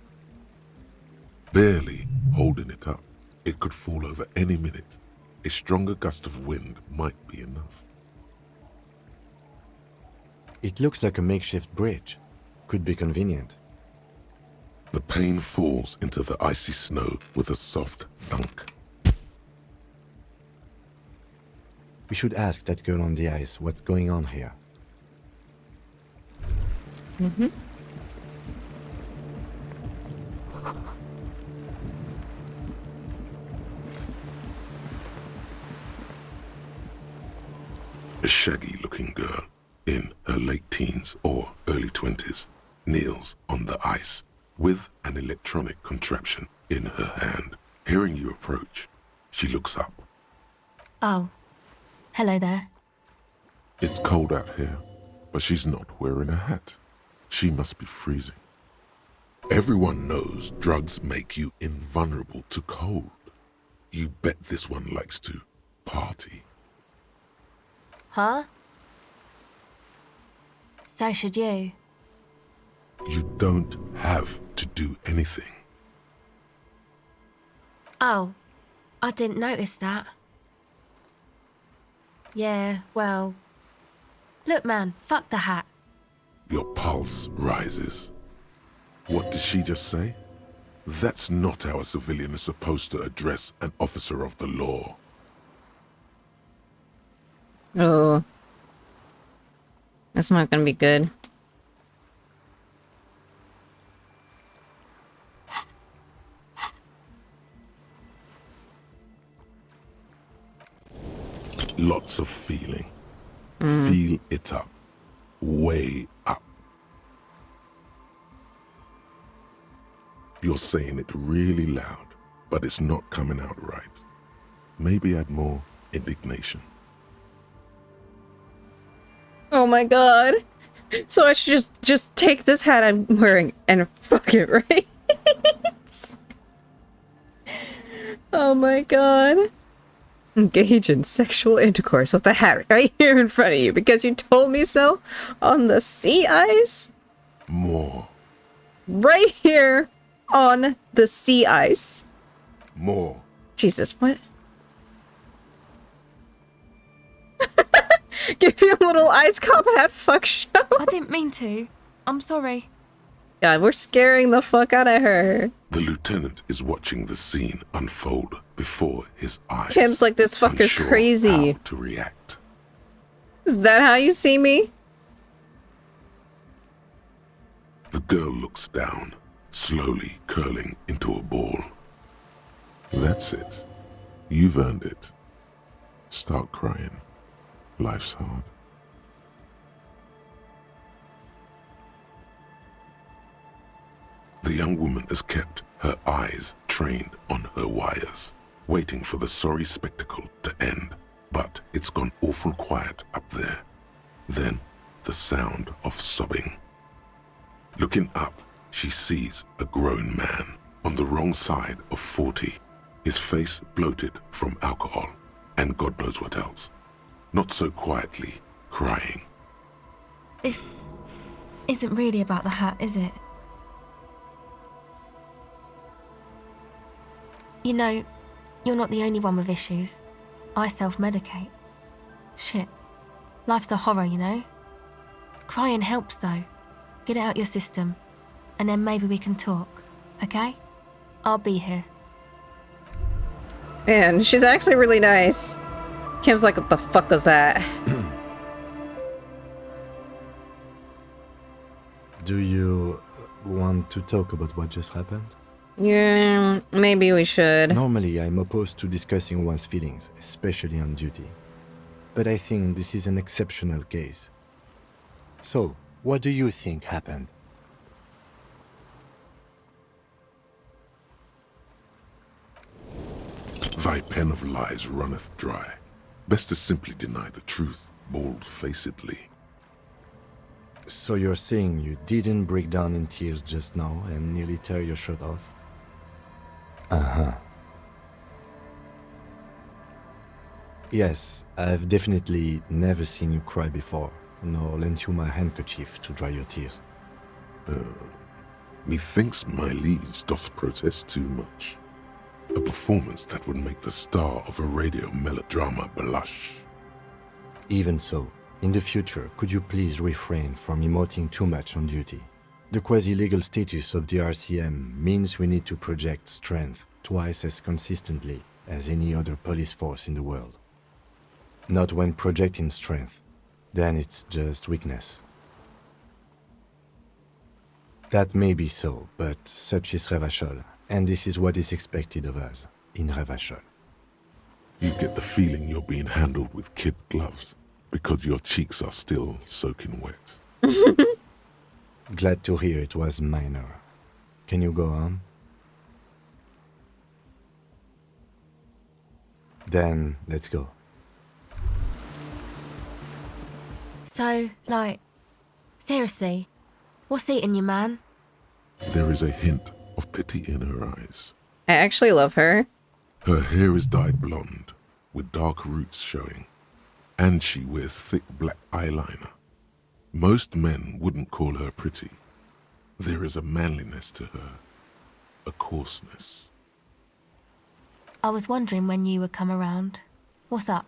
Barely holding it up. It could fall over any minute. A stronger gust of wind might be enough. It looks like a makeshift bridge. Could be convenient. The pane falls into the icy snow with a soft thunk. We should ask that girl on the ice what's going on here. Mm-hmm. A shaggy-looking girl in her late teens or early 20s kneels on the ice with an electronic contraption in her hand. Hearing you approach, she looks up. Oh, hello there. It's cold out here, but she's not wearing a hat. She must be freezing. Everyone knows drugs make you invulnerable to cold. You bet this one likes to party. Huh? So should you. You don't have to do anything. Oh, I didn't notice that. Yeah, well... Look man, fuck the hat. Your pulse rises. What did she just say? That's not how a civilian is supposed to address an officer of the law. Oh. That's not gonna be good. Lots of feeling. Feel it up. Way up. You're saying it really loud, but it's not coming out right. Maybe add more indignation. Oh my god. So I should just take this hat I'm wearing and fuck it, right? Oh my god. Engage in sexual intercourse with the hat right here in front of you because you told me so on the sea ice? More. Right here on the sea ice. More. Jesus, what? Give you a little ice cop hat fuck show. I didn't mean to. I'm sorry. God, we're scaring the fuck out of her. The lieutenant is watching the scene unfold before his eyes. Kim's like, this fucker's unsure crazy. how to react. Is that how you see me? The girl looks down, slowly curling into a ball. That's it. You've earned it. Start crying. Life's hard. The young woman has kept her eyes trained on her wires, waiting for the sorry spectacle to end. But it's gone awful quiet up there. Then the sound of sobbing. Looking up, she sees a grown man on the wrong side of 40, his face bloated from alcohol and God knows what else. Not so quietly, crying. This isn't really about the hat, is it? You know, you're not the only one with issues. I self-medicate. Shit. Life's a horror, you know? Crying helps, though. Get it out your system. And then maybe we can talk, okay? I'll be here. Man, she's actually really nice. Kim's like, what the fuck was that? Do you want to talk about what just happened? Yeah, maybe we should. Normally, I'm opposed to discussing one's feelings, especially on duty. But I think this is an exceptional case. So, what do you think happened? Thy pen of lies runneth dry. Best to simply deny the truth, bold-facedly. So you're saying you didn't break down in tears just now and nearly tear your shirt off? Uh-huh. Yes, I've definitely never seen you cry before, nor lent you my handkerchief to dry your tears. Methinks my liege doth protest too much. A performance that would make the star of a radio melodrama blush. Even so, in the future, could you please refrain from emoting too much on duty? The quasi-legal status of the RCM means we need to project strength twice as consistently as any other police force in the world. Not when projecting strength, then it's just weakness. That may be so, but such is Revachol, and this is what is expected of us in Revachol. You get the feeling you're being handled with kid gloves because your cheeks are still soaking wet. Glad to hear it was minor. Can you go on? Then, let's go. So, like, seriously, what's eating you, man? There is a hint of pity in her eyes. I actually love her. Her hair is dyed blonde, with dark roots showing, and she wears thick black eyeliner. Most men wouldn't call her pretty. There is a manliness to her, a coarseness. I was wondering when you would come around. What's up?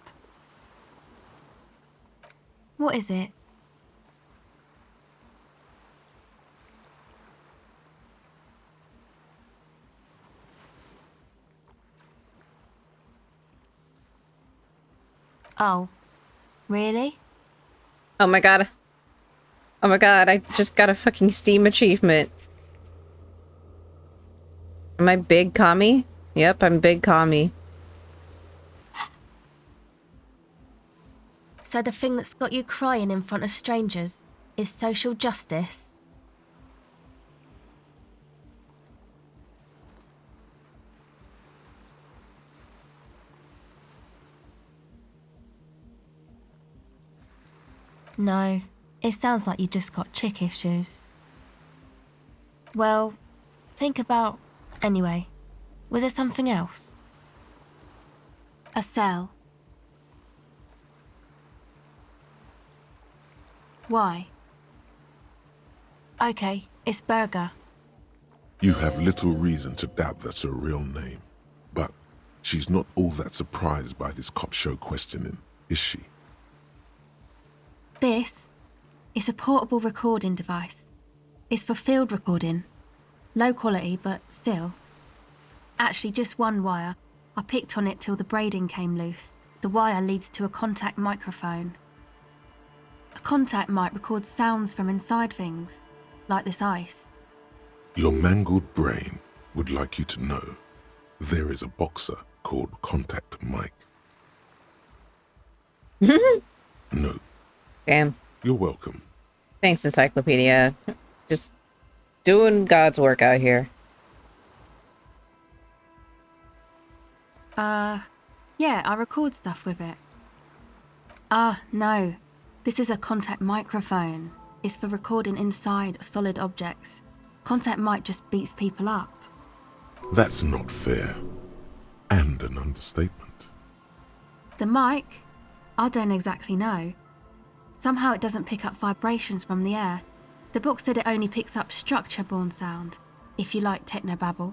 What is it? Oh, really? Oh my god. Oh my god, I just got a fucking Steam achievement. Am I Big Commie? Yep, I'm Big Commie. So the thing that's got you crying in front of strangers is social justice? No, it sounds like you just got chick issues. Well, think about... Anyway, was there something else? A cell. Why? Okay, it's Burger. You have little reason to doubt that's her real name. But she's not all that surprised by this cop show questioning, is she? This is a portable recording device. It's for field recording. Low quality, but still. Actually, just one wire. I picked on it till the braiding came loose. The wire leads to a contact microphone. A contact mic records sounds from inside things, like this ice. Your mangled brain would like you to know there is a boxer called Contact Mike. No. Damn. You're welcome. Thanks, Encyclopedia. Just doing God's work out here. Yeah, I record stuff with it. No. This is a contact microphone. It's for recording inside solid objects. Contact mic just beats people up. That's not fair. And an understatement. The mic? I don't exactly know. Somehow it doesn't pick up vibrations from the air. The book said it only picks up structure-borne sound, if you like technobabble.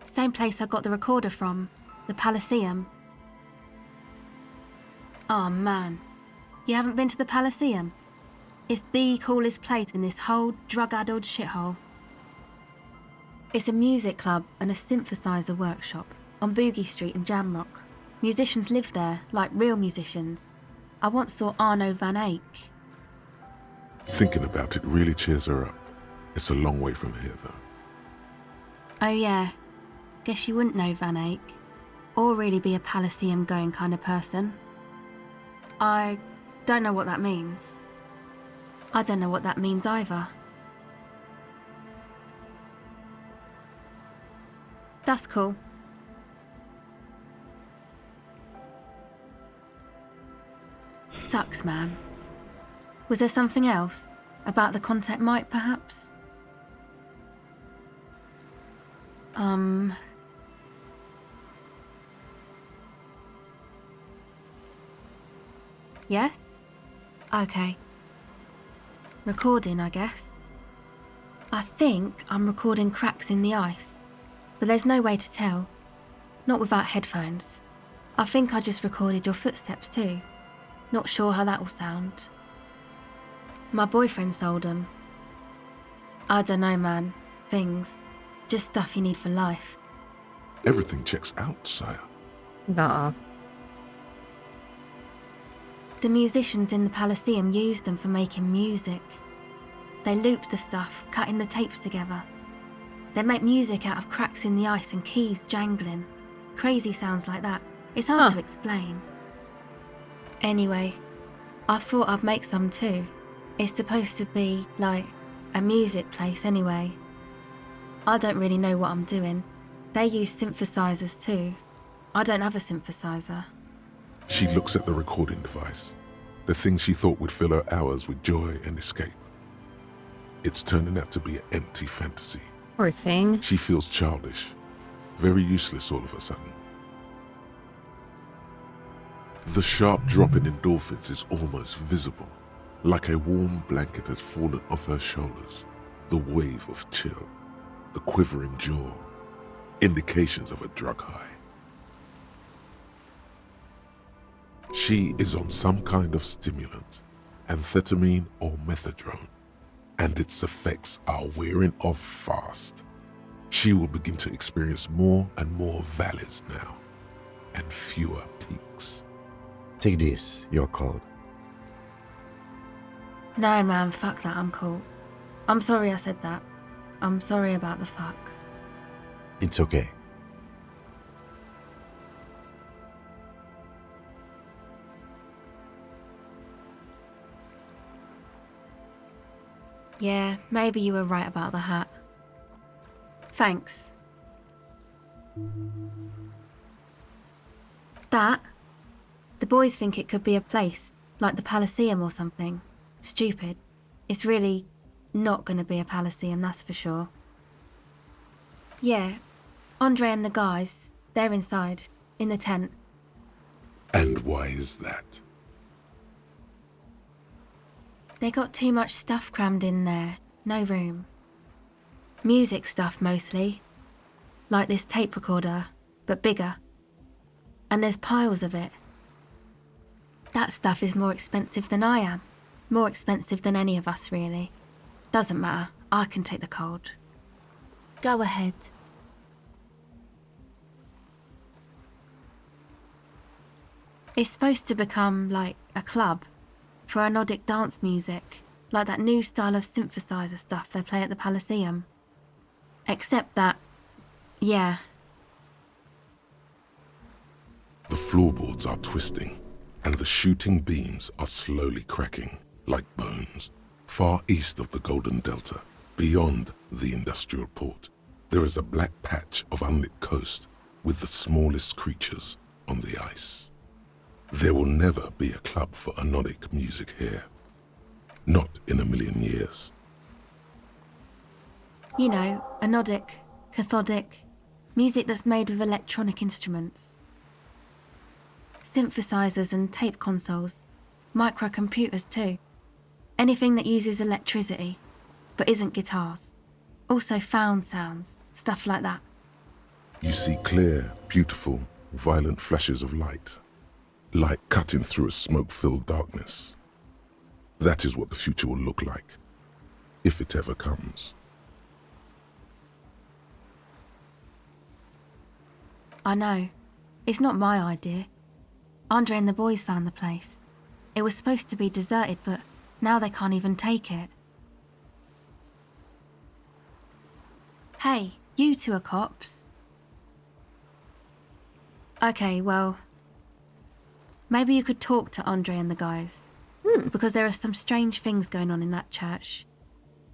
Same place I got the recorder from, the Elysium. Oh man, you haven't been to the Elysium? It's the coolest place in this whole drug-addled shithole. It's a music club and a synthesizer workshop on Boogie Street in Jamrock. Musicians live there, like real musicians. I once saw Arno van Eyck. Thinking about it really cheers her up. It's a long way from here, though. Oh yeah, guess you wouldn't know Van Eyck, or really be a Elysium going kind of person. I don't know what that means. I don't know what that means either. That's cool. Sucks, man. Was there something else? About the contact mic, perhaps? Yes? Okay. Recording, I guess. I think I'm recording cracks in the ice, but there's no way to tell. Not without headphones. I think I just recorded your footsteps too. Not sure how that'll sound. My boyfriend sold them. I don't know, man. Things. Just stuff you need for life. Everything checks out, sire. Nah. The musicians in the Elysium used them for making music. They looped the stuff, cutting the tapes together. They make music out of cracks in the ice and keys jangling. Crazy sounds like that. It's hard to explain. Anyway, I thought I'd make some too. It's supposed to be, like, a music place anyway. I don't really know what I'm doing. They use synthesizers too. I don't have a synthesizer. She looks at the recording device, the thing she thought would fill her hours with joy and escape. It's turning out to be an empty fantasy. Poor thing. She feels childish, very useless all of a sudden. The sharp drop in endorphins is almost visible, like a warm blanket has fallen off her shoulders. The wave of chill, the quivering jaw, indications of a drug high. She is on some kind of stimulant, amphetamine or methadone, and its effects are wearing off fast. She will begin to experience more and more valleys now, and fewer peaks. Take this, you're cold. No, man, fuck that, I'm cool. I'm sorry I said that. I'm sorry about the fuck. It's okay. Yeah, maybe you were right about the hat. Thanks. That? The boys think it could be a place, like the Elysium or something. Stupid. It's really not gonna be a Elysium, that's for sure. Yeah, Andre and the guys, they're inside, in the tent. And why is that? They got too much stuff crammed in there, no room. Music stuff mostly. Like this tape recorder, but bigger. And there's piles of it. That stuff is more expensive than I am. More expensive than any of us, really. Doesn't matter, I can take the cold. Go ahead. It's supposed to become like a club for anodic dance music, like that new style of synthesizer stuff they play at the Elysium. Except that, yeah. The floorboards are twisting, and the shooting beams are slowly cracking, like bones. Far east of the Golden Delta, beyond the industrial port, there is a black patch of unlit coast with the smallest creatures on the ice. There will never be a club for anodic music here. Not in a million years. You know, anodic, cathodic, music that's made with electronic instruments. Synthesizers and tape consoles, microcomputers too. Anything that uses electricity, but isn't guitars. Also found sounds, stuff like that. You see clear, beautiful, violent flashes of light. Light cutting through a smoke-filled darkness. That is what the future will look like, if it ever comes. I know. It's not my idea. Andre and the boys found the place. It was supposed to be deserted, but now they can't even take it. Hey, you two are cops. Okay, well, maybe you could talk to Andre and the guys. Because there are some strange things going on in that church.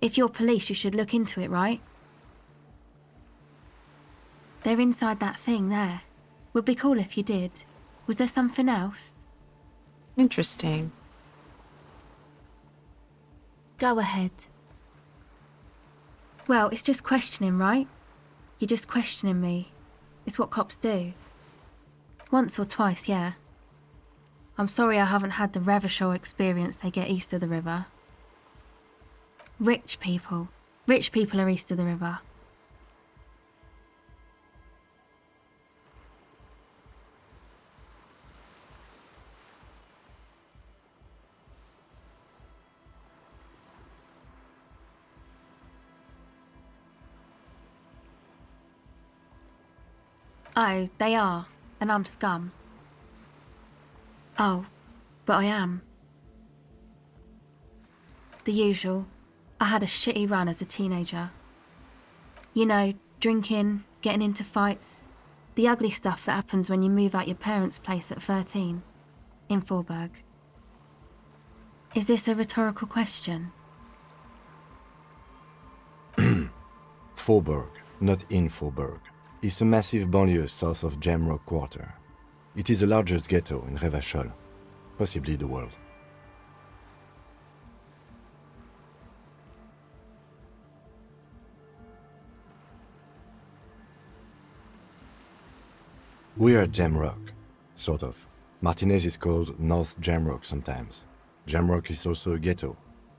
If you're police, you should look into it, right? They're inside that thing there. Would be cool if you did. Was there something else? Interesting. Go ahead. Well, it's just questioning, right? You're just questioning me. It's what cops do. Once or twice, yeah. I'm sorry I haven't had the Revachol experience they get east of the river. Rich people. Rich people are east of the river. Oh, they are, and I'm scum. Oh, but I am. The usual. I had a shitty run as a teenager. You know, drinking, getting into fights. The ugly stuff that happens when you move out your parents' place at 13. In Forberg. Is this a rhetorical question? Forberg, not in Forberg, is a massive banlieue south of Jamrock Quarter. It is the largest ghetto in Revachol, possibly the world. We are Jamrock, sort of. Martinez is called North Jamrock sometimes. Jamrock is also a ghetto,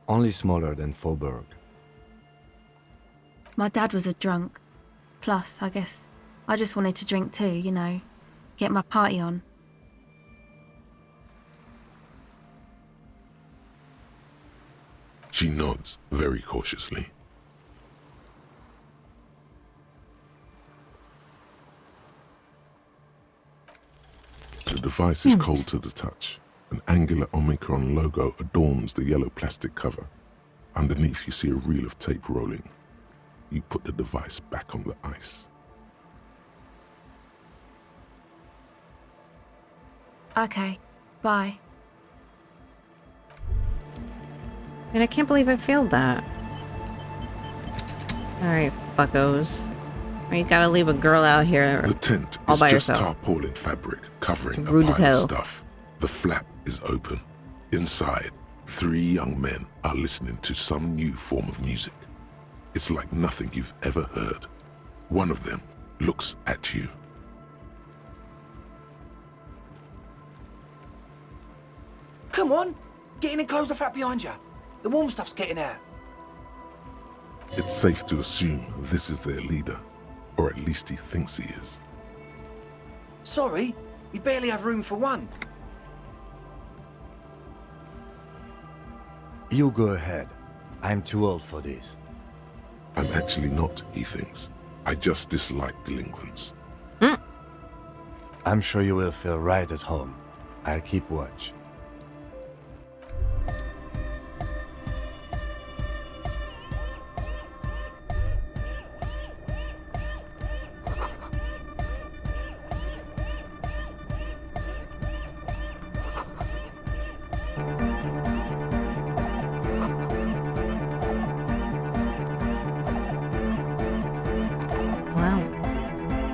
only smaller than Forberg. My dad was a drunk. Plus, I guess, I just wanted to drink too, you know. Get my party on. She nods very cautiously. The device is cold to the touch. An angular Omicron logo adorns the yellow plastic cover. Underneath, you see a reel of tape rolling. You put the device back on the ice. Okay, bye. And I can't believe I failed that. Alright, buckos. You gotta leave a girl out here The tent all is by just herself. tarpaulin fabric covering a rude as pile of hell. stuff. The flap is open. Inside, 3 young men are listening to some new form of music. It's like nothing you've ever heard. One of them looks at you. Come on! Get in and close the flap behind you. The warm stuff's getting out. It's safe to assume this is their leader, or at least he thinks he is. Sorry, we barely have room for one. You go ahead. I'm too old for this. I'm actually not, he thinks. I just dislike delinquents. I'm sure you will feel right at home. I'll keep watch.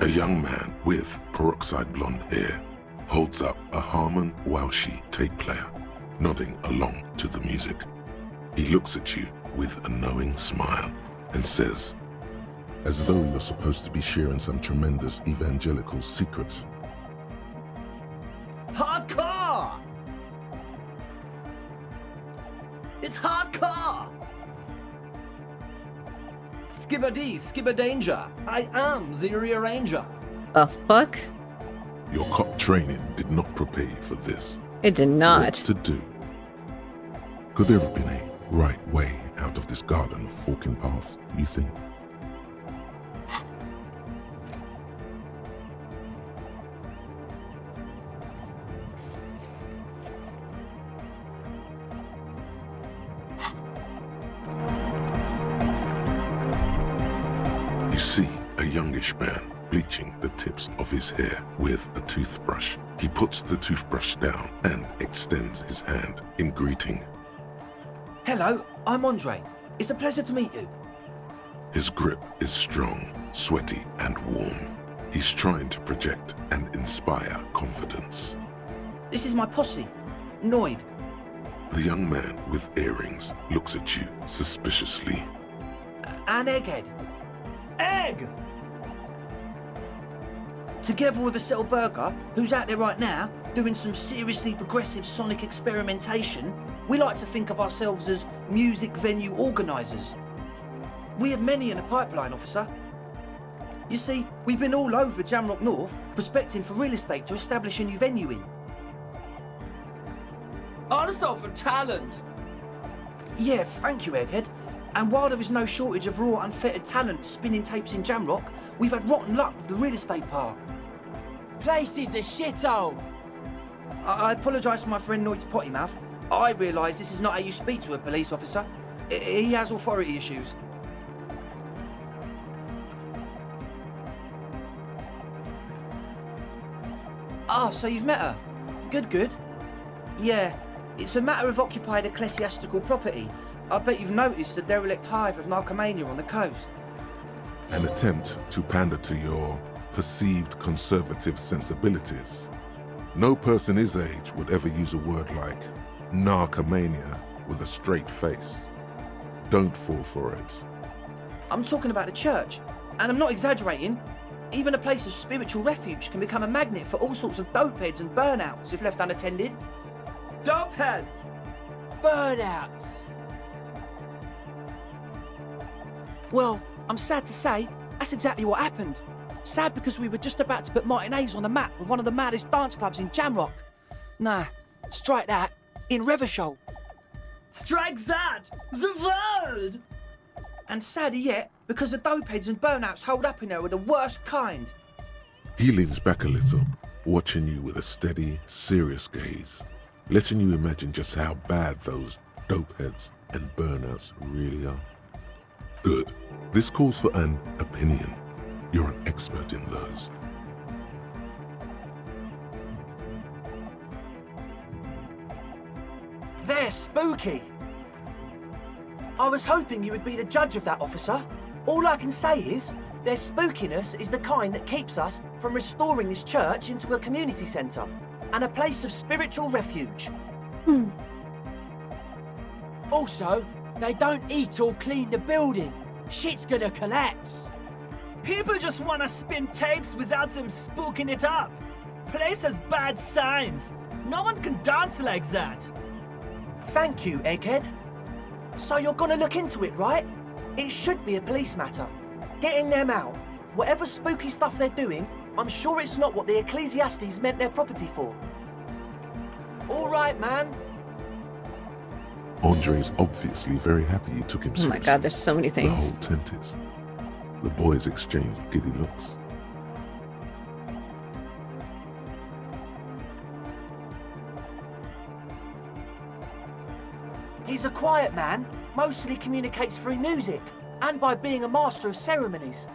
A young man with peroxide blonde hair holds up a Harman Walshy tape player, nodding along to the music. He looks at you with a knowing smile and says, as though you're supposed to be sharing some tremendous evangelical secret. Hardcore! It's hardcore! Skibbity, skibberdanger. I am the rearranger. The fuck? Your cop training did not prepare you for this. It did not. What to do? Could there have been a right way out of this garden of forking paths, you think? You see a youngish man bleaching the tips of his hair with a toothbrush. He puts the toothbrush down and extends his hand in greeting. Hello, I'm Andre. It's a pleasure to meet you. His grip is strong, sweaty, and warm. He's trying to project and inspire confidence. This is my posse, Noid. The young man with earrings looks at you suspiciously. And Egghead. Egg! Together with a Burger, who's out there right now, doing some seriously progressive sonic experimentation, we like to think of ourselves as music venue organisers. We have many in the pipeline, officer. You see, we've been all over Jamrock North, prospecting for real estate to establish a new venue in. Also for talent. Yeah, thank you, Egghead. And while there is no shortage of raw, unfettered talent spinning tapes in Jamrock, we've had rotten luck with the real estate part. Place is a shithole. I apologise for my friend Noid's potty mouth. I realise this is not how you speak to a police officer. He has authority issues. Ah, so you've met her. Good, good. Yeah, it's a matter of occupied ecclesiastical property. I bet you've noticed the derelict hive of narcomania on the coast. An attempt to pander to your perceived conservative sensibilities. No person his age would ever use a word like narcomania with a straight face. Don't fall for it. I'm talking about the church, and I'm not exaggerating. Even a place of spiritual refuge can become a magnet for all sorts of dopeheads and burnouts if left unattended. Dopeheads! Burnouts! Well, I'm sad to say, that's exactly what happened. Sad because we were just about to put Martinez on the map with one of the maddest dance clubs in Jamrock. Nah, strike that. In Revachol. Strike that! The world! And sadder yet, because the dopeheads and burnouts holed up in there are the worst kind. He leans back a little, watching you with a steady, serious gaze, letting you imagine just how bad those dopeheads and burnouts really are. Good. This calls for an opinion. You're an expert in those. They're spooky. I was hoping you would be the judge of that, officer. All I can say is, their spookiness is the kind that keeps us from restoring this church into a community centre and a place of spiritual refuge. Also, they don't eat or clean the building. Shit's gonna collapse. People just want to spin tapes without them spooking it up. Place has bad signs. No one can dance like that. Thank you, Egghead. So you're gonna look into it, right? It should be a police matter. Getting them out. Whatever spooky stuff they're doing, I'm sure it's not what the Ecclesiastes meant their property for. All right, man. Andre's obviously very happy you took him Oh seriously. my god, there's so many things. The whole tent is. The boys exchange giddy looks. He's a quiet man, mostly communicates through music, and by being a master of ceremonies.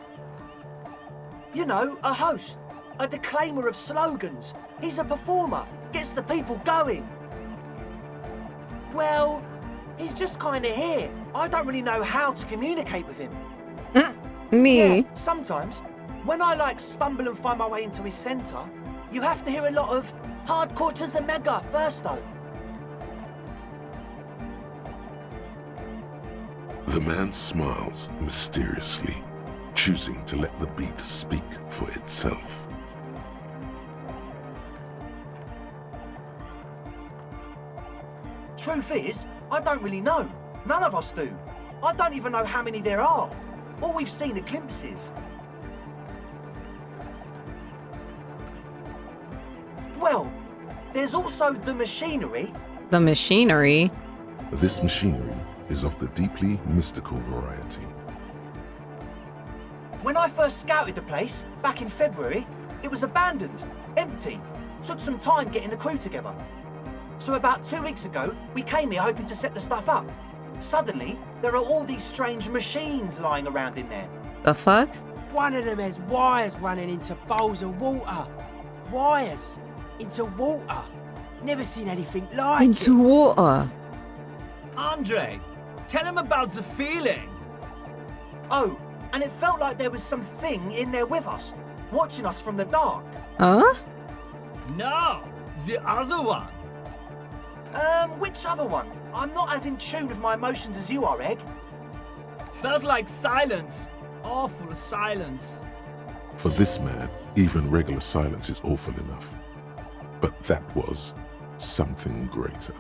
You know, a host, a declaimer of slogans. He's a performer, gets the people going. Well, he's just kind of here. I don't really know how to communicate with him. Me? Yeah, sometimes, when I stumble and find my way into his centre, you have to hear a lot of hardcore to the mega first though. The man smiles mysteriously, choosing to let the beat speak for itself. Truth is, I don't really know. None of us do. I don't even know how many there are. All we've seen are glimpses. Well, there's also the machinery. The machinery? This machinery is of the deeply mystical variety. When I first scouted the place, back in February, it was abandoned, empty. Took some time getting the crew together. So about 2 weeks ago, we came here hoping to set the stuff up. Suddenly, there are all these strange machines lying around in there. The fuck? One of them has wires running into bowls of water. Wires into water. Never seen anything like Into water. Andre, tell him about the feeling. Oh, and it felt like there was something in there with us, watching us from the dark. Huh? No, the other one. Which other one? I'm not as in tune with my emotions as you are, Egg. Felt like silence. Awful silence. For this man, even regular silence is awful enough. But that was something greater.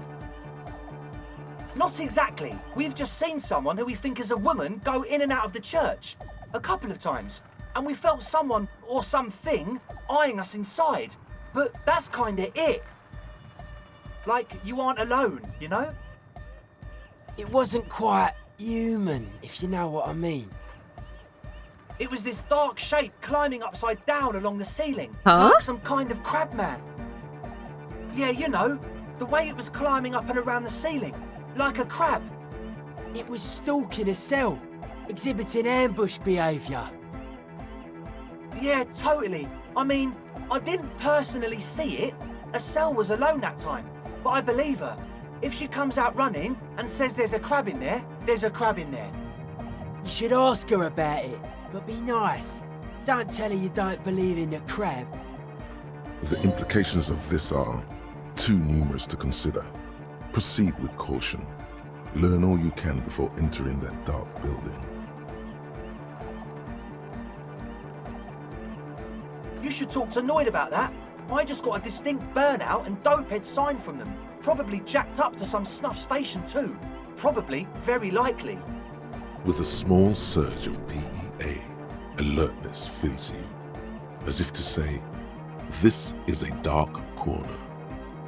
Not exactly. We've just seen someone who we think is a woman go in and out of the church. A couple of times. And we felt someone or something eyeing us inside. But that's kinda it. Like you aren't alone, you know? It wasn't quite human, if you know what I mean. It was this dark shape climbing upside down along the ceiling. Huh? Like some kind of crab man. Yeah, you know, the way it was climbing up and around the ceiling. Like a crab. It was stalking a cell, exhibiting ambush behaviour. Yeah, totally. I mean, I didn't personally see it. Estelle was alone that time. But I believe her. If she comes out running and says there's a crab in there, there's a crab in there. You should ask her about it, but be nice. Don't tell her you don't believe in the crab. The implications of this are too numerous to consider. Proceed with caution. Learn all you can before entering that dark building. You should talk to Noid about that. I just got a distinct burnout and dopehead sign from them. Probably jacked up to some snuff station too. Probably, very likely. With a small surge of PEA, alertness fills you, as if to say, this is a dark corner.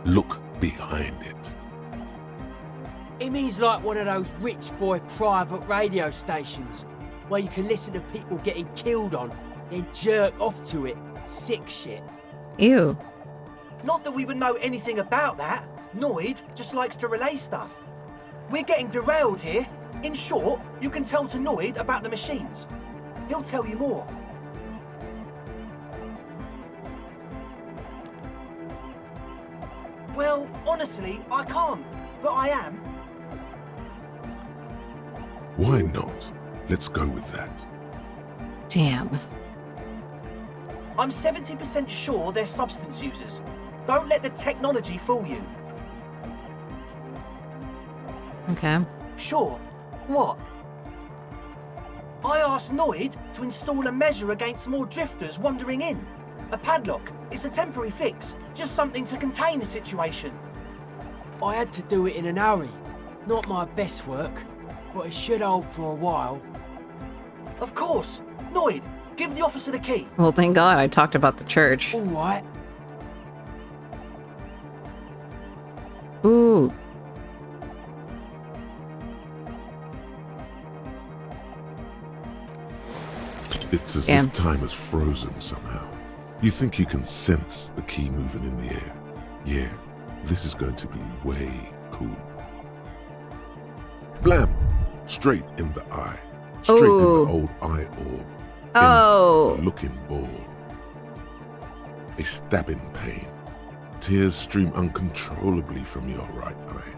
Look behind it. It means like one of those rich boy private radio stations where you can listen to people getting killed on, then jerk off to it. Sick shit. Ew. Not that we would know anything about that. Noid just likes to relay stuff. We're getting derailed here. In short, you can tell to Noid about the machines. He'll tell you more. Well, honestly, I can't, but I am. Why not? Let's go with that. Damn. I'm 70% sure they're substance users. Don't let the technology fool you. Okay. Sure. What? I asked Noid to install a measure against more drifters wandering in. A padlock. It's a temporary fix. Just something to contain the situation. I had to do it in an hurry. Not my best work, but it should hold for a while. Of course. Noid, give the officer the key. Well, thank God I talked about the church. All right. Ooh. It's as if time has frozen somehow. You think you can sense the key moving in the air. Yeah, this is going to be way cool. Blam! Straight in the eye. Straight in the old eye orb. Oh. In the looking ball. A stabbing pain. Tears stream uncontrollably from your right eye.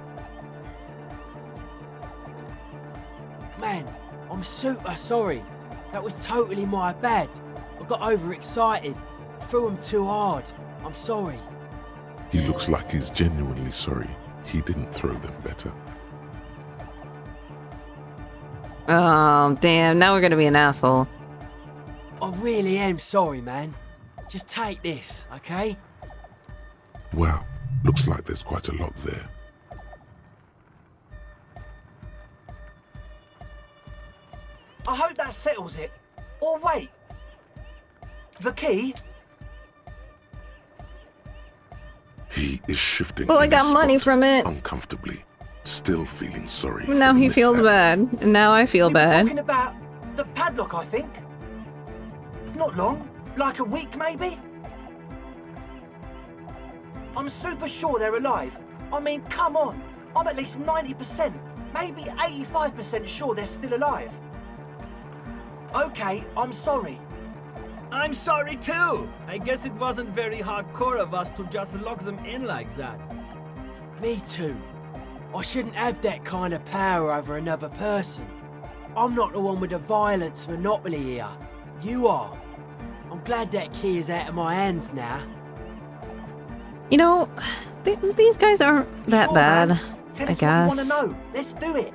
Man, I'm super sorry. That was totally my bad. I got overexcited. Threw him too hard. I'm sorry. He looks like he's genuinely sorry. He didn't throw them better. Oh, damn. Now we're gonna be an asshole. I really am sorry, man. Just take this, okay? Wow, looks like there's quite a lot there. I hope that settles it. Or wait. The key? He is shifting. Well, I in got his money spot from it. Uncomfortably, still feeling sorry. Now for the he feels mishap. bad. And now I feel We were bad. talking about the padlock, I think. Not long. Like a week, maybe? I'm super sure they're alive. I mean, come on. I'm at least 90%, maybe 85% sure they're still alive. Okay, I'm sorry. I'm sorry too. I guess it wasn't very hardcore of us to just lock them in like that. Me too. I shouldn't have that kind of power over another person. I'm not the one with the violence monopoly here. You are. I'm glad that key is out of my hands now. You know, these guys aren't that Sure, bad, man. Tell I us what you want guess. to know. Let's do it.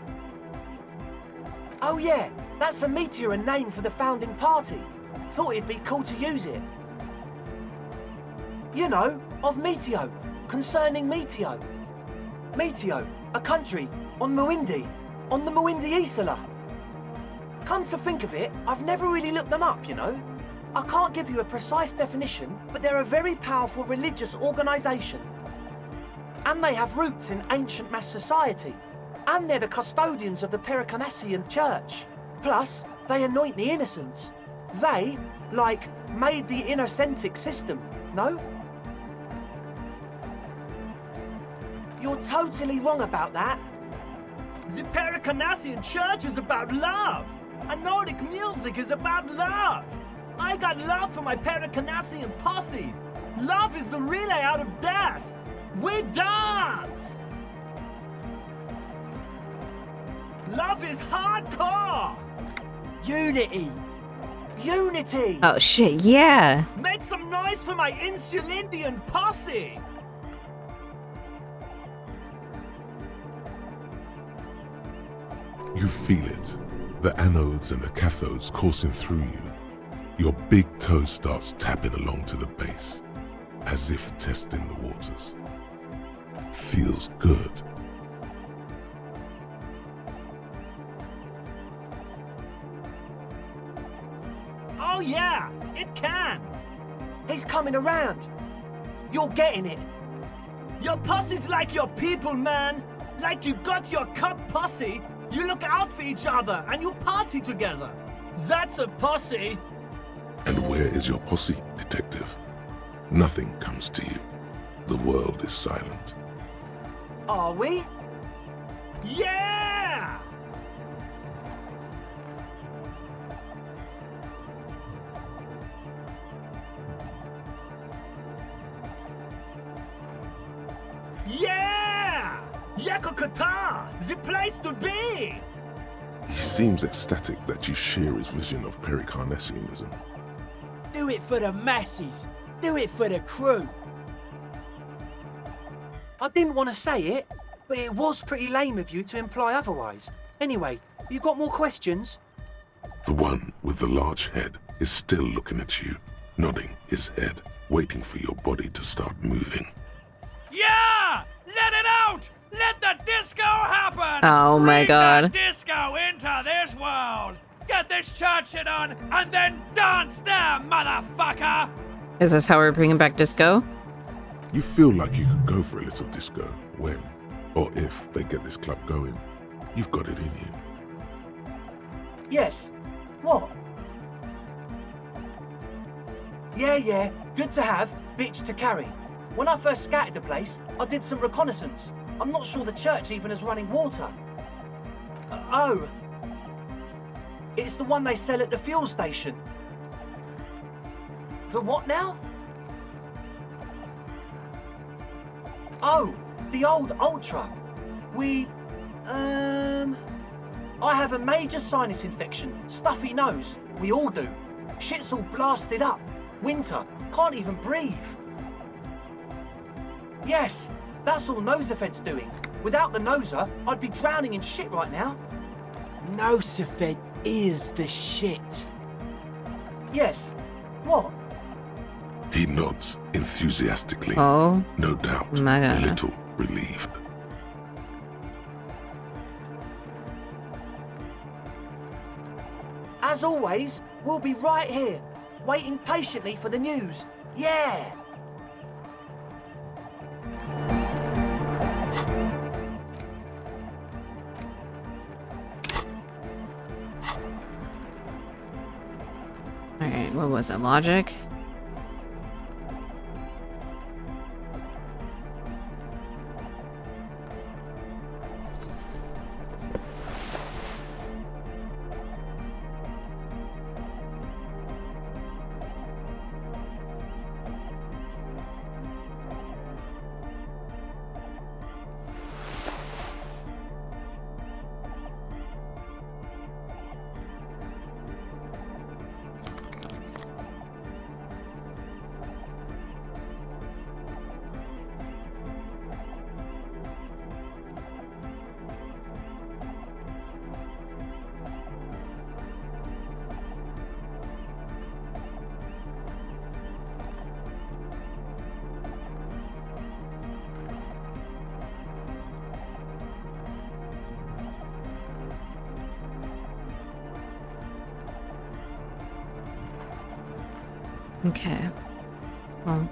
Oh yeah, that's a meteor and name for the founding party. Thought it'd be cool to use it. You know, of Meteo, concerning Meteo. Meteo, a country on Muindi, on the Muindi Isla. Come to think of it, I've never really looked them up, you know. I can't give you a precise definition, but they're a very powerful religious organisation. And they have roots in ancient mass society. And they're the custodians of the Pericarnassian Church. Plus, they anoint the innocents. They, like, made the Innocentic system, no? You're totally wrong about that. The Pericarnassian Church is about love, and Nordic music is about love. I got love for my Pericarnassian posse. Love is the relay out of death. We dance. Love is hardcore. Unity. Unity. Oh shit, yeah. Make some noise for my Insulindian posse. You feel it. The anodes and the cathodes coursing through you. Your big toe starts tapping along to the base, as if testing the waters. Feels good. Oh yeah, it can. He's coming around. You're getting it. Your posse's like your people, man. Like you got your cup posse, you look out for each other and you party together. That's a posse. And where is your posse, detective? Nothing comes to you. The world is silent. Are we? Yeah! Yeah! Yakokata! The place to be! He seems ecstatic that you share his vision of Pericarnassianism. Do it for the masses. Do it for the crew. I didn't want to say it, but it was pretty lame of you to imply otherwise. Anyway, you got more questions? The one with the large head is still looking at you, nodding his head, waiting for your body to start moving. Yeah! Let it out! Let the disco happen! Oh my God. Bring the disco into this world! Get this church shit on, and then dance there, motherfucker! Is this how we're bringing back disco? You feel like you could go for a little disco when, or if, they get this club going. You've got it in you. Yes. What? Yeah, good to have, bitch to carry. When I first scouted the place, I did some reconnaissance. I'm not sure the church even has running water. Oh. It's the one they sell at the fuel station. The what now? Oh, the old Ultra. I have a major sinus infection, stuffy nose. We all do. Shit's all blasted up. Winter, can't even breathe. Yes, that's all Nosafed's doing. Without the Noser, I'd be drowning in shit right now. Nosafed is the shit. Yes. What? He nods enthusiastically. Oh. No doubt, My a God. little relieved. As always, we'll be right here, waiting patiently for the news. Yeah! Alright, what was it? Logic? Okay. Well.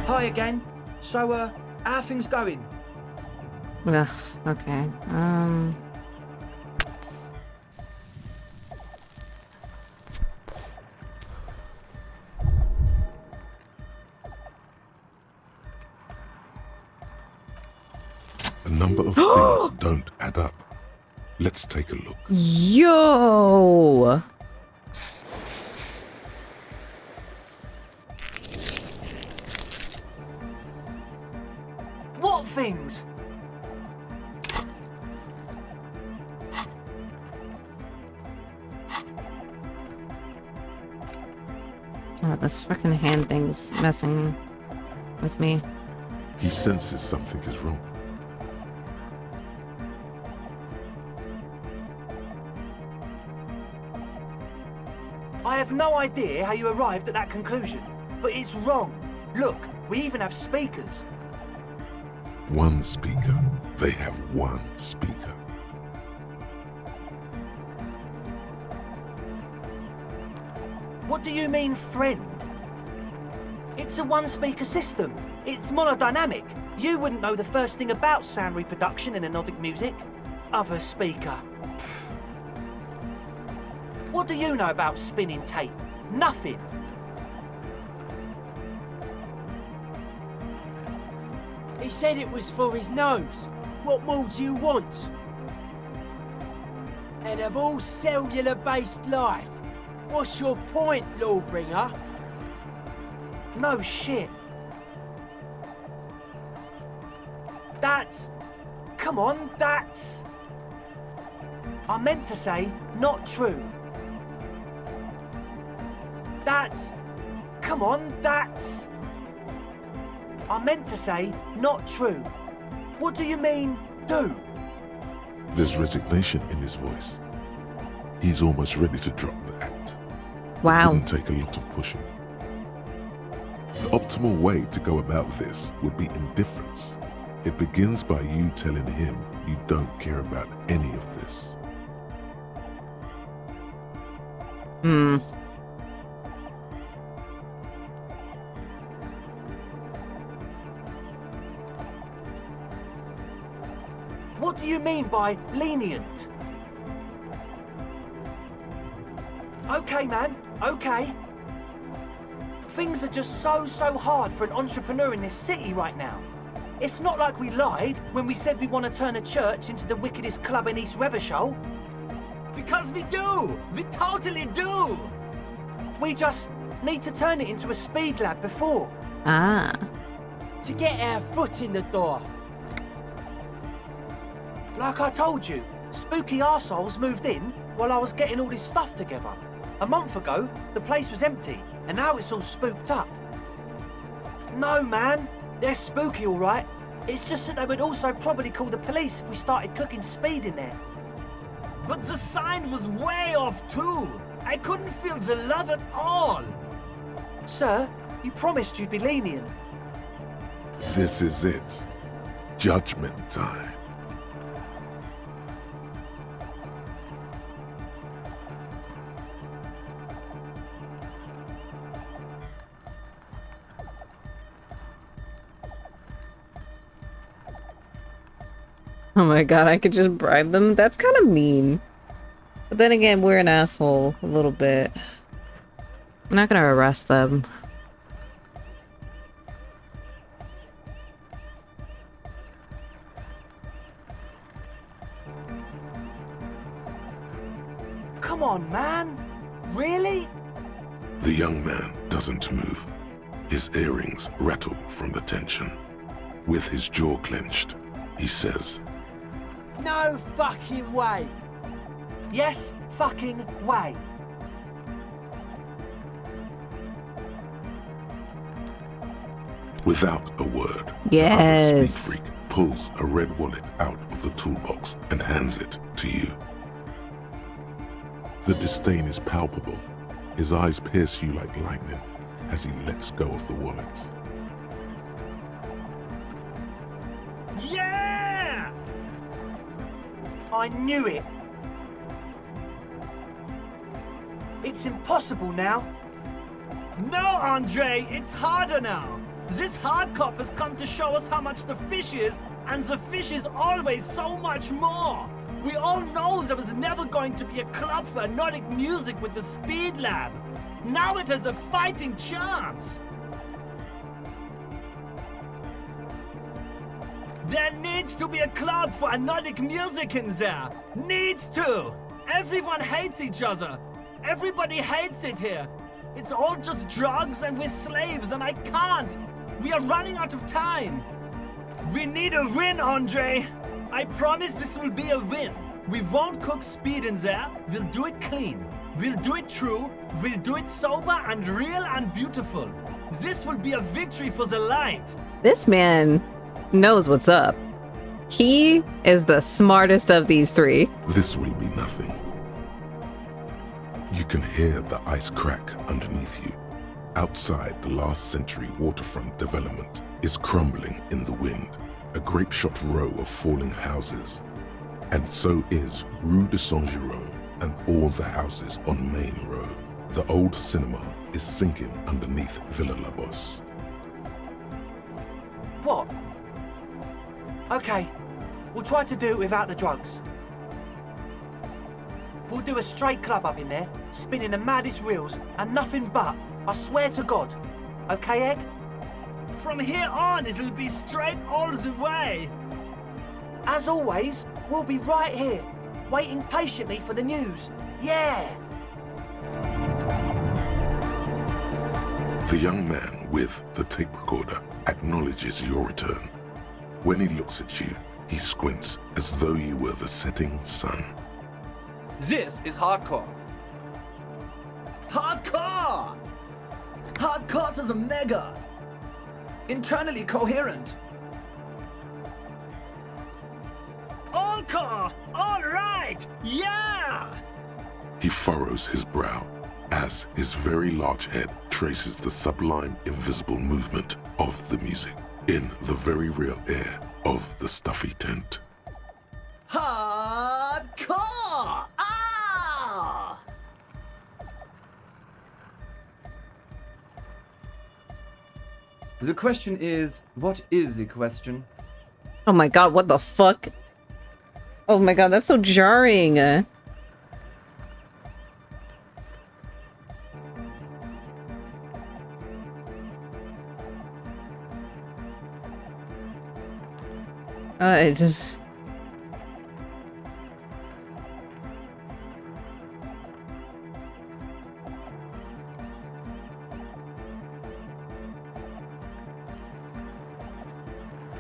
Hi again. So, how are things going? Ugh, okay. A number of things don't add up. Let's take a look. Yo! What things? Oh, this fucking hand thing's messing with me. He senses something is wrong. I have no idea how you arrived at that conclusion, but it's wrong. Look, we even have speakers. One speaker. They have one speaker. What do you mean, friend? It's a one-speaker system. It's monodynamic. You wouldn't know the first thing about sound reproduction in anodic music. Other speaker. Pfft. What do you know about spinning tape? Nothing. He said it was for his nose. What more do you want? And of all cellular-based life, what's your point, Lawbringer? No shit. That's... Come on, that's... I meant to say, not true. That's... Come on, that's... I meant to say, not true. What do you mean, do? There's resignation in his voice. He's almost ready to drop the act. Wow. It wouldn't take a lot of pushing. The optimal way to go about this would be indifference. It begins by you telling him you don't care about any of this. What do you mean by lenient? Okay, man, okay. Things are just so hard for an entrepreneur in this city right now. It's not like we lied when we said we want to turn a church into the wickedest club in East Revershoal. Because we do! We totally do! We just need to turn it into a speed lab before. Ah. To get our foot in the door. Like I told you, spooky arseholes moved in while I was getting all this stuff together. A month ago, the place was empty, and now it's all spooked up. No, man. They're spooky, all right. It's just that they would also probably call the police if we started cooking speed in there. But the sign was way off, too. I couldn't feel the love at all. Sir, you promised you'd be lenient. This is it. Judgment time. Oh my god, I could just bribe them? That's kind of mean. But then again, we're an asshole a little bit. I'm not gonna arrest them. Come on, man. Really? The young man doesn't move. His earrings rattle from the tension. With his jaw clenched, he says, No fucking way. Yes, fucking way. without a word. Yes. The other speed freak pulls a red wallet out of the toolbox and hands it to you. The disdain is palpable. His eyes pierce you like lightning as he lets go of the wallet. Yeah! I knew it. It's impossible now. No, Andre, it's harder now. This hard cop has come to show us how much the fish is, and the fish is always so much more. We all know there was never going to be a club for Nordic music with the Speed Lab. Now it has a fighting chance. There needs to be a club for Nordic music in there. Needs to. Everyone hates each other. Everybody hates it here. It's all just drugs and we're slaves and I can't. We are running out of time. We need a win, Andre. I promise this will be a win. We won't cook speed in there. We'll do it clean. We'll do it true. We'll do it sober and real and beautiful. This will be a victory for the light. This man knows what's up. He is the smartest of these three. This will be nothing. You can hear the ice crack underneath you. Outside, the last century waterfront development is crumbling in the wind, a grape-shot row of falling houses. And so is Rue de Saint-Jérôme and all the houses on Main Road. The old cinema is sinking underneath Villa La Bosse. What? Okay, we'll try to do it without the drugs. We'll do a straight club up in there, spinning the maddest reels and nothing but, I swear to God. Okay, Egg? From here on, it'll be straight all the way. As always, we'll be right here, waiting patiently for the news. Yeah! The young man with the tape recorder acknowledges your return. When he looks at you, he squints as though you were the setting sun. This is hardcore. Hardcore! Hardcore to the mega! Internally coherent. Encore! All right! Yeah! He furrows his brow as his very large head traces the sublime invisible movement of the music in the very real air of the stuffy tent. Hardcore! Ah! The question is, what is the question? Oh my god, what the fuck? Oh my god, that's so jarring. It just...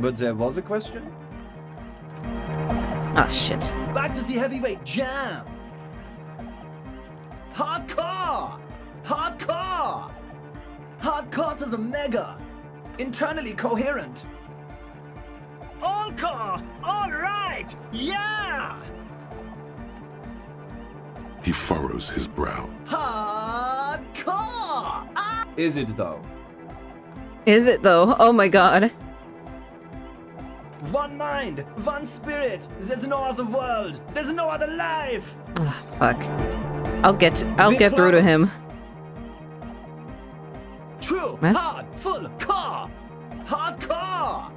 But there was a question? Ah, shit. Back to the heavyweight jam! Hardcore! Hardcore! Hardcore to the mega! Internally coherent. Encore! All right! Yeah! He furrows his brow. Hardcore! Ah! Is it though? Is it though? Oh my god. One mind, one spirit. There's no other world. There's no other life. Oh, fuck. I'll get through to him. True. What? Hard. Full. Core. Hardcore.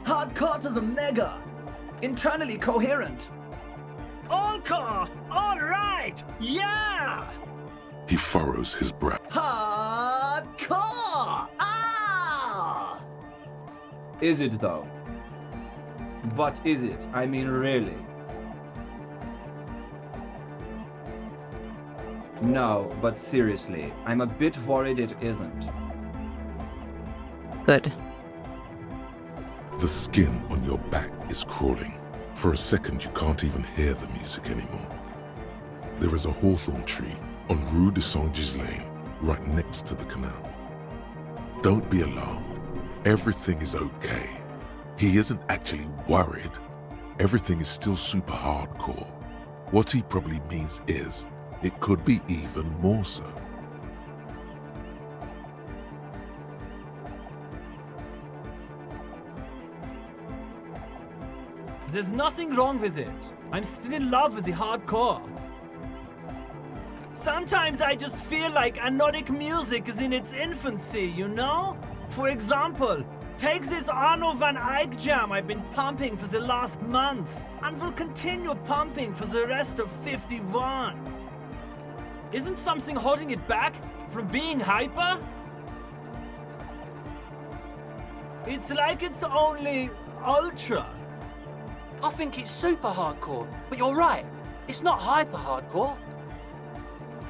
Hardcore to the mega. Internally coherent. Encore! All right! Yeah! He furrows his brow. Hardcore. Ah! Is it though? But is it? I mean, really? No, but seriously, I'm a bit worried it isn't. Good. The skin on your back is crawling. For a second, you can't even hear the music anymore. There is a hawthorn tree on Rue de Saint-Ghislain, right next to the canal. Don't be alarmed. Everything is okay. He isn't actually worried. Everything is still super hardcore. What he probably means is, it could be even more so. There's nothing wrong with it. I'm still in love with the hardcore. Sometimes I just feel like anodic music is in its infancy, you know? For example, take this Arno van Eyck jam I've been pumping for the last month, and will continue pumping for the rest of 51. Isn't something holding it back from being hyper? It's like it's only ultra. I think it's super hardcore, but you're right. It's not hyper hardcore.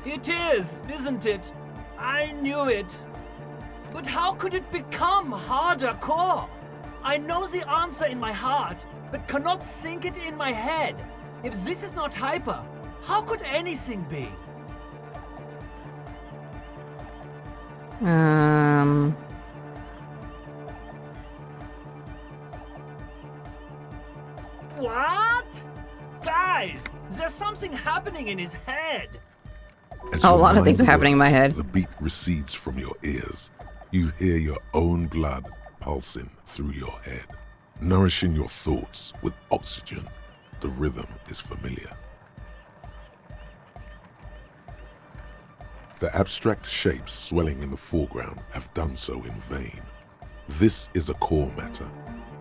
It is, isn't it? I knew it. But how could it become harder core? I know the answer in my heart, but cannot think it in my head. If this is not hyper, how could anything be? What? Guys, there's something happening in his head. As Oh, a your lot of things are mind happening in my works, head. The beat recedes from your ears. You hear your own blood pulsing through your head, nourishing your thoughts with oxygen. The rhythm is familiar. The abstract shapes swelling in the foreground have done so in vain. This is a core matter.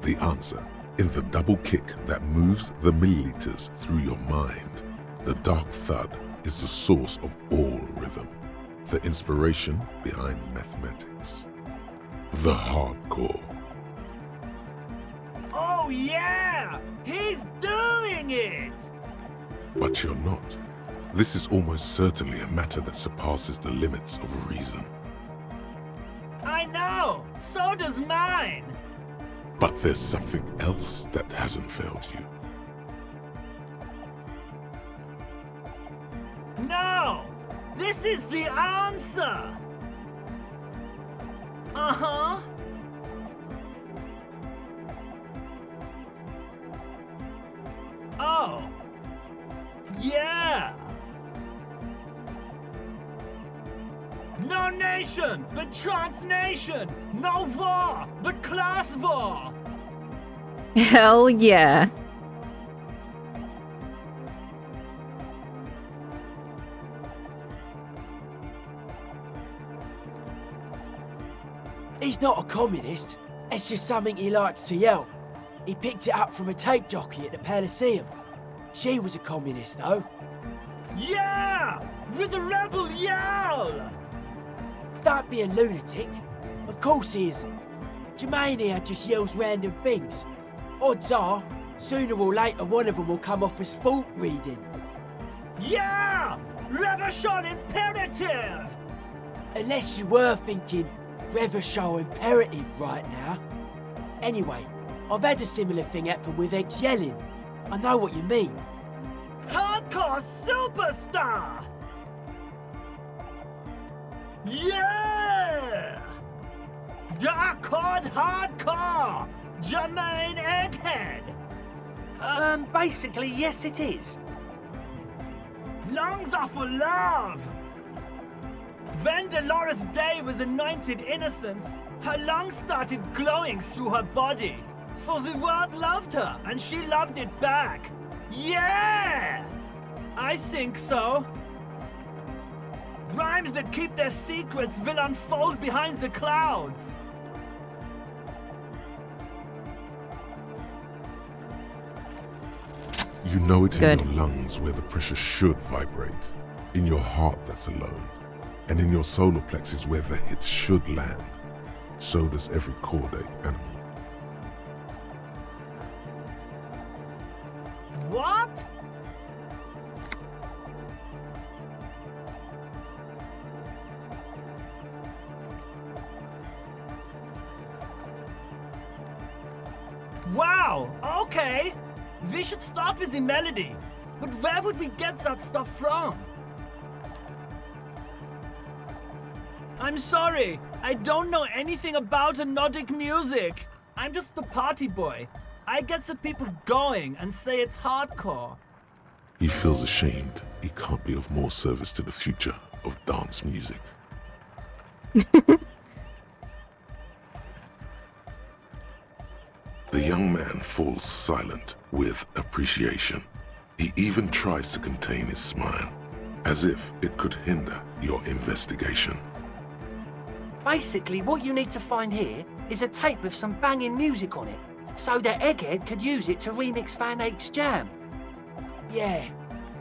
The answer in the double kick that moves the milliliters through your mind. The dark thud is the source of all rhythm, the inspiration behind mathematics. The hardcore. Oh yeah! He's doing it! But you're not. This is almost certainly a matter that surpasses the limits of reason. I know! So does mine! But there's something else that hasn't failed you. No! This is the answer! Uh-huh. Oh. Yeah! No nation, but transnation! No war, but class war! Hell yeah. He's not a communist. It's just something he likes to yell. He picked it up from a tape jockey at the Elysium. She was a communist, though. Yeah! With a rebel yell! Don't be a lunatic. Of course he isn't. Jermaine here just yells random things. Odds are, sooner or later one of them will come off as fault reading. Yeah! Revolution imperative! Unless you were thinking Revolution imperative right now. Anyway, I've had a similar thing happen with Eggs yelling. I know what you mean. Hardcore superstar! Yeah! Dark Horde Hardcore! Jermaine Egghead! Basically, yes it is. Lungs are for love! When Dolores Day was anointed innocence, her lungs started glowing through her body. For the world loved her, and she loved it back. Yeah! I think so. Rhymes that keep their secrets will unfold behind the clouds. You know it Good. in your lungs where the pressure should vibrate, in your heart that's alone, and in your solar plexus where the hits should land. So does every chordate animal. What? Wow, okay. We should start with the melody. But where would we get that stuff from? I'm sorry, I don't know anything about Nordic music. I'm just the party boy. I get the people going and say it's hardcore. He feels ashamed he can't be of more service to the future of dance music. The young man falls silent with appreciation. He even tries to contain his smile, as if it could hinder your investigation. Basically, what you need to find here is a tape with some banging music on it, so that Egghead could use it to remix Van Eyck's jam. Yeah,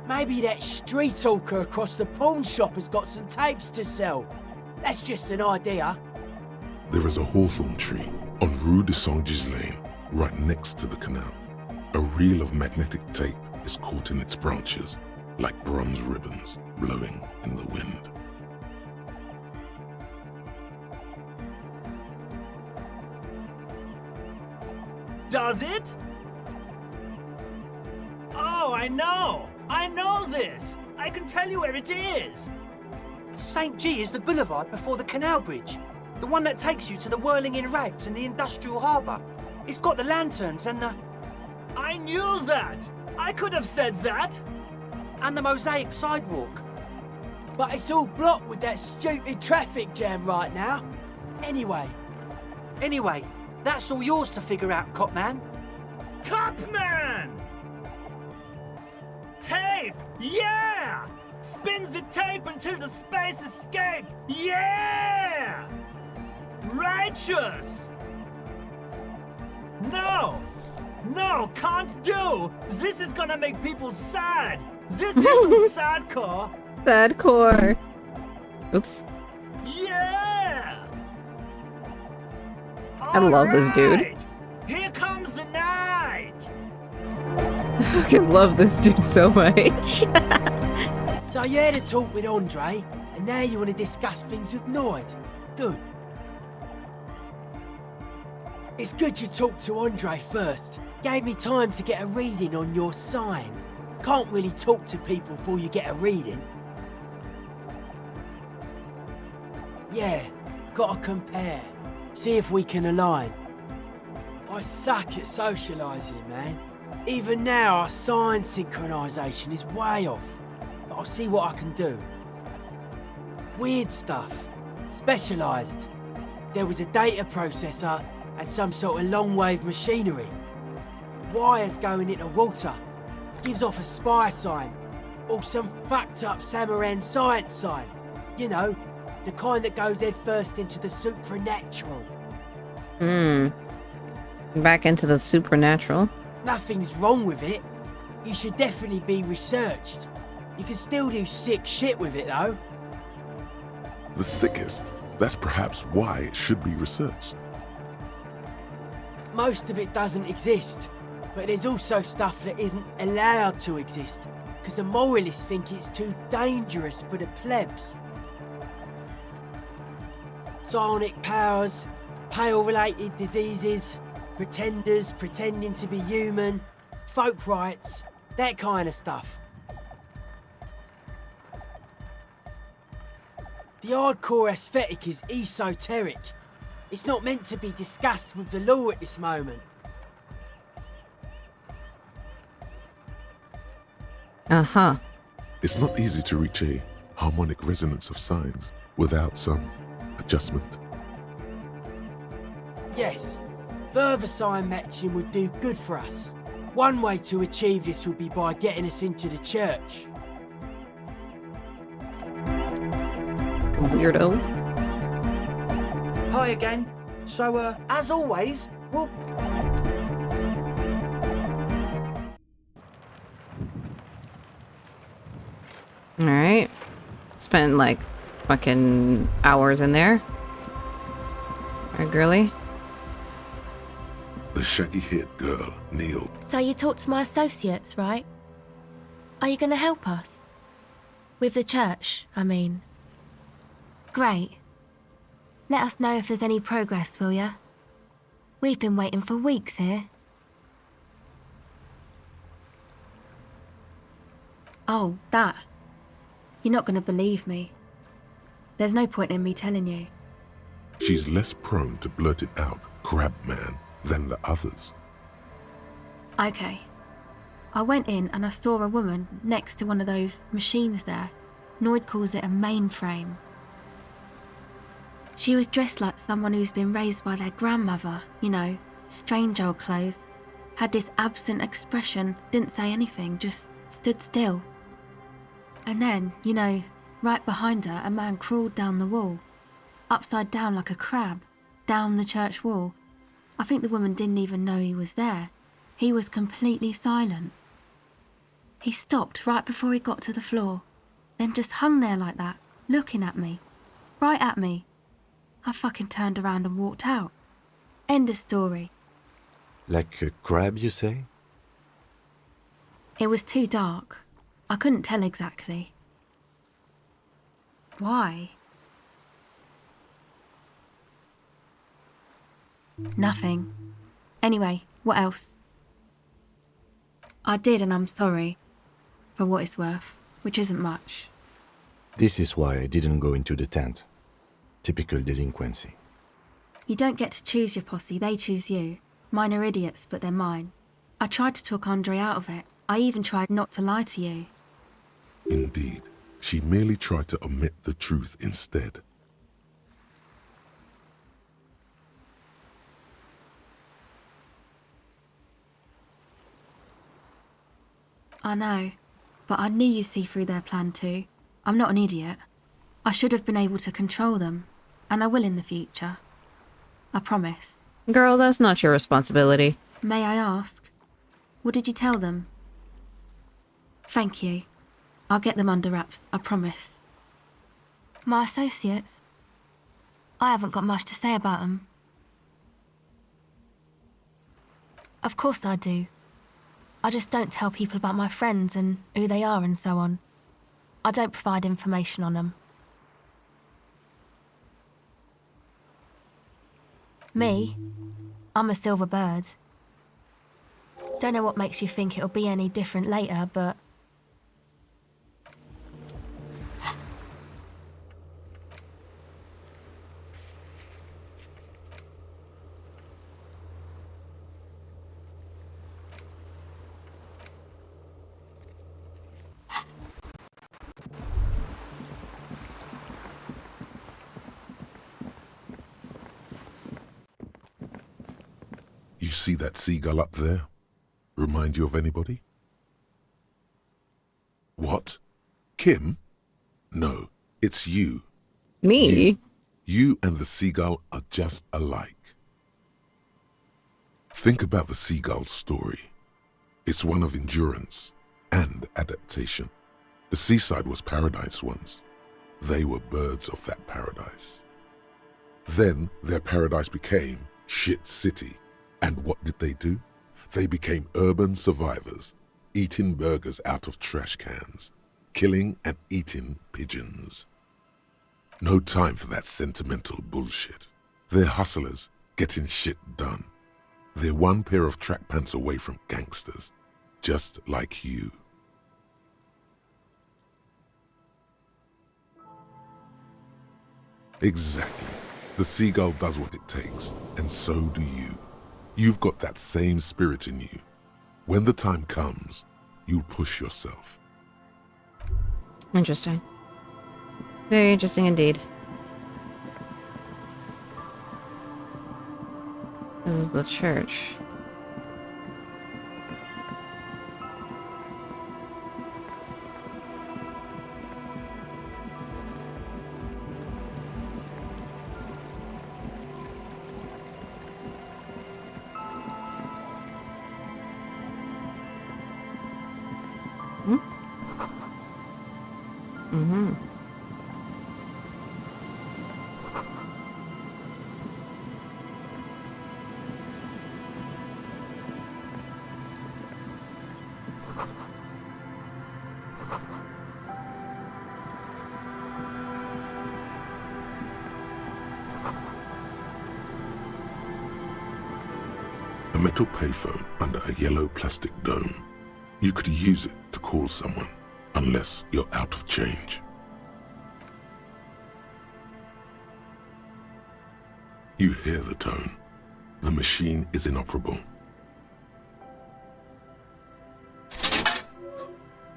maybe that street hawker across the pawn shop has got some tapes to sell. That's just an idea. There is a hawthorn tree on Rue de Saint-Ghislain, right next to the canal. A reel of magnetic tape is caught in its branches, like bronze ribbons blowing in the wind. Does it? Oh, I know! I know this! I can tell you where it is! St. G is the boulevard before the canal bridge. The one that takes you to the whirling in rags and the industrial harbour. It's got the lanterns and the... I knew that! I could have said that! And the mosaic sidewalk. But it's all blocked with that stupid traffic jam right now. Anyway, That's all yours to figure out, Copman. Copman! Tape! Yeah! Spins the tape until the space escape! Yeah! Righteous! No! No, can't do! This is gonna make people sad! This isn't sadcore! Sad core. Oops. Yeah! I love this dude. Alright, here comes the night! I fucking love this dude so much. so you had a talk with Andre, and now you want to discuss things with Noid. Good. It's good you talked to Andre first. Gave me time to get a reading on your sign. Can't really talk to people before you get a reading. Yeah, gotta compare. See if we can align. I suck at socialising, man. Even now, our sign synchronisation is way off. But I'll see what I can do. Weird stuff. Specialised. There was a data processor and some sort of long-wave machinery. Wires going into water. Gives off a spy sign. Or some fucked up Samaran science sign. You know, the kind that goes head first into the supernatural. Back into the supernatural. Nothing's wrong with it. You should definitely be researched. You can still do sick shit with it, though. The sickest? That's perhaps why it should be researched. Most of it doesn't exist. But there's also stuff that isn't allowed to exist. Because the moralists think it's too dangerous for the plebs. Psionic powers, pale-related diseases, pretenders pretending to be human, folk rights, that kind of stuff. The hardcore aesthetic is esoteric. It's not meant to be discussed with the law at this moment. Uh-huh. It's not easy to reach a harmonic resonance of signs without some adjustment. Yes, further sign matching would do good for us. One way to achieve this would be by getting us into the church. Weirdo. Hi again. So, as always, we'll... Alright. Spent like fucking hours in there. Alright, girly. The shaggy-haired girl kneeled. So you talked to my associates, right? Are you going to help us? With the church, I mean. Great. Let us know if there's any progress, will ya? We've been waiting for weeks here. Oh, that. You're not going to believe me. There's no point in me telling you. She's less prone to blurt it out, crab man, than the others. Okay. I went in and I saw a woman next to one of those machines there. Noid calls it a mainframe. She was dressed like someone who's been raised by their grandmother, you know, strange old clothes. Had this absent expression, didn't say anything, just stood still. And then, you know, right behind her, a man crawled down the wall. Upside down like a crab, down the church wall. I think the woman didn't even know he was there. He was completely silent. He stopped right before he got to the floor, then just hung there like that, looking at me. Right at me. I fucking turned around and walked out. End of story. Like a crab, you say? It was too dark. I couldn't tell exactly. Why? Nothing. Anyway, what else? I did, and I'm sorry. For what it's worth, which isn't much. This is why I didn't go into the tent. Typical delinquency. You don't get to choose your posse, they choose you. Mine are idiots, but they're mine. I tried to talk Andre out of it. I even tried not to lie to you. Indeed, She merely tried to omit the truth instead. I know, but I knew you'd see through their plan too. I'm not an idiot. I should have been able to control them, and I will in the future. I promise. Girl, that's not your responsibility. May I ask? What did you tell them? Thank you. I'll get them under wraps, I promise. My associates? I haven't got much to say about them. Of course I do. I just don't tell people about my friends and who they are and so on. I don't provide information on them. Me? I'm a silver bird. Don't know what makes you think it'll be any different later, but... You see that seagull up there? Remind you of anybody? What? Kim? No, it's you. Me? You and the seagull are just alike. Think about the seagull's story. It's one of endurance and adaptation. The seaside was paradise once. They were birds of that paradise. Then their paradise became Shit City. And what did they do? They became urban survivors, eating burgers out of trash cans, killing and eating pigeons. No time for that sentimental bullshit. They're hustlers, getting shit done. They're one pair of track pants away from gangsters, just like you. Exactly. The seagull does what it takes, and so do you. You've got that same spirit in you. When the time comes, you'll push yourself. Interesting. Very interesting indeed. This is the church. Mm-hmm. A metal payphone under a yellow plastic dome. You could use it to call someone, unless you're out of change. You hear the tone. The machine is inoperable.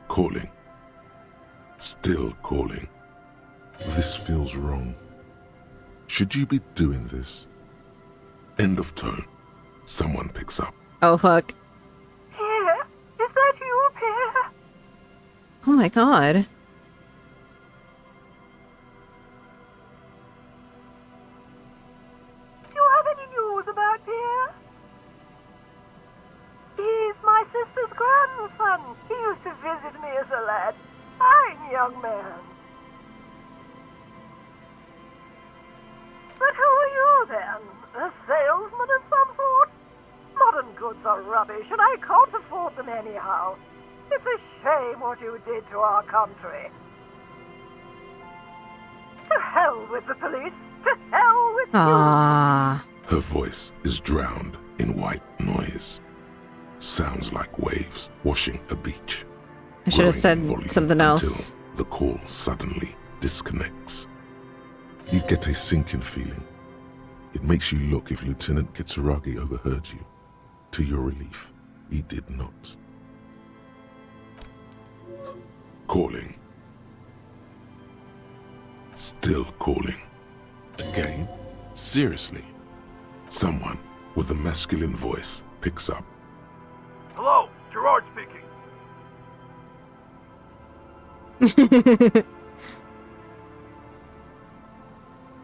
Calling. Still calling. This feels wrong. Should you be doing this? End of tone. Someone picks up. Oh, fuck. Pierre? Is that you, Pierre? Oh my god. Do you have any news about Pierre? He's my sister's grandson. He used to visit me as a lad. Fine young man. But who are you then? A salesman of some sort? Modern goods are rubbish, and I can't afford them anyhow. It's a shame what you did to our country. To hell with the police. To hell with Ah. Her voice is drowned in white noise. Sounds like waves washing a beach. I should have Growing said in volume something else. Until the call suddenly disconnects. You get a sinking feeling. It makes you look if Lieutenant Kitsuragi overheard you. To your relief, he did not. Calling. still calling. Again? Seriously? Someone with a masculine voice picks up. Hello, Gerard speaking.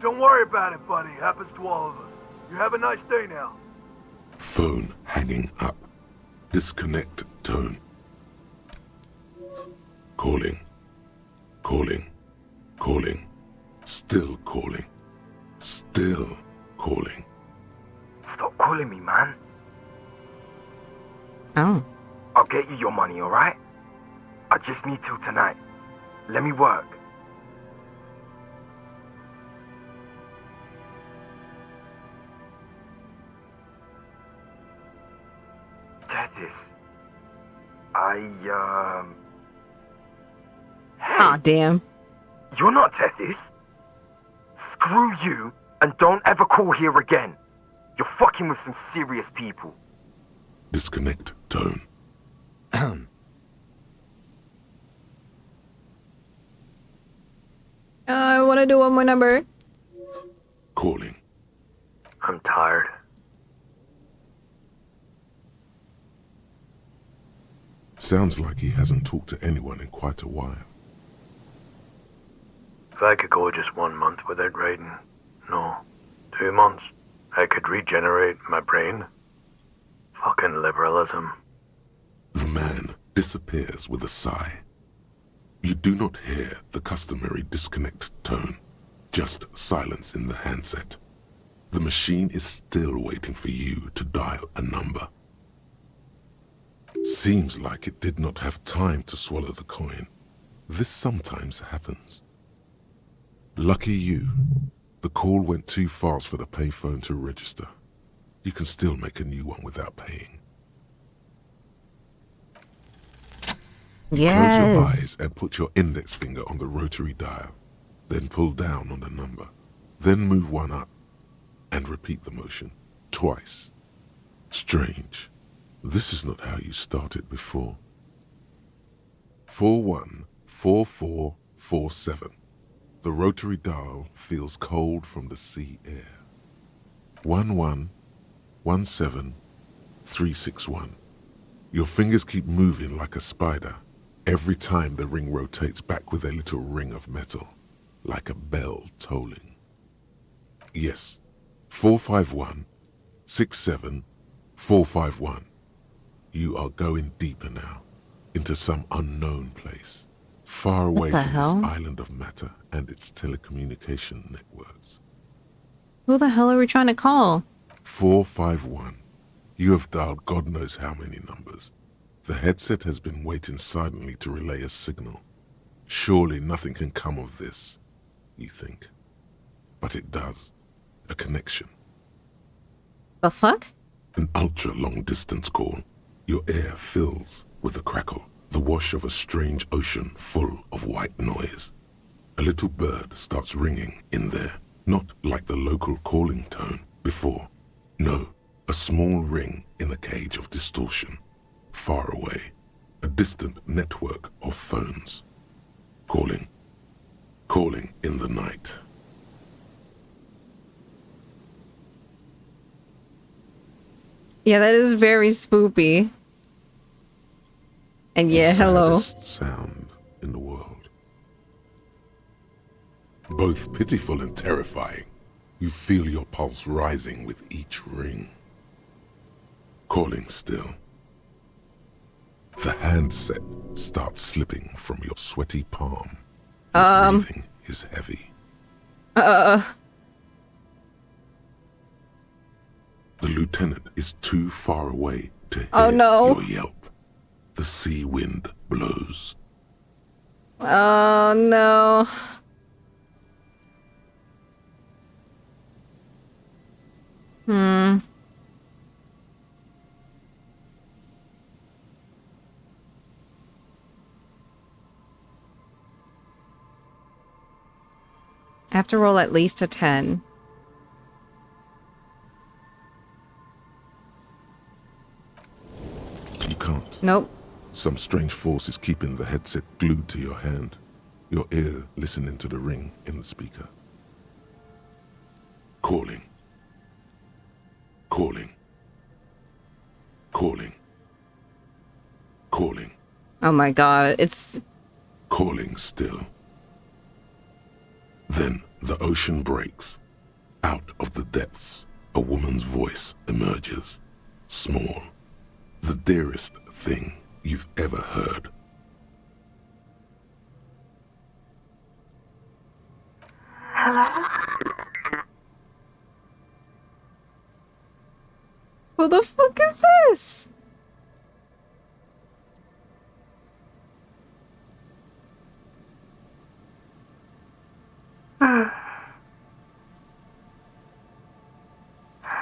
Don't worry about it, buddy. Happens to all of us. You have a nice day now. Phone hanging up. Disconnect tone. Calling. Calling. Calling. Still calling. Still calling. Stop calling me, man. Oh. I'll get you your money, alright? I just need till tonight. Let me work. Tethys. Hey, Aw, damn. you're not Tethys. Screw you, and don't ever call here again. You're fucking with some serious people. Disconnect tone. I want to do one more number. Calling. I'm tired. Sounds like he hasn't talked to anyone in quite a while. If I could go just 1 month without writing, no, 2 months, I could regenerate my brain. Fucking liberalism. The man disappears with a sigh. You do not hear the customary disconnect tone, just silence in the handset. The machine is still waiting for you to dial a number. Seems like it did not have time to swallow the coin. This sometimes happens. Lucky you, the call went too fast for the payphone to register. You can still make a new one without paying. Yes. Close your eyes and put your index finger on the rotary dial. Then pull down on the number. Then move one up and repeat the motion twice. Strange. This is not how you started before. 414447. The rotary dial feels cold from the sea air. 1117361. Your fingers keep moving like a spider. Every time the ring rotates back with a little ring of metal, like a bell tolling. Yes, 45167451. You are going deeper now, into some unknown place, far away from this island of matter and its telecommunication networks. Who the hell are we trying to call? 451. You have dialed God knows how many numbers. The headset has been waiting silently to relay a signal. Surely nothing can come of this, you think. But it does. A connection. The fuck? An ultra-long distance call. Your ear fills with the crackle, the wash of a strange ocean full of white noise. A little bird starts ringing in there, not like the local calling tone before. No, a small ring in a cage of distortion. Far away, a distant network of phones. Calling. Calling in the night. Yeah, that is very spoopy. And yeah, hello. The saddest sound in the world. Both pitiful and terrifying. You feel your pulse rising with each ring. Calling still. The handset starts slipping from your sweaty palm. Your breathing is heavy. The lieutenant is too far away to hear your yelp. The sea wind blows. Oh no. I have to roll at least a 10. You can't. Nope. Some strange force is keeping the headset glued to your hand. your ear listening to the ring in the speaker. Calling. Calling. Calling. Calling. Oh my god, it's... Calling still. Then the ocean breaks. Out of the depths, a woman's voice emerges. Small. The dearest thing you've ever heard. Hello? Who the fuck is this?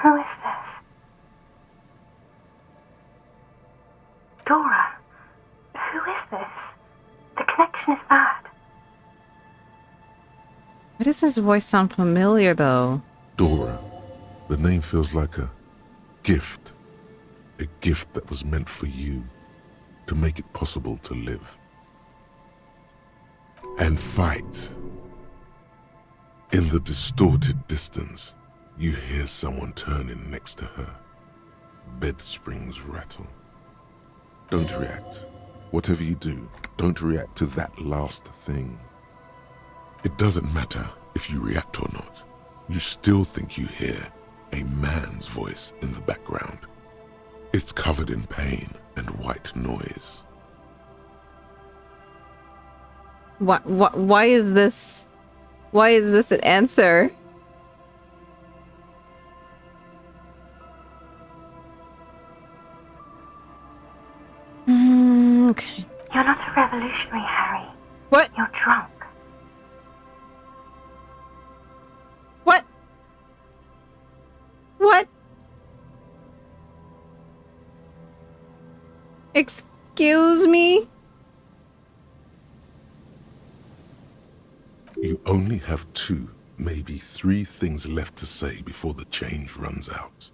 Who is this? Dora, who is this? The connection is bad. Why does his voice sound familiar, though? Dora. The name feels like a gift. A gift that was meant for you, to make it possible to live. And fight. In the distorted distance, you hear someone turning next to her. Bed springs rattle. Don't react. Whatever you do, don't react to that last thing. It doesn't matter if you react or not. You still think you hear a man's voice in the background. It's covered in pain and white noise. Why is this... Why is this an answer? Okay. You're not a revolutionary, Harry. What? You're drunk. What? What? Excuse me? You only have 2, maybe 3 things left to say before the change runs out.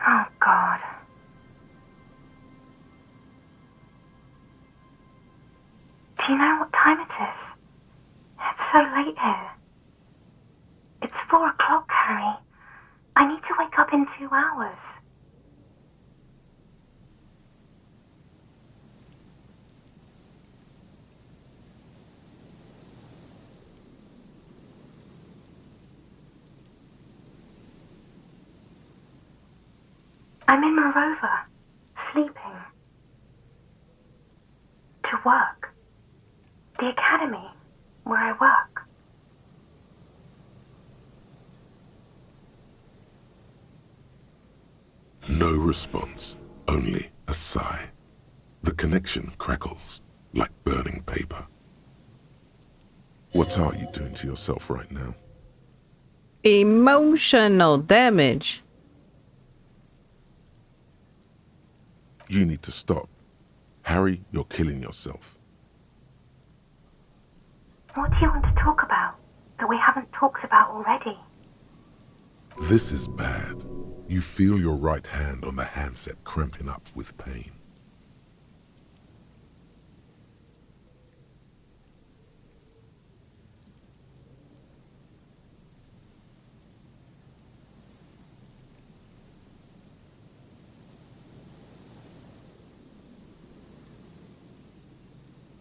Oh, God. Do you know what time it is? It's so late here. It's 4 o'clock, Harry. I need to wake up in 2 hours. I'm in my rover, sleeping. To work. The academy, where I work. No response, only a sigh. The connection crackles like burning paper. What are you doing to yourself right now? Emotional damage. You need to stop. Harry, you're killing yourself. What do you want to talk about that we haven't talked about already? This is bad. You feel your right hand on the handset cramping up with pain.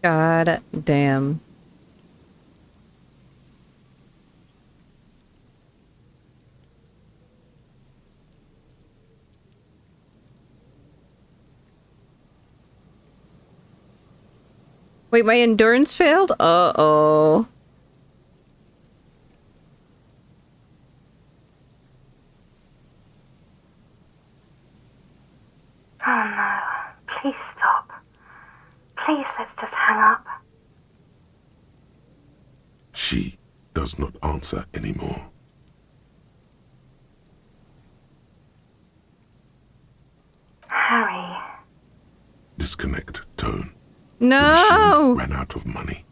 God damn. Wait, my endurance failed? Uh-oh. Oh no. Please stop. Please, let's just hang up. She does not answer anymore. Harry. Disconnect tone. No! The machines ran out of money.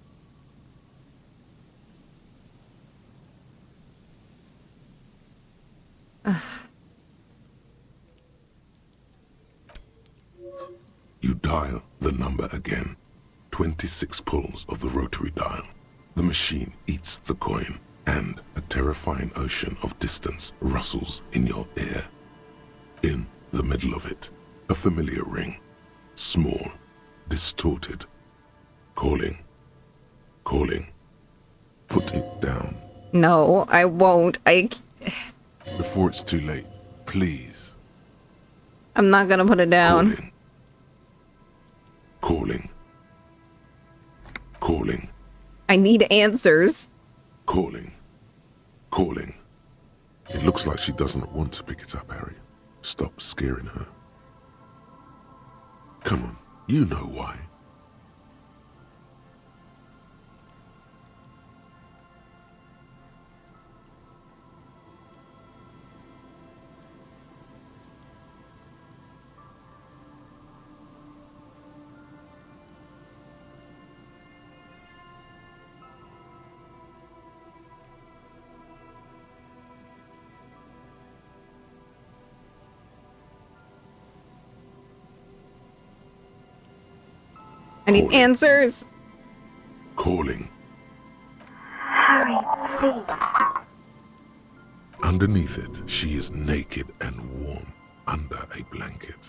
You dial the number again. 26 pulls of the rotary dial. The machine eats the coin, and a terrifying ocean of distance rustles in your ear. In the middle of it, a familiar ring. Small, distorted. Calling. Calling. Put it down. No, I won't. Before it's too late, please. I'm not gonna put it down. Calling. Calling. I need answers. Calling. Calling. It looks like she doesn't want to pick it up, Harry. Stop scaring her. Come on, you know why. I need answers. Calling. Harry, please. Underneath it, she is naked and warm under a blanket.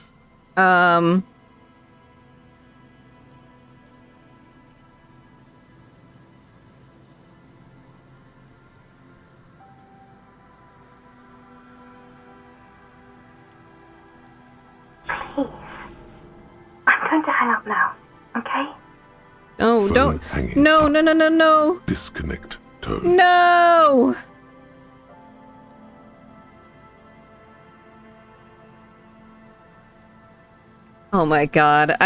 Please. I'm going to hang up now, okay? No, Phone don't. hanging No, up. no, no, no, no. Disconnect tone. No! Oh my god,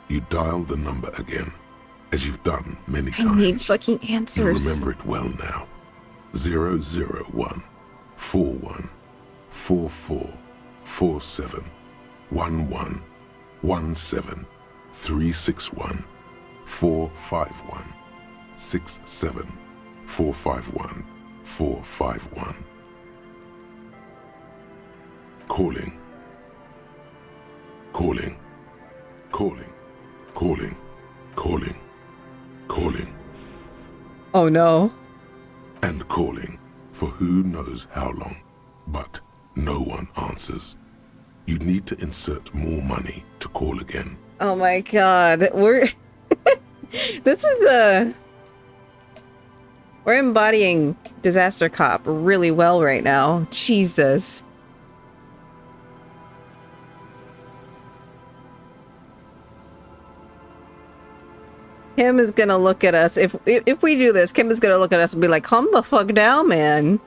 You dial the number again, as you've done many I times. need fucking You answers. remember it well now. 001 41 44 47 11 17 361 451 67 451 451. Calling. Calling. Calling. Calling. Calling. Calling. Oh no. And calling for who knows how long, but no one answers. You need to insert more money to call again. Oh my god, we're this is we're embodying Disaster Cop really well right now. Jesus. Kim is gonna look at us if we do this. Kim is gonna look at us and be like, "Calm the fuck down, man."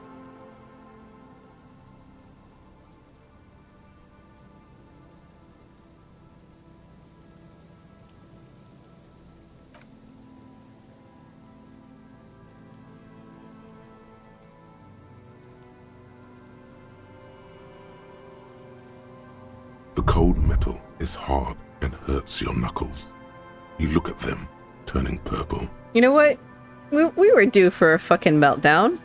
The cold metal is hard and hurts your knuckles. You look at them, turning purple. You know what? We were due for a fucking meltdown.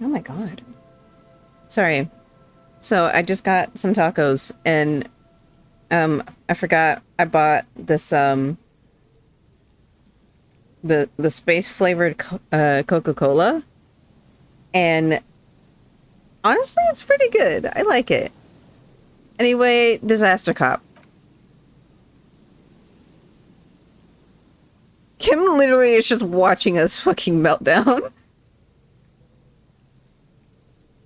Oh my god. Sorry. So I just got some tacos, and I forgot I bought this the space flavored Coca-Cola, and honestly, it's pretty good. I like it. Anyway, disaster cop. Kim literally is just watching us fucking melt down.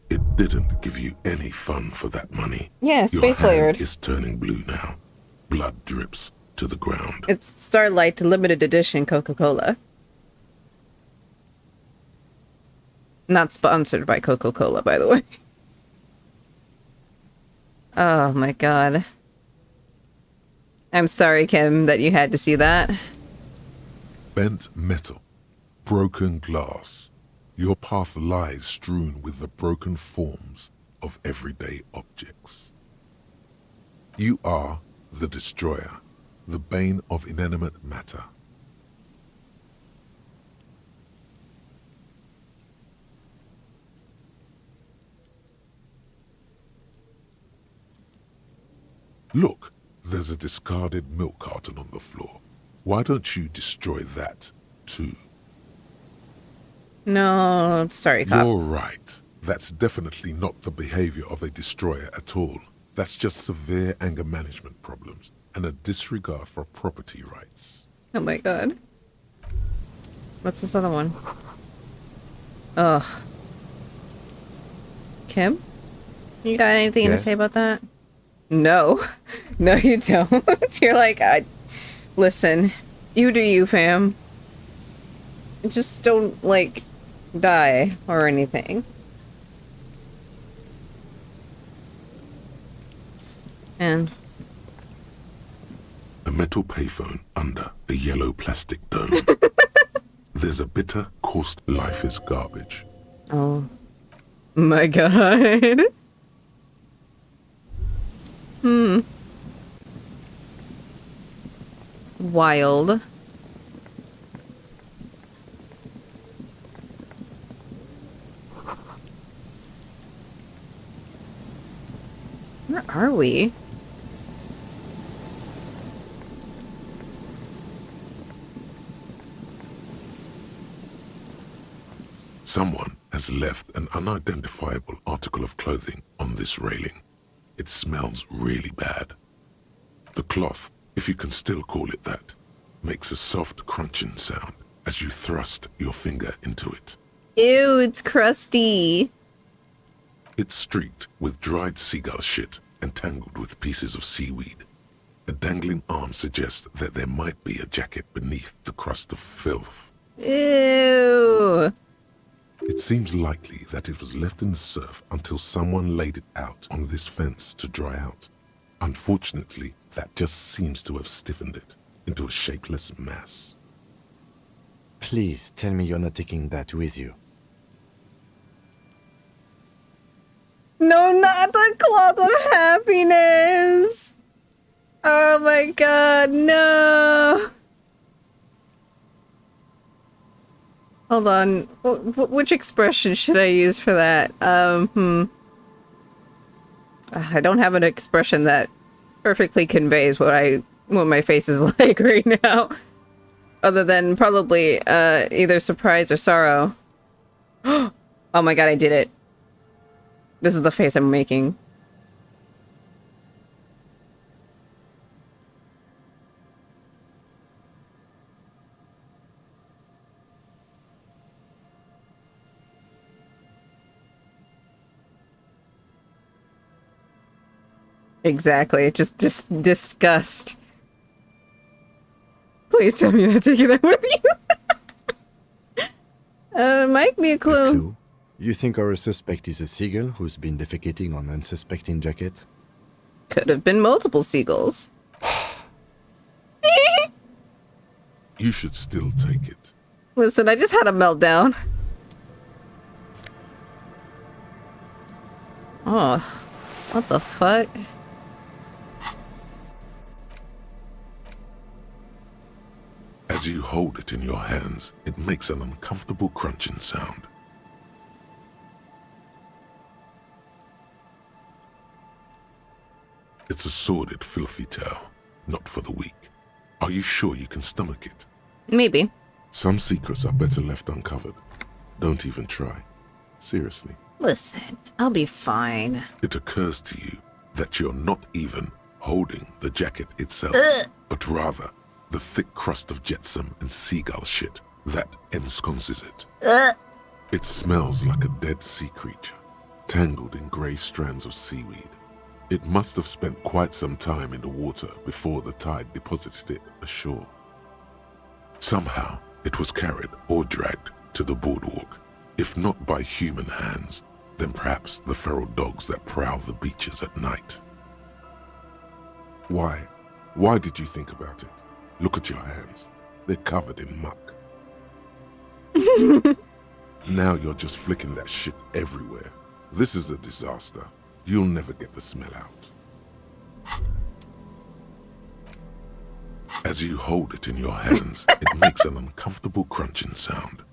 It didn't give you any fun for that money. Yeah, space flavored. Your hand is turning blue now. Blood drips to the ground. It's Starlight limited edition Coca-Cola. Not sponsored by Coca-Cola, by the way. Oh my god. I'm sorry, Kim, that you had to see that. Bent metal. Broken glass. Your path lies strewn with the broken forms of everyday objects. You are the destroyer, the bane of inanimate matter. Look, there's a discarded milk carton on the floor. Why don't you destroy that, too? No, sorry, cop. You're right. That's definitely not the behavior of a destroyer at all. That's just severe anger management problems and a disregard for property rights. Oh my god. What's this other one? Ugh. Kim? You got anything to say about that? No. No, you don't. You're like, listen, you do you, fam. Just don't, like, die or anything. And a metal payphone under a yellow plastic dome. There's a bitter, coarse life is garbage. oh my god. Wild. Where are we? Someone has left an unidentifiable article of clothing on this railing. It smells really bad. The cloth, if you can still call it that, makes a soft crunching sound as you thrust your finger into it. Ew, it's crusty. It's streaked with dried seagull shit and tangled with pieces of seaweed. A dangling arm suggests that there might be a jacket beneath the crust of filth. Ew. It seems likely that it was left in the surf until someone laid it out on this fence to dry out. Unfortunately, that just seems to have stiffened it into a shapeless mass. Please tell me you're not taking that with you. No, not the cloth of happiness. Oh my god, no. Hold on. Which expression should I use for that? I don't have an expression that perfectly conveys what my face is like right now. Other than probably either surprise or sorrow. Oh my god, I did it. This is the face I'm making. Exactly. Just disgust. Please tell me you're not taking that with you. Might be a clue. You think our suspect is a seagull who's been defecating on unsuspecting jackets? Could have been multiple seagulls. You should still take it. Listen, I just had a meltdown. Oh, what the fuck? As you hold it in your hands, it makes an uncomfortable crunching sound. It's a sordid, filthy tale, not for the weak. Are you sure you can stomach it? Maybe. Some secrets are better left uncovered. Don't even try. Seriously. Listen, I'll be fine. It occurs to you that you're not even holding the jacket itself, but rather the thick crust of jetsam and seagull shit that ensconces it. It smells like a dead sea creature, tangled in grey strands of seaweed. It must have spent quite some time in the water before the tide deposited it ashore. Somehow, it was carried or dragged to the boardwalk, if not by human hands, then perhaps the feral dogs that prowl the beaches at night. Why? Why did you think about it? Look at your hands. They're covered in muck. Now you're just flicking that shit everywhere. This is a disaster. You'll never get the smell out. As you hold it in your hands, it makes an uncomfortable crunching sound.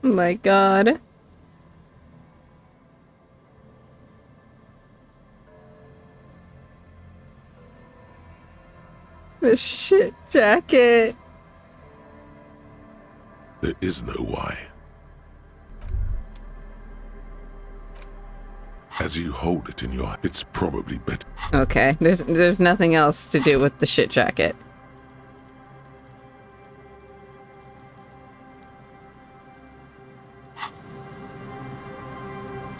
Oh my god. The shit jacket. There is no why. As you hold it in your, it's probably better. Okay, there's nothing else to do with the shit jacket.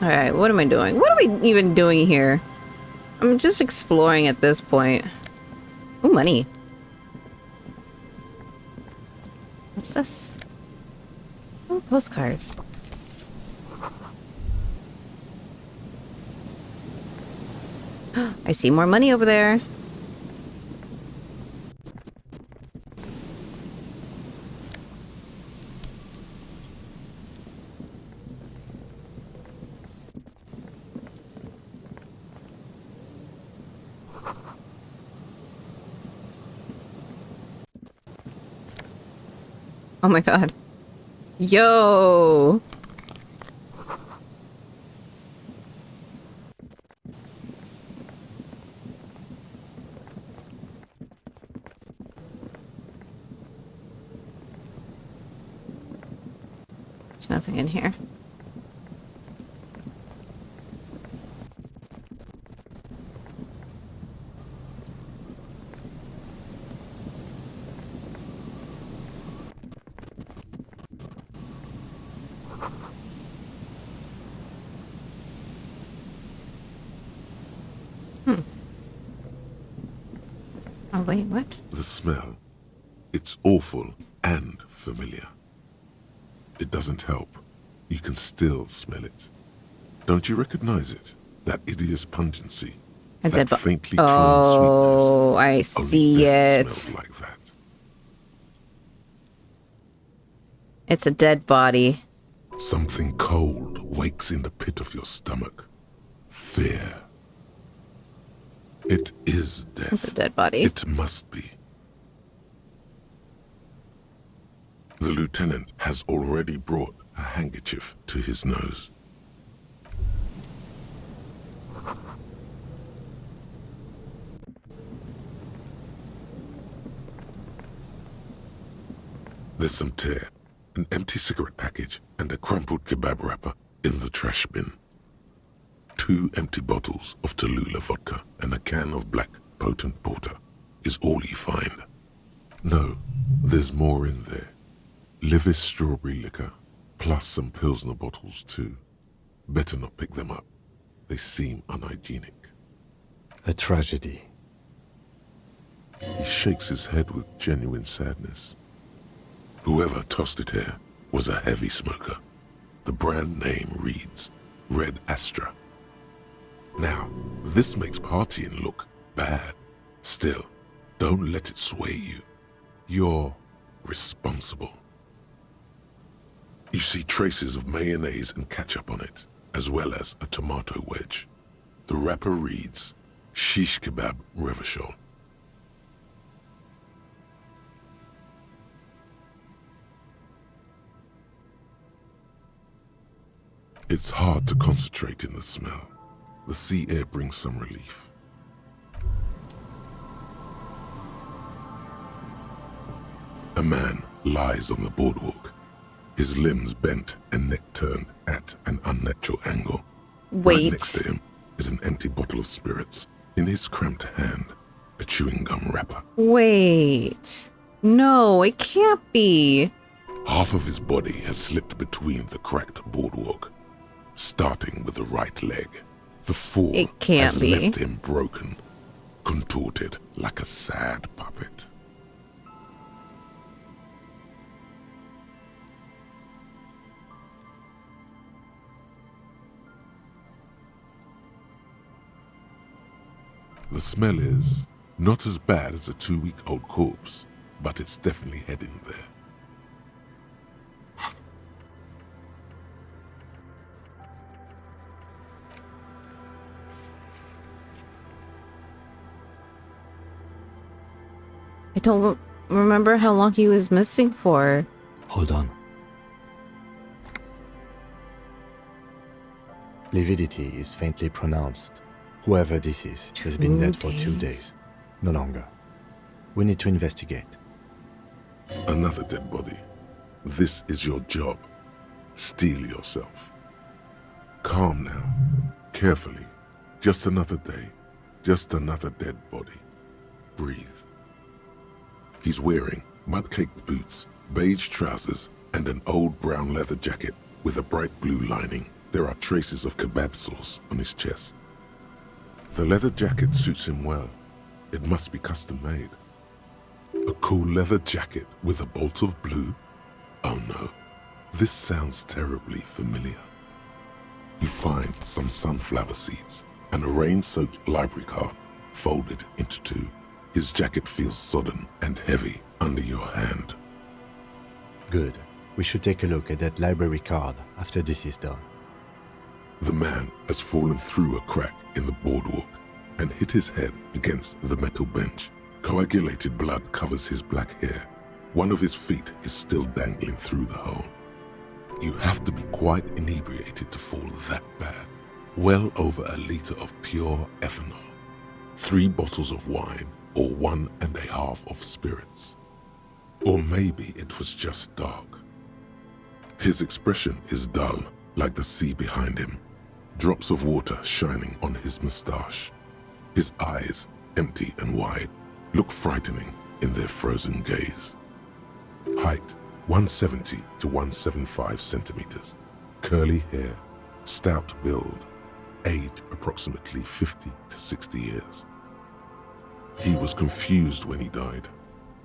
Alright, what am I doing? What are we even doing here? I'm just exploring at this point. Ooh, money. What's this? Oh, postcard. I see more money over there. Oh my god. Yo! There's nothing in here. Oh wait, what? The smell. It's awful and familiar. It doesn't help. You can still smell it. Don't you recognize it? That hideous pungency. That faintly clone sweetness. Oh, I see it. Smells like that. It's a dead body. Something cold wakes in the pit of your stomach. Fear. It is death. It's a dead body. It must be. The lieutenant has already brought a handkerchief to his nose. There's some tear, an empty cigarette package, and a crumpled kebab wrapper in the trash bin. 2 empty bottles of Tallulah vodka and a can of black potent porter is all you find. No, there's more in there. Livis strawberry liquor, plus some Pilsner bottles too. Better not pick them up. They seem unhygienic. A tragedy. He shakes his head with genuine sadness. Whoever tossed it here was a heavy smoker. The brand name reads Red Astra. Now, this makes partying look bad. Still, don't let it sway you. You're responsible. You see traces of mayonnaise and ketchup on it, as well as a tomato wedge. The wrapper reads Shish Kebab Revachol. It's hard to concentrate in the smell. The sea air brings some relief. A man lies on the boardwalk, his limbs bent and neck turned at an unnatural angle. Right next to him is an empty bottle of spirits. In his cramped hand, a chewing gum wrapper. Wait. No, it can't be. Half of his body has slipped between the cracked boardwalk, starting with the right leg. The fall has left him broken, contorted like a sad puppet. The smell is not as bad as a 2-week-old corpse, but it's definitely heading there. I don't remember how long he was missing for. Hold on. Lividity is faintly pronounced. Whoever this is has been dead for 2 days. No longer. We need to investigate. Another dead body. This is your job. Steel yourself. Calm now. Carefully. Just another day. Just another dead body. Breathe. He's wearing mud-caked boots, beige trousers, and an old brown leather jacket with a bright blue lining. There are traces of kebab sauce on his chest. The leather jacket suits him well. It must be custom made. A cool leather jacket with a bolt of blue? Oh no, this sounds terribly familiar. You find some sunflower seeds and a rain-soaked library card folded into two. His jacket feels sodden and heavy under your hand. Good. We should take a look at that library card after this is done. The man has fallen through a crack in the boardwalk and hit his head against the metal bench. Coagulated blood covers his black hair. One of his feet is still dangling through the hole. You have to be quite inebriated to fall that bad. Well over a liter of pure ethanol. 3 bottles of wine or 1.5 of spirits. Or maybe it was just dark. His expression is dull, like the sea behind him. Drops of water shining on his mustache. His eyes, empty and wide, look frightening in their frozen gaze. Height, 170 to 175 centimeters. Curly hair, stout build. Age, approximately 50 to 60 years. He was confused when he died.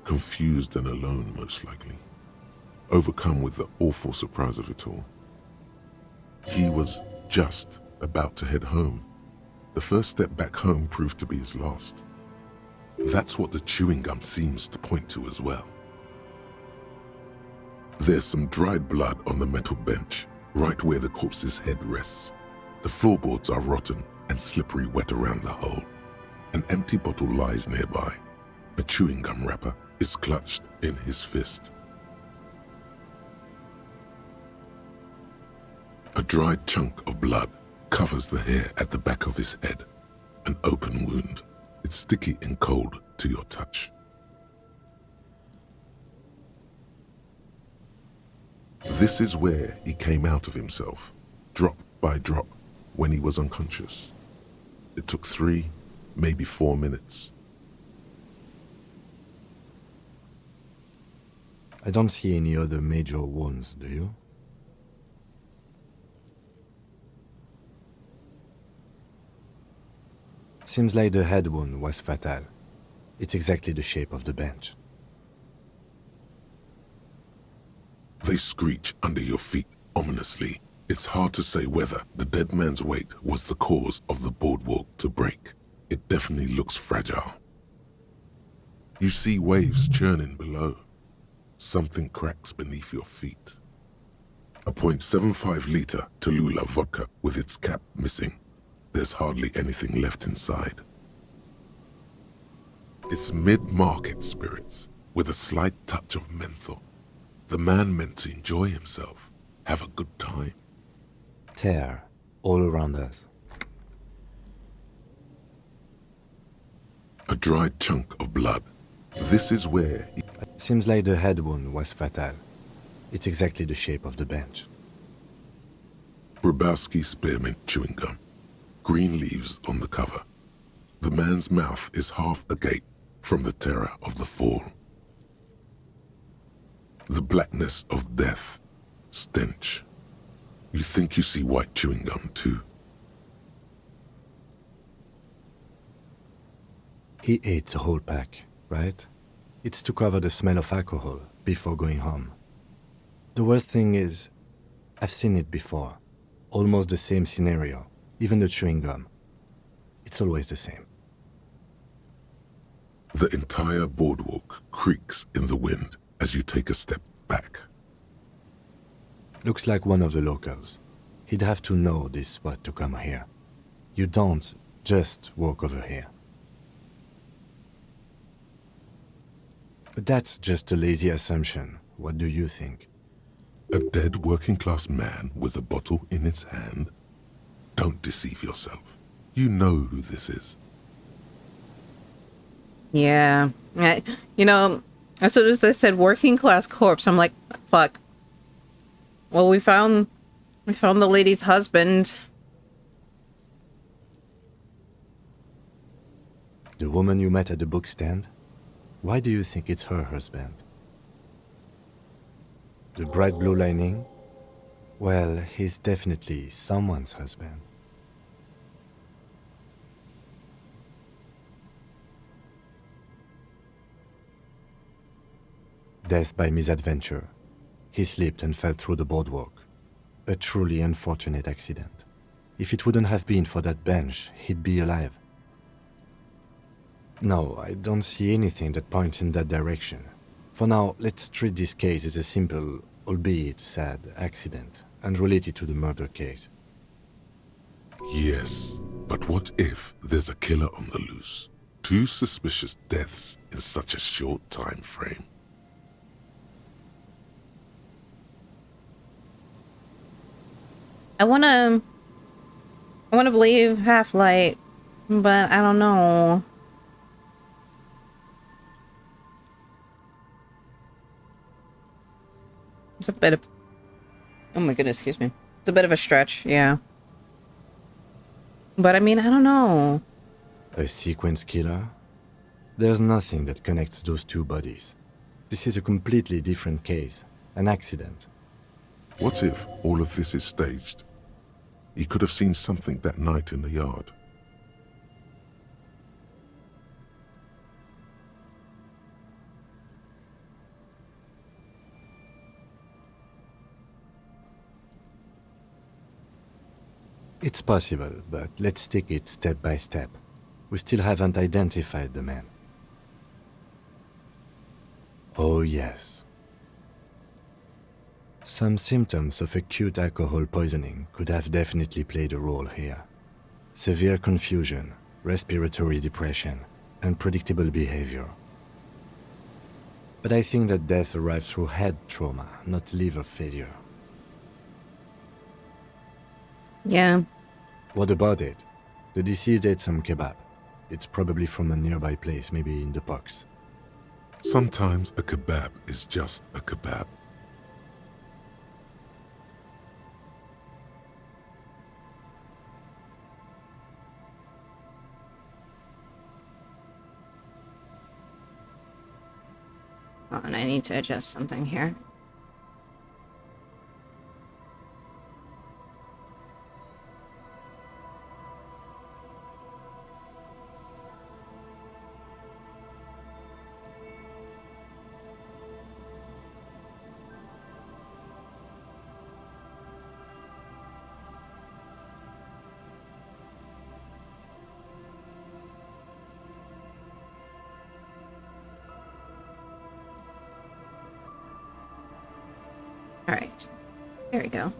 Confused and alone, most likely. Overcome with the awful surprise of it all. He was just about to head home. The first step back home proved to be his last. That's what the chewing gum seems to point to as well. There's some dried blood on the metal bench, right where the corpse's head rests. The floorboards are rotten and slippery wet around the hole. An empty bottle lies nearby. A chewing gum wrapper is clutched in his fist. A dried chunk of blood covers the hair at the back of his head. An open wound. It's sticky and cold to your touch. This is where he came out of himself, drop by drop, when he was unconscious. It took 3, maybe 4 minutes. I don't see any other major wounds, do you? Seems like the head wound was fatal. It's exactly the shape of the bench. They screech under your feet ominously. It's hard to say whether the dead man's weight was the cause of the boardwalk to break. It definitely looks fragile. You see waves churning below. Something cracks beneath your feet. A .75 liter Tallulah vodka with its cap missing. There's hardly anything left inside. It's mid-market spirits with a slight touch of menthol. The man meant to enjoy himself, have a good time. Tear all around us. A dried chunk of blood. This is where... Seems like the head wound was fatal. It's exactly the shape of the bench. Grabowski spearmint chewing gum. Green leaves on the cover. The man's mouth is half agape from the terror of the fall. The blackness of death. Stench. You think you see white chewing gum too? He ate the whole pack, right? It's to cover the smell of alcohol before going home. The worst thing is, I've seen it before. Almost the same scenario, even the chewing gum. It's always the same. The entire boardwalk creaks in the wind as you take a step back. Looks like one of the locals. He'd have to know this spot to come here. You don't just walk over here. But that's just a lazy assumption. What do you think? A dead working-class man with a bottle in his hand? Don't deceive yourself. You know who this is. Yeah. You know, as soon as I said working class corpse, I'm like, fuck. Well, we found the lady's husband. The woman you met at the book stand? Why do you think it's her husband? The bright blue lining? Well, he's definitely someone's husband. Death by misadventure. He slipped and fell through the boardwalk. A truly unfortunate accident. If it wouldn't have been for that bench, he'd be alive. No, I don't see anything that points in that direction. For now, let's treat this case as a simple, albeit sad, accident, unrelated to the murder case. Yes, but what if there's a killer on the loose? 2 suspicious deaths in such a short time frame. I wanna believe Half-Light, but I don't know. It's a bit of... Oh my goodness, excuse me. It's a bit of a stretch, yeah. But I mean, I don't know. A sequence killer? There's nothing that connects those 2 bodies. This is a completely different case. An accident. What if all of this is staged? He could have seen something that night in the yard. It's possible, but let's take it step by step. We still haven't identified the man. Oh yes. Some symptoms of acute alcohol poisoning could have definitely played a role here. Severe confusion, respiratory depression, unpredictable behavior. But I think that death arrived through head trauma, not liver failure. Yeah. What about it? The deceased ate some kebab. It's probably from a nearby place, maybe in the Pox. Sometimes a kebab is just a kebab. Oh, and I need to adjust something here. Alright. There we go.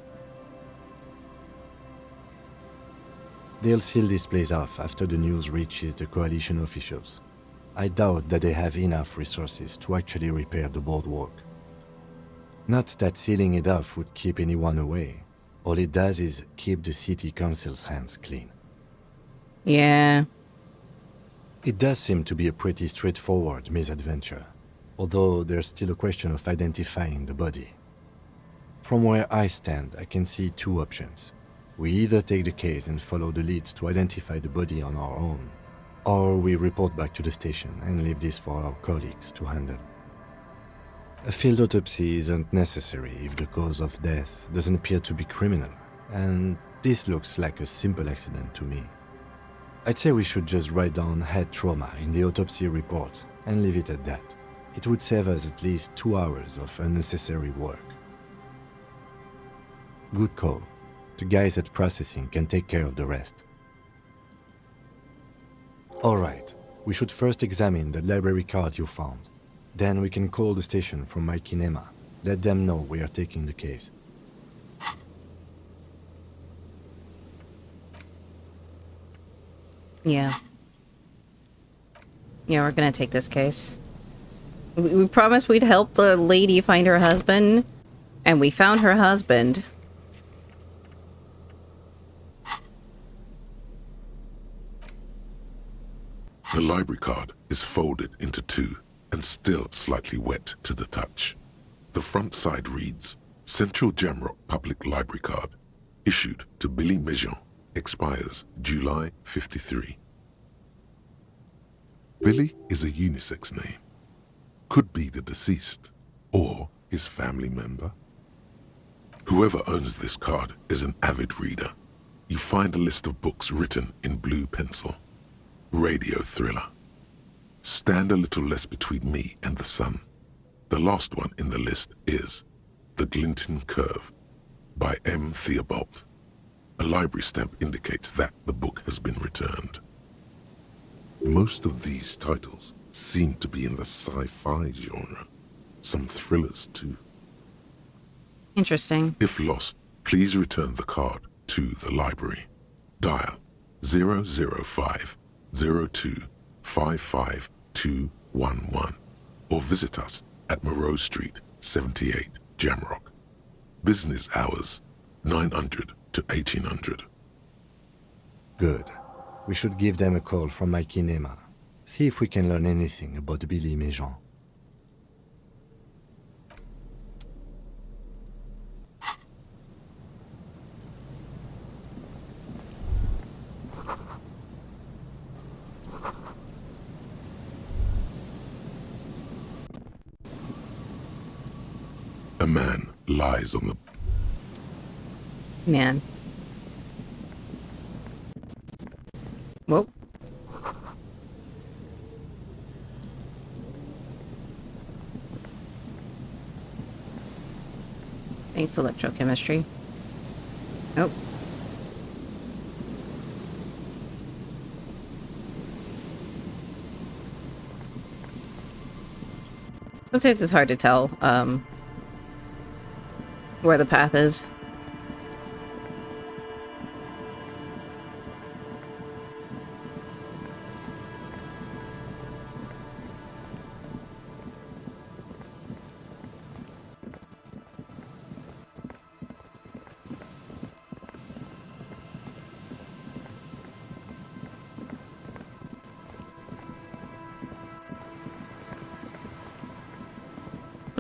They'll seal this place off after the news reaches the coalition officials. I doubt that they have enough resources to actually repair the boardwalk. Not that sealing it off would keep anyone away. All it does is keep the city council's hands clean. Yeah. It does seem to be a pretty straightforward misadventure, although there's still a question of identifying the body. From where I stand, I can see two options. We either take the case and follow the leads to identify the body on our own, or we report back to the station and leave this for our colleagues to handle. A field autopsy isn't necessary if the cause of death doesn't appear to be criminal, and this looks like a simple accident to me. I'd say we should just write down head trauma in the autopsy report and leave it at that. It would save us at least 2 hours of unnecessary work. Good call. The guys at processing can take care of the rest. Alright, we should first examine the library card you found. Then we can call the station from my kinema. Let them know we are taking the case. Yeah. Yeah, we're gonna take this case. We promised we'd help the lady find her husband, and we found her husband. The library card is folded into two and still slightly wet to the touch. The front side reads, Central Jamrock Public Library Card, issued to Billy Mejean, expires July 53. Billy is a unisex name. Could be the deceased, or his family member. Whoever owns this card is an avid reader. You find a list of books written in blue pencil. Radio thriller. Stand a little less between me and the sun. The last one in the list is The Glinton Curve by M. Theobald. A library stamp indicates that the book has been returned. Most of these titles seem to be in the sci-fi genre. Some thrillers too. Interesting. If lost, please return the card to the library. Dial 005 02 55211 or visit us at Moreau Street, 78, Jamrock. Business hours 900 to 1800. Good. We should give them a call from my kinema. See if we can learn anything about Billy Mejean. A man lies on the... Man. Whoa. Thanks, electrochemistry. Oh. Sometimes it's hard to tell, where the path is.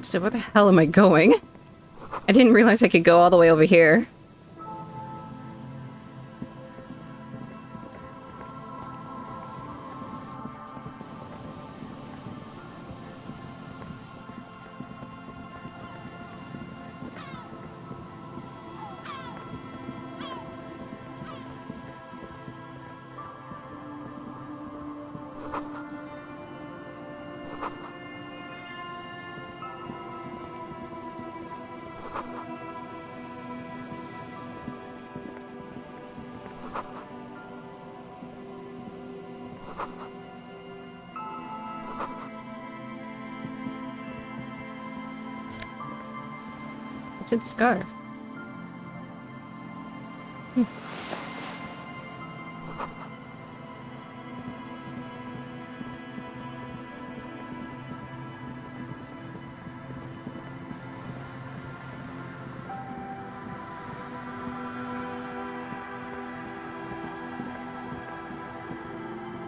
So where the hell am I going? I didn't realize I could go all the way over here. It's its scarf.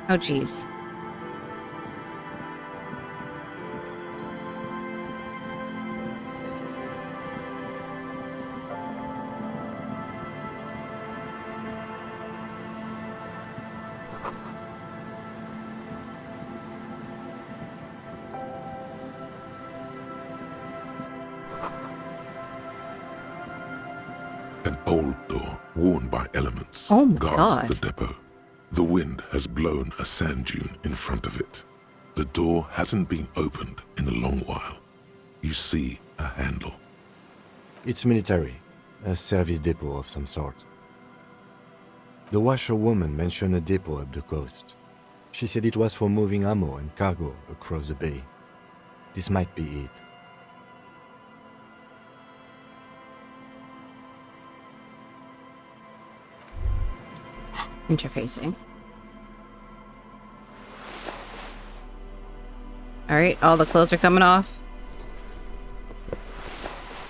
Oh, jeez. An old door, worn by elements, Oh my guards God. the depot. The wind has blown a sand dune in front of it. The door hasn't been opened in a long while. You see a handle. It's military, a service depot of some sort. The washerwoman mentioned a depot up the coast. She said it was for moving ammo and cargo across the bay. This might be it. Interfacing. Alright, all the clothes are coming off.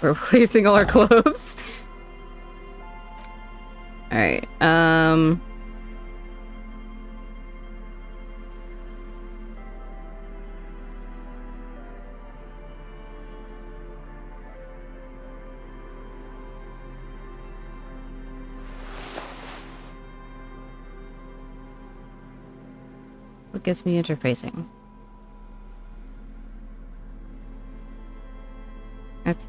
We're replacing all our clothes. Alright, what gets me interfacing? That's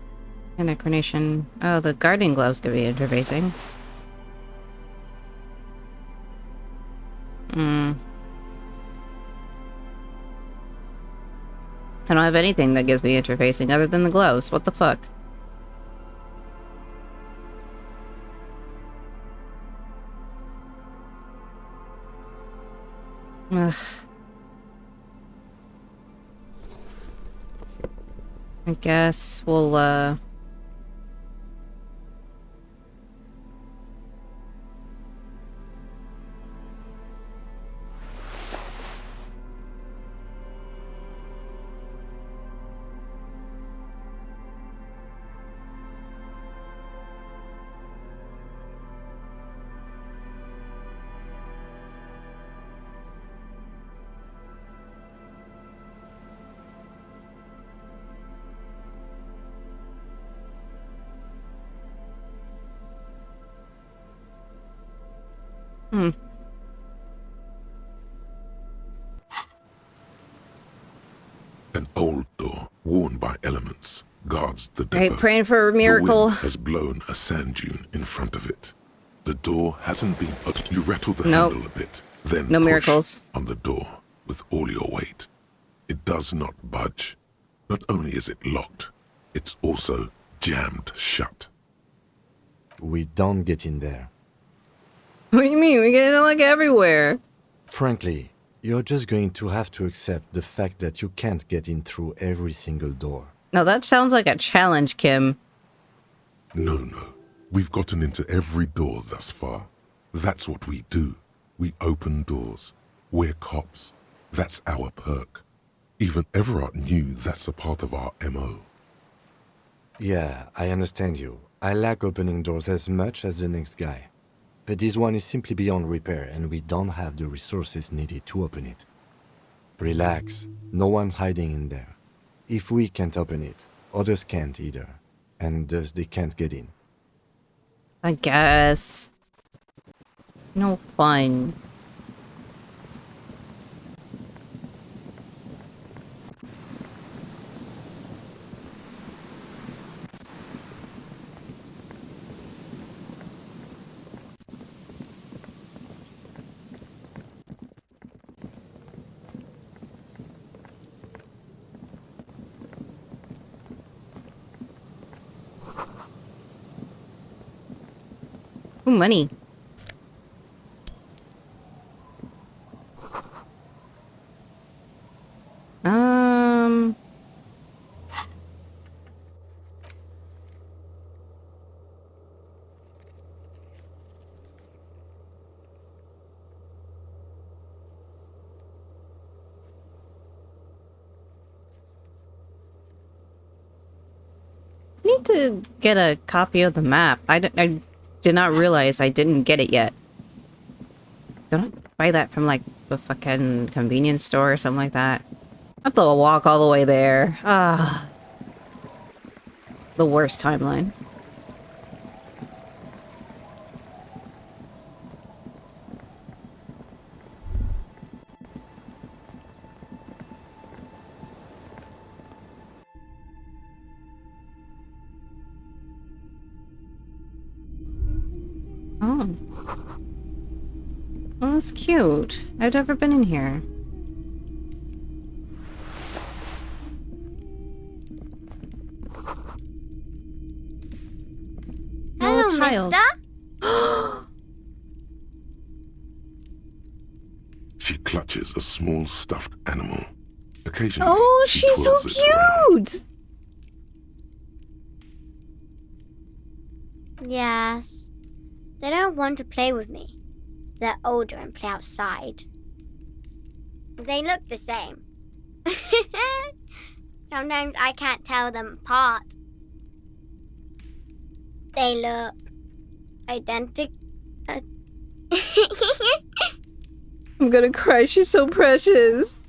anachronation. Oh, the guarding gloves could be interfacing. I don't have anything that gives me interfacing other than the gloves. What the fuck? Ugh. I guess we'll, An old door, worn by elements, guards the depot. Right, praying for a miracle. The wind has blown a sand dune in front of it. The door hasn't been opened. You rattle the handle a bit, then no push miracles on the door with all your weight. It does not budge. Not only is it locked, it's also jammed shut. We don't get in there. What do you mean? We get it like everywhere. Frankly, you're just going to have to accept the fact that you can't get in through every single door. Now that sounds like a challenge, Kim. No. We've gotten into every door thus far. That's what we do. We open doors. We're cops. That's our perk. Even Everard knew that's a part of our MO. Yeah, I understand you. I like opening doors as much as the next guy. But this one is simply beyond repair and we don't have the resources needed to open it. Relax. No one's hiding in there. If we can't open it, others can't either. And thus they can't get in. I guess. No fun. Ooh, money. Need to get a copy of the map. I did not realize I didn't get it yet. Don't I? buy that from like the fucking convenience store or something like that. I have to walk all the way there. Ah, the worst timeline. Oh. Oh, that's cute. I've never been in here. Hello, Oh, child. mister. She clutches a small stuffed animal. Occasionally, Oh, she she's so twirls it around. cute! Yes. They don't want to play with me. They're older and play outside. They look the same. Sometimes I can't tell them apart. They look identical. I'm gonna cry. She's so precious.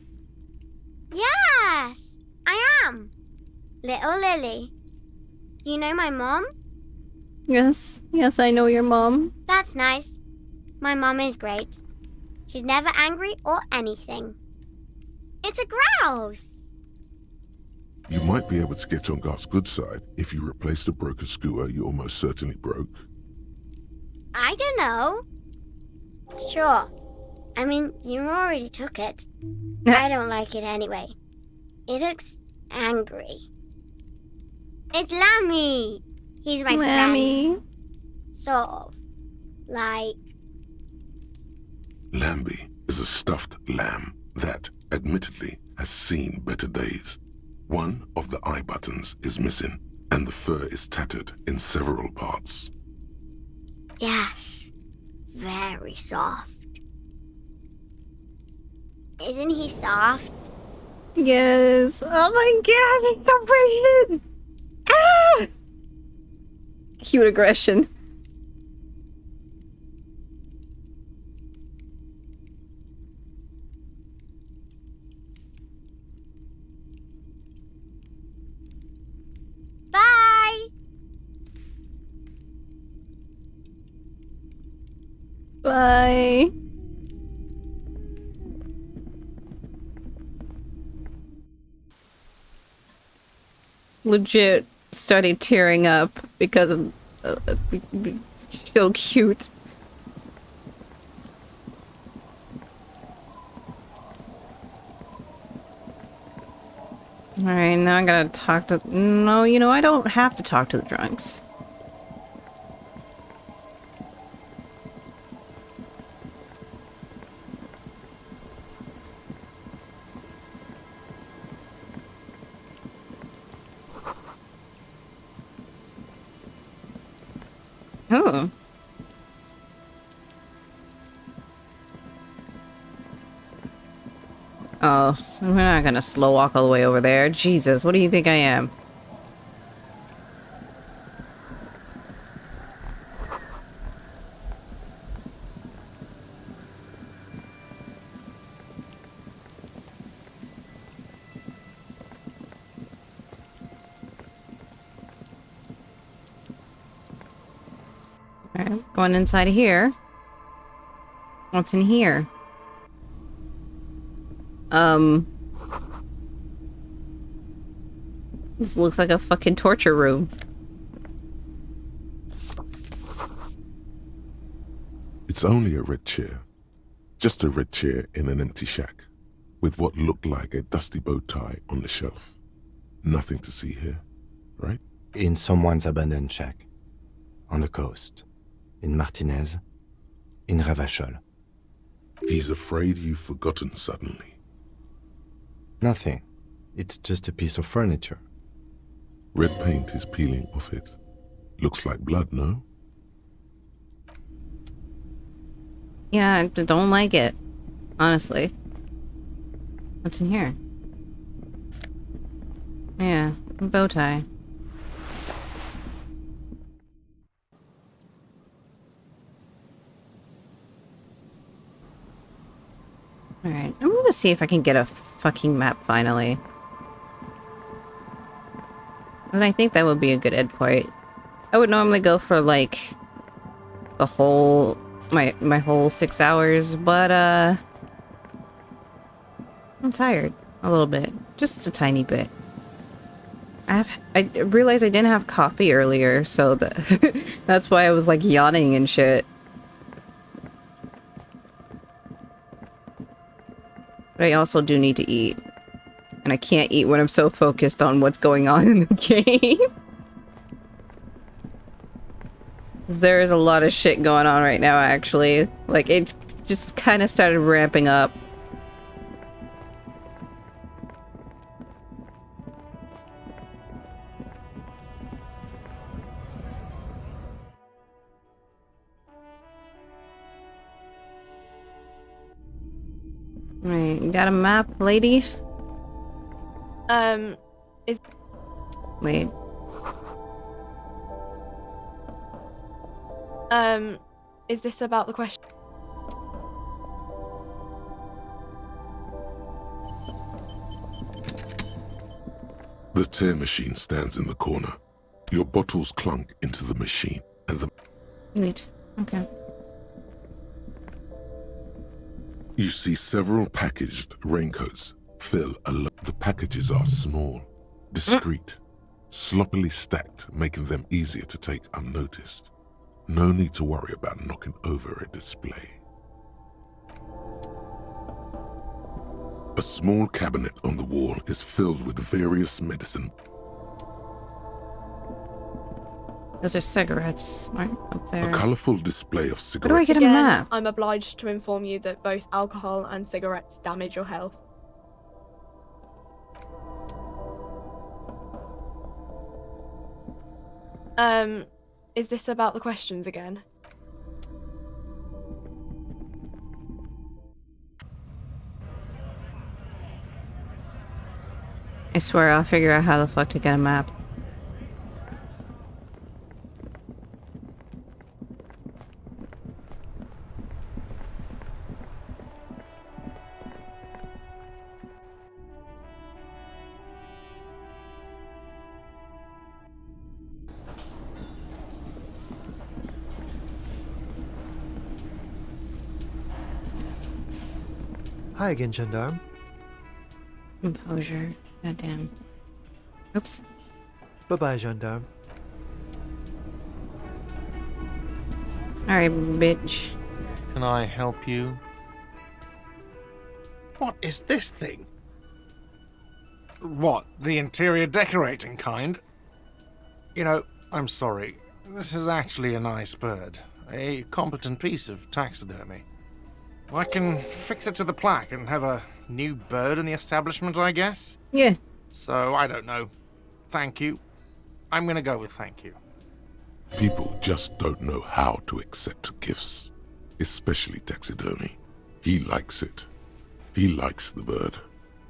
Yes, I am. Little Lily. You know my mom? Yes. Yes, I know your mom. That's nice. My mom is great. She's never angry or anything. It's a grouse. You might be able to get on Garth's good side if you replace the broken skewer you almost certainly broke. I don't know. Sure. I mean, you already took it. I don't like it anyway. It looks angry. It's Lammy. He's my Lammy. friend. Sort of. Like... Lambie is a stuffed lamb that, admittedly, has seen better days. One of the eye buttons is missing, and the fur is tattered in several parts. Yes. Very soft. Isn't he soft? Yes. Oh my god, he's so precious. Ah! Cute aggression. Bye! Bye. Legit started tearing up because of so cute. Alright, now I gotta talk to... No, you know, I don't have to talk to the drunks. Oh. Oh, we're not gonna slow walk all the way over there. Jesus, what do you think I am? Alright, going inside of here. What's in here? This looks like a fucking torture room. It's only a red chair. Just a red chair in an empty shack, with what looked like a dusty bow tie on the shelf. Nothing to see here, right? In someone's abandoned shack. On the coast. In Martinez. In Ravachol. He's afraid you've forgotten suddenly. Nothing. It's just a piece of furniture. Red paint is peeling off it. Looks like blood, no? Yeah, I don't like it. Honestly. What's in here? Yeah, a bow tie. Alright, I'm gonna see if I can get a fucking map finally. And I think that would be a good endpoint. I would normally go for like the whole my whole 6 hours, but I'm tired a little bit, just a tiny bit. I realized I didn't have coffee earlier, so that's why I was like yawning and shit. But I also do need to eat. And I can't eat when I'm so focused on what's going on in the game. There is a lot of shit going on right now, actually. Like, it just kind of started ramping up. Right, you got a map, lady? Is... Wait. Is this about the question? The tear machine stands in the corner. Your bottles clunk into the machine, and the... Neat. Okay. You see several packaged raincoats fill a lot. The packages are small, discreet, sloppily stacked, making them easier to take unnoticed. No need to worry about knocking over a display. A small cabinet on the wall is filled with various medicine. Those are cigarettes, right? Up there. A colorful display of cigarettes. Where do I get a Again, map? I'm obliged to inform you that both alcohol and cigarettes damage your health. Is this about the questions again? I swear I'll figure out how the fuck to get a map. Hi again, gendarme. Composure. Goddamn. Oops. Bye-bye, gendarme. Alright, bitch. Can I help you? What is this thing? What, the interior decorating kind? You know, I'm sorry. This is actually a nice bird. A competent piece of taxidermy. I can fix it to the plaque and have a new bird in the establishment, I guess? Yeah. So, I don't know. Thank you. I'm gonna go with thank you. People just don't know how to accept gifts, especially taxidermy. He likes it. He likes the bird.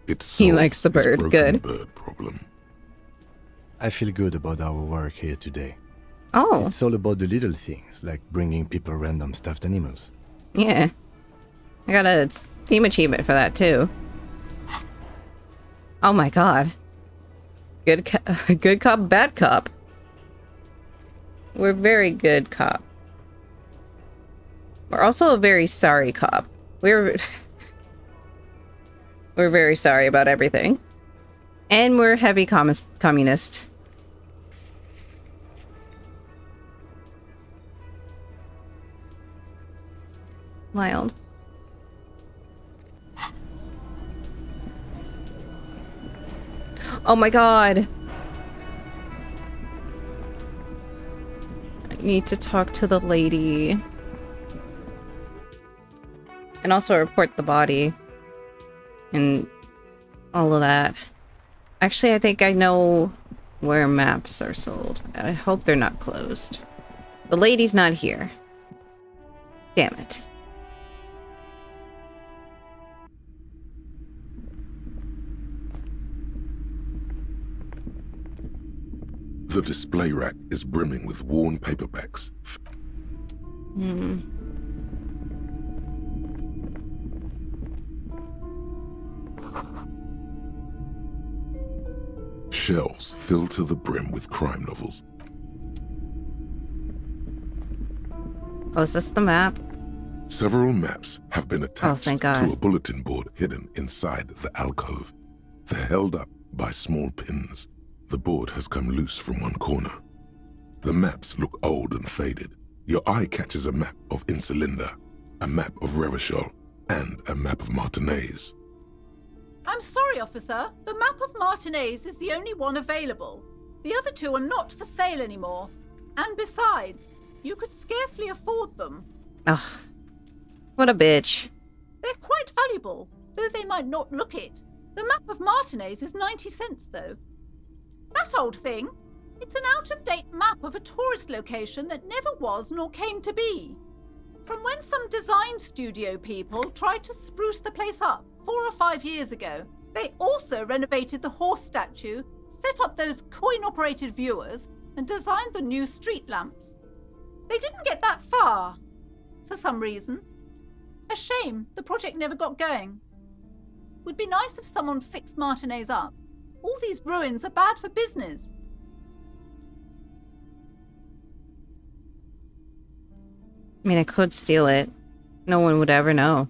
He likes the bird. Good. Bird problem. I feel good about our work here today. Oh. It's all about the little things, like bringing people random stuffed animals. Yeah. I got a team achievement for that, too. Oh my god. Good cop, bad cop. We're very good cop. We're also a very sorry cop. We're very sorry about everything. And we're heavy communist. Wild. Oh my god. I need to talk to the lady. And also report the body. And all of that. Actually, I think I know where maps are sold. I hope they're not closed. The lady's not here. Damn it. The display rack is brimming with worn paperbacks. Shelves filled to the brim with crime novels. Oh, is this the map? Several maps have been attached thank God. to a bulletin board hidden inside the alcove. They're held up by small pins. The board has come loose from one corner. The maps look old and faded. Your eye catches a map of Insulinda, a map of Revachol, and a map of Martinez. I'm sorry, officer. The map of Martinez is the only one available. The other two are not for sale anymore. And besides, you could scarcely afford them. Ugh. What a bitch. They're quite valuable, though they might not look it. The map of Martinez is 90 cents, though. That old thing? It's an out-of-date map of a tourist location that never was nor came to be. From when some design studio people tried to spruce the place up 4 or 5 years ago. They also renovated the horse statue, set up those coin-operated viewers, and designed the new street lamps. They didn't get that far, for some reason. A shame the project never got going. Would be nice if someone fixed Martinez up. All these ruins are bad for business. I mean, I could steal it. No one would ever know.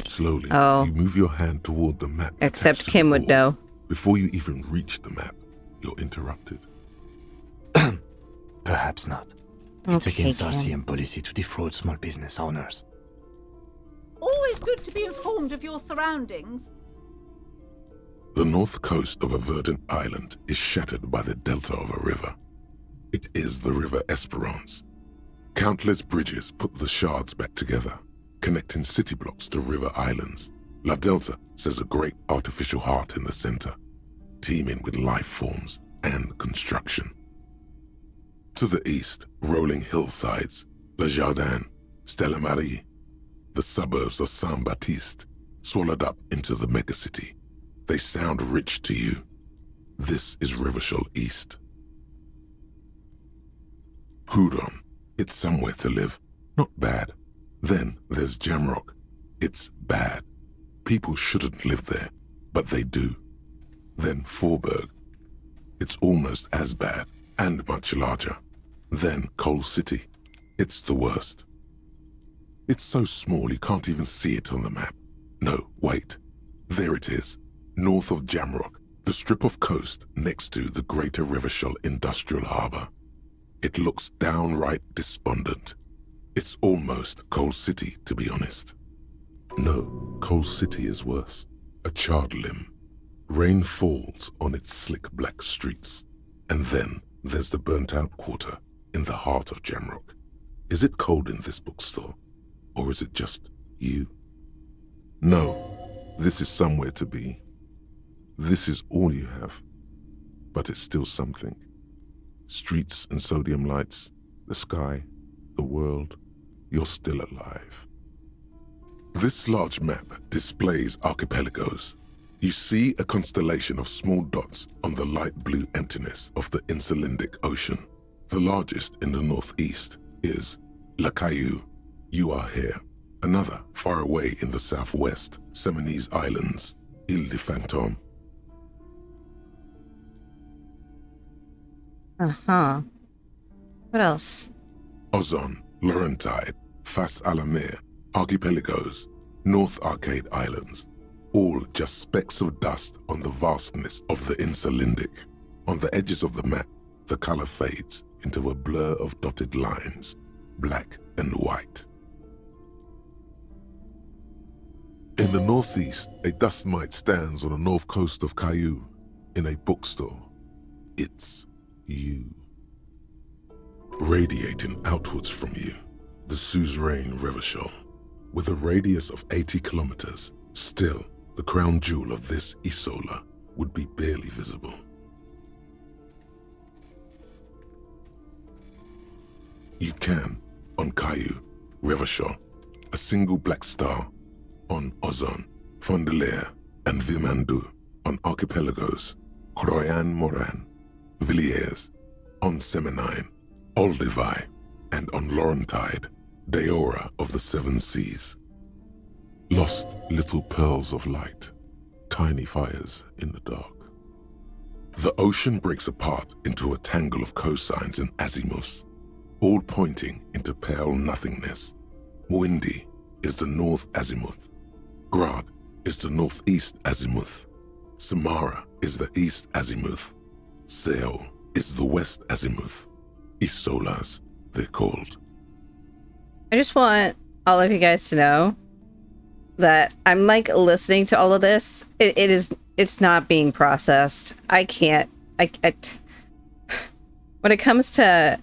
Slowly, Oh. you move your hand toward the map. Except attached to Kim the would board. know. Before you even reach the map, you're interrupted. Perhaps not. It's Okay, against Kim. RCM policy to defraud small business owners. Always good to be informed of your surroundings. The north coast of a verdant island is shattered by the delta of a river. It is the River Esperance. Countless bridges put the shards back together, connecting city blocks to river islands. La Delta says a great artificial heart in the center, teeming with life forms and construction. To the east, rolling hillsides, Le Jardin, Stella Marie, the suburbs of Saint-Baptiste, swallowed up into the megacity. They sound rich to you. This is Revachol East. Hudon, it's somewhere to live. Not bad. Then there's Jamrock. It's bad. People shouldn't live there, but they do. Then Forberg. It's almost as bad, and much larger. Then Coal City. It's the worst. It's so small you can't even see it on the map. No, wait. There it is, north of Jamrock, the strip of coast next to the Greater Revachol Industrial Harbour. It looks downright despondent. It's almost Coal City, to be honest. No, Coal City is worse. A charred limb. Rain falls on its slick black streets. And then there's the burnt-out quarter in the heart of Jamrock. Is it cold in this bookstore? Or is it just you? No, this is somewhere to be. This is all you have. But it's still something. Streets and sodium lights, the sky, the world. You're still alive. This large map displays archipelagos. You see a constellation of small dots on the light blue emptiness of the Insulindic Ocean. The largest in the northeast is La Caillou. You are here. Another far away in the southwest, Seminese Islands, Ile de Fantôme. Uh-huh. What else? Ozon, Laurentide, Fas à la Mer, Archipelagos, North Arcade Islands, all just specks of dust on the vastness of the Insulindic. On the edges of the map, the color fades into a blur of dotted lines, black and white. In the northeast, a dust mite stands on the north coast of Caillou in a bookstore. It's you. Radiating outwards from you, the suzerain Revachol, with a radius of 80 kilometers, still the crown jewel of this Isola would be barely visible. You can, on Caillou, Revachol, a single black star, on Ozon, Fondelier, and Vilmandoux, on archipelagos, Croyan Moran, Villiers, on Seminine, Olduvai, and on Laurentide, Deora of the Seven Seas. Lost little pearls of light, tiny fires in the dark. The ocean breaks apart into a tangle of cosines and azimuths, all pointing into pale nothingness. Windy is the north azimuth. Grad is the northeast azimuth. Samara is the east azimuth. Sail is the west azimuth. Isolas, they're called. I just want all of you guys to know that I'm like listening to all of this. It's not being processed. I when it comes to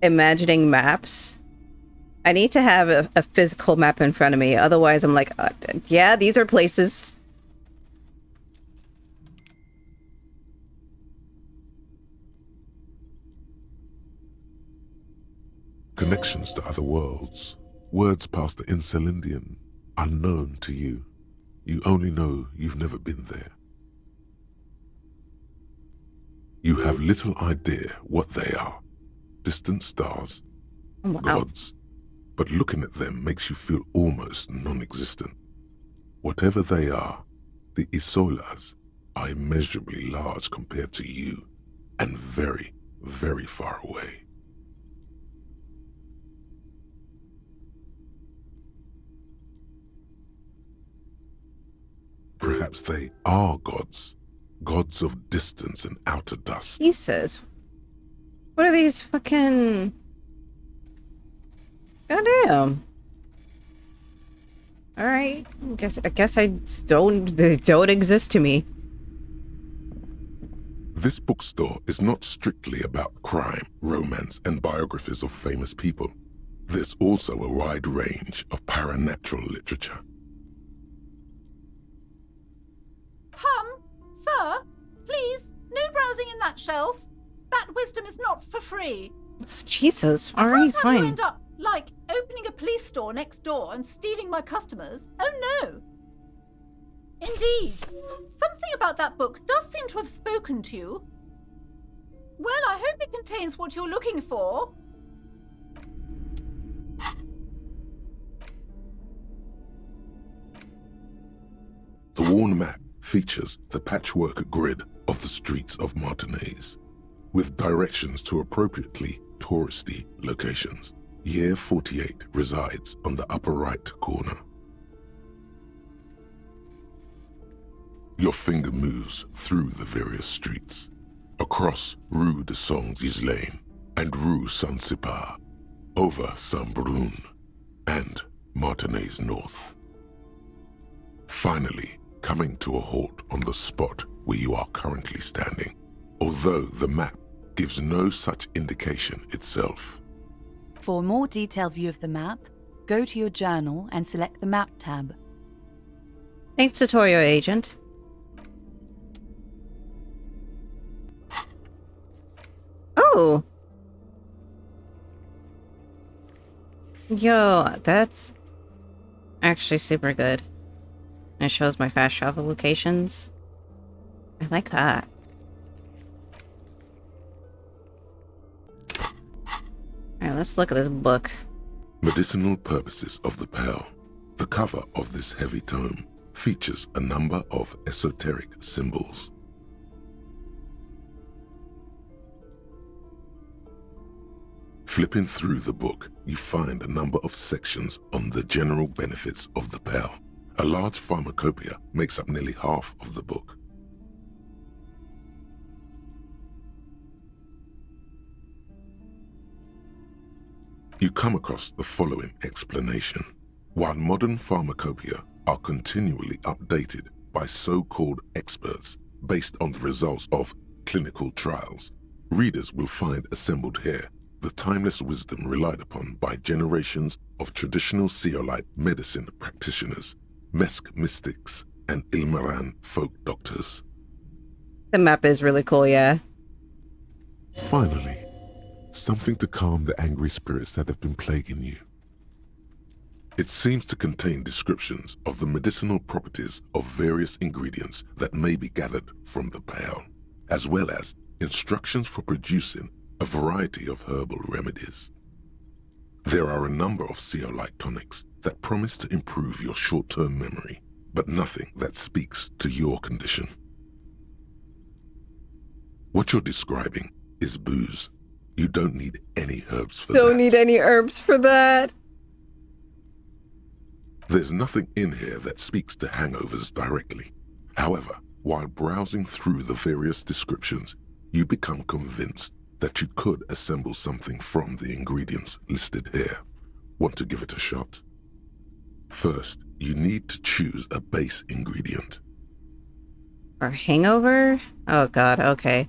imagining maps, I need to have a physical map in front of me. Otherwise, I'm like, yeah, these are places. Connections to other worlds. Words past the Insulindian, unknown to you. You only know you've never been there. You have little idea what they are. Distant stars, wow. gods, but looking at them makes you feel almost non-existent. Whatever they are, the Isolas are immeasurably large compared to you, and very, very far away. Perhaps they are gods, gods of distance and outer dust. Jesus. What are these fucking... Goddamn. Alright. I guess they don't exist to me. This bookstore is not strictly about crime, romance, and biographies of famous people. There's also a wide range of paranatural literature. Sir, please, no browsing in that shelf. That wisdom is not for free. Jesus. I Alright, can't have you fine. end up, like, opening a police store next door and stealing my customers. Oh no. Indeed. Something about that book does seem to have spoken to you. Well, I hope it contains what you're looking for. The worn map features the patchwork grid of the streets of Martinez, with directions to appropriately touristy locations. Year 48 resides on the upper right corner. Your finger moves through the various streets, across Rue de Saint-Ghislain and Rue Saint-Cypar, over Saint-Brun and Martinez North. Finally, coming to a halt on the spot where you are currently standing, although the map gives no such indication itself. For a more detailed view of the map, go to your journal and select the Map tab. Thanks, tutorial agent. Oh! Yo, that's actually super good. It shows my fast travel locations. I like that. Alright, let's look at this book. Medicinal Purposes of the Pearl. The cover of this heavy tome features a number of esoteric symbols. Flipping through the book, you find a number of sections on the general benefits of the pearl. A large pharmacopoeia makes up nearly half of the book. You come across the following explanation. While modern pharmacopoeia are continually updated by so-called experts based on the results of clinical trials, readers will find assembled here the timeless wisdom relied upon by generations of traditional Seolite medicine practitioners, Mesk mystics, and Ilmaran folk doctors. The map is really cool, yeah. Finally, something to calm the angry spirits that have been plaguing you. It seems to contain descriptions of the medicinal properties of various ingredients that may be gathered from the pearl, as well as instructions for producing a variety of herbal remedies. There are a number of Seolite tonics that promise to improve your short-term memory, but nothing that speaks to your condition. What you're describing is booze. You don't need any herbs for that. Don't need any herbs for that. There's nothing in here that speaks to hangovers directly. However, while browsing through the various descriptions, you become convinced that you could assemble something from the ingredients listed here. Want to give it a shot? First, you need to choose a base ingredient. For hangover? Oh god, okay.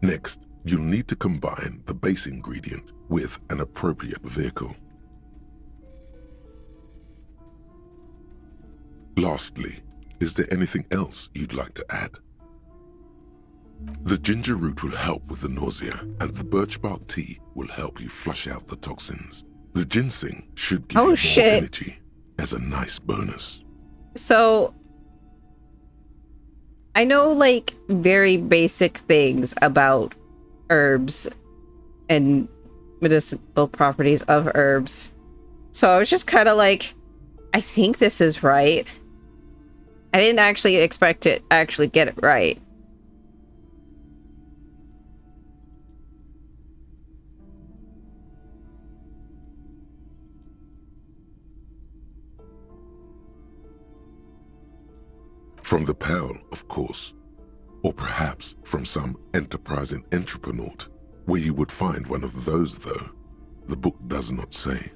Next, you'll need to combine the base ingredient with an appropriate vehicle. Lastly, is there anything else you'd like to add? The ginger root will help with the nausea, and the birch bark tea will help you flush out the toxins. The ginseng should give you more energy as a nice bonus. So, I know, like, very basic things about herbs and medicinal properties of herbs. So I was just kind of like, I think this is right. I didn't actually expect to actually get it right. From the Pearl, of course. Or perhaps from some enterprising entrepreneur, where you would find one of those, though. The book does not say.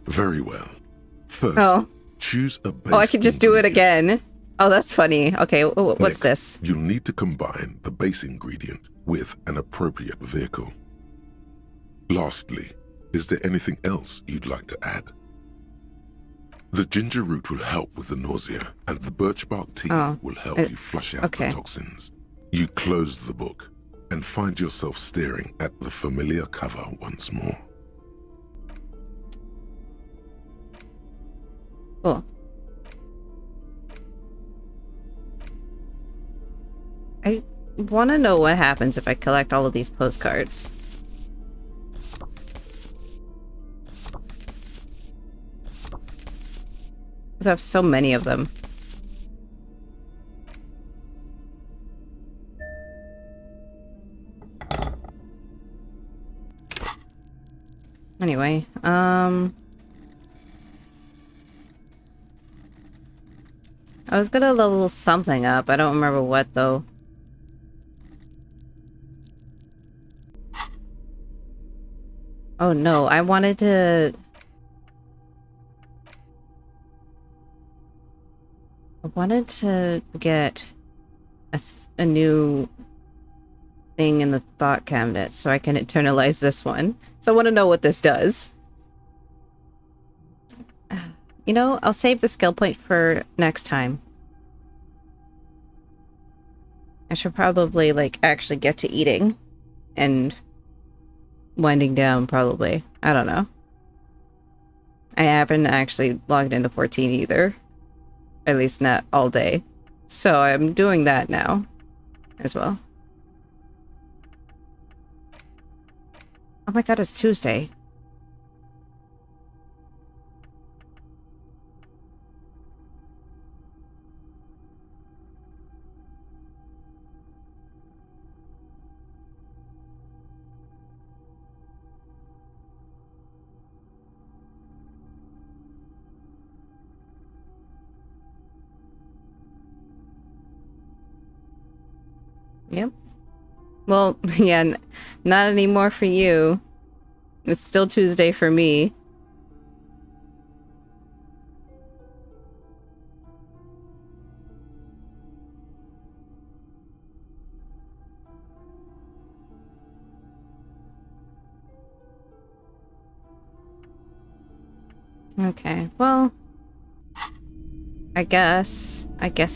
Very well. First, choose a base. Oh, I could just do it again. Oh, that's funny. Okay, what's Next, this? You'll need to combine the base ingredient with an appropriate vehicle. Lastly, is there anything else you'd like to add? The ginger root will help with the nausea, and the birch bark tea will help you flush out the toxins. You close the book and find yourself staring at the familiar cover once more. Cool. I want to know what happens if I collect all of these postcards. Because I have so many of them. Anyway, I was gonna level something up. I don't remember what, though. Oh no, I wanted to... get a new thing in the thought cabinet so I can internalize this one. So I want to know what this does. You know, I'll save the skill point for next time. I should probably, like, actually get to eating and winding down, probably. I don't know. I haven't actually logged into 14 either. At least not all day. So I'm doing that now as well. Oh my god, it's Tuesday. Yep. Well, yeah, not anymore for you. It's still Tuesday for me. Okay, well... I guess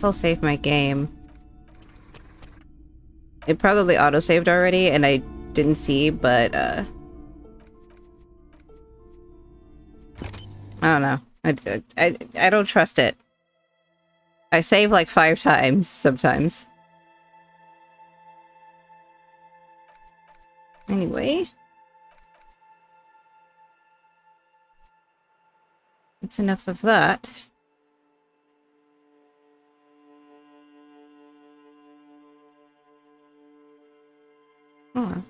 I'll save my game. It probably auto-saved already, and I didn't see, but, I don't know. I don't trust it. I save like 5 times, sometimes. Anyway. that's enough of that. Oh,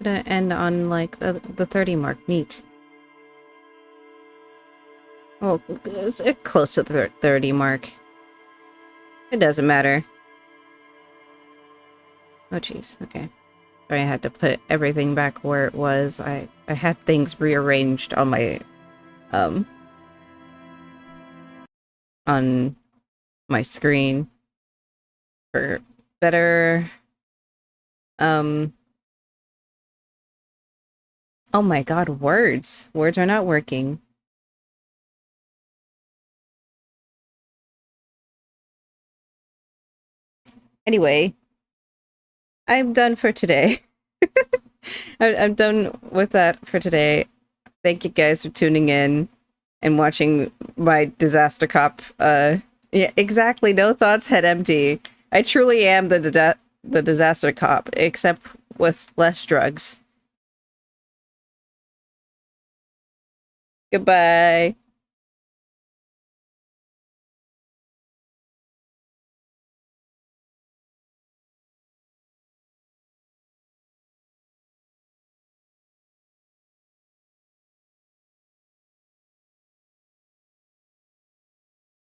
gonna end on like the 30 mark. Neat. Well, it's close to the 30 mark. It doesn't matter. Oh jeez, okay. Sorry, I had to put everything back where it was. I had things rearranged on my on my screen for better oh my god, words. Words are not working. Anyway, I'm done for today. I'm done with that for today. Thank you guys for tuning in and watching my disaster cop. Yeah, exactly. No thoughts, head empty. I truly am the disaster cop, except with less drugs. Goodbye.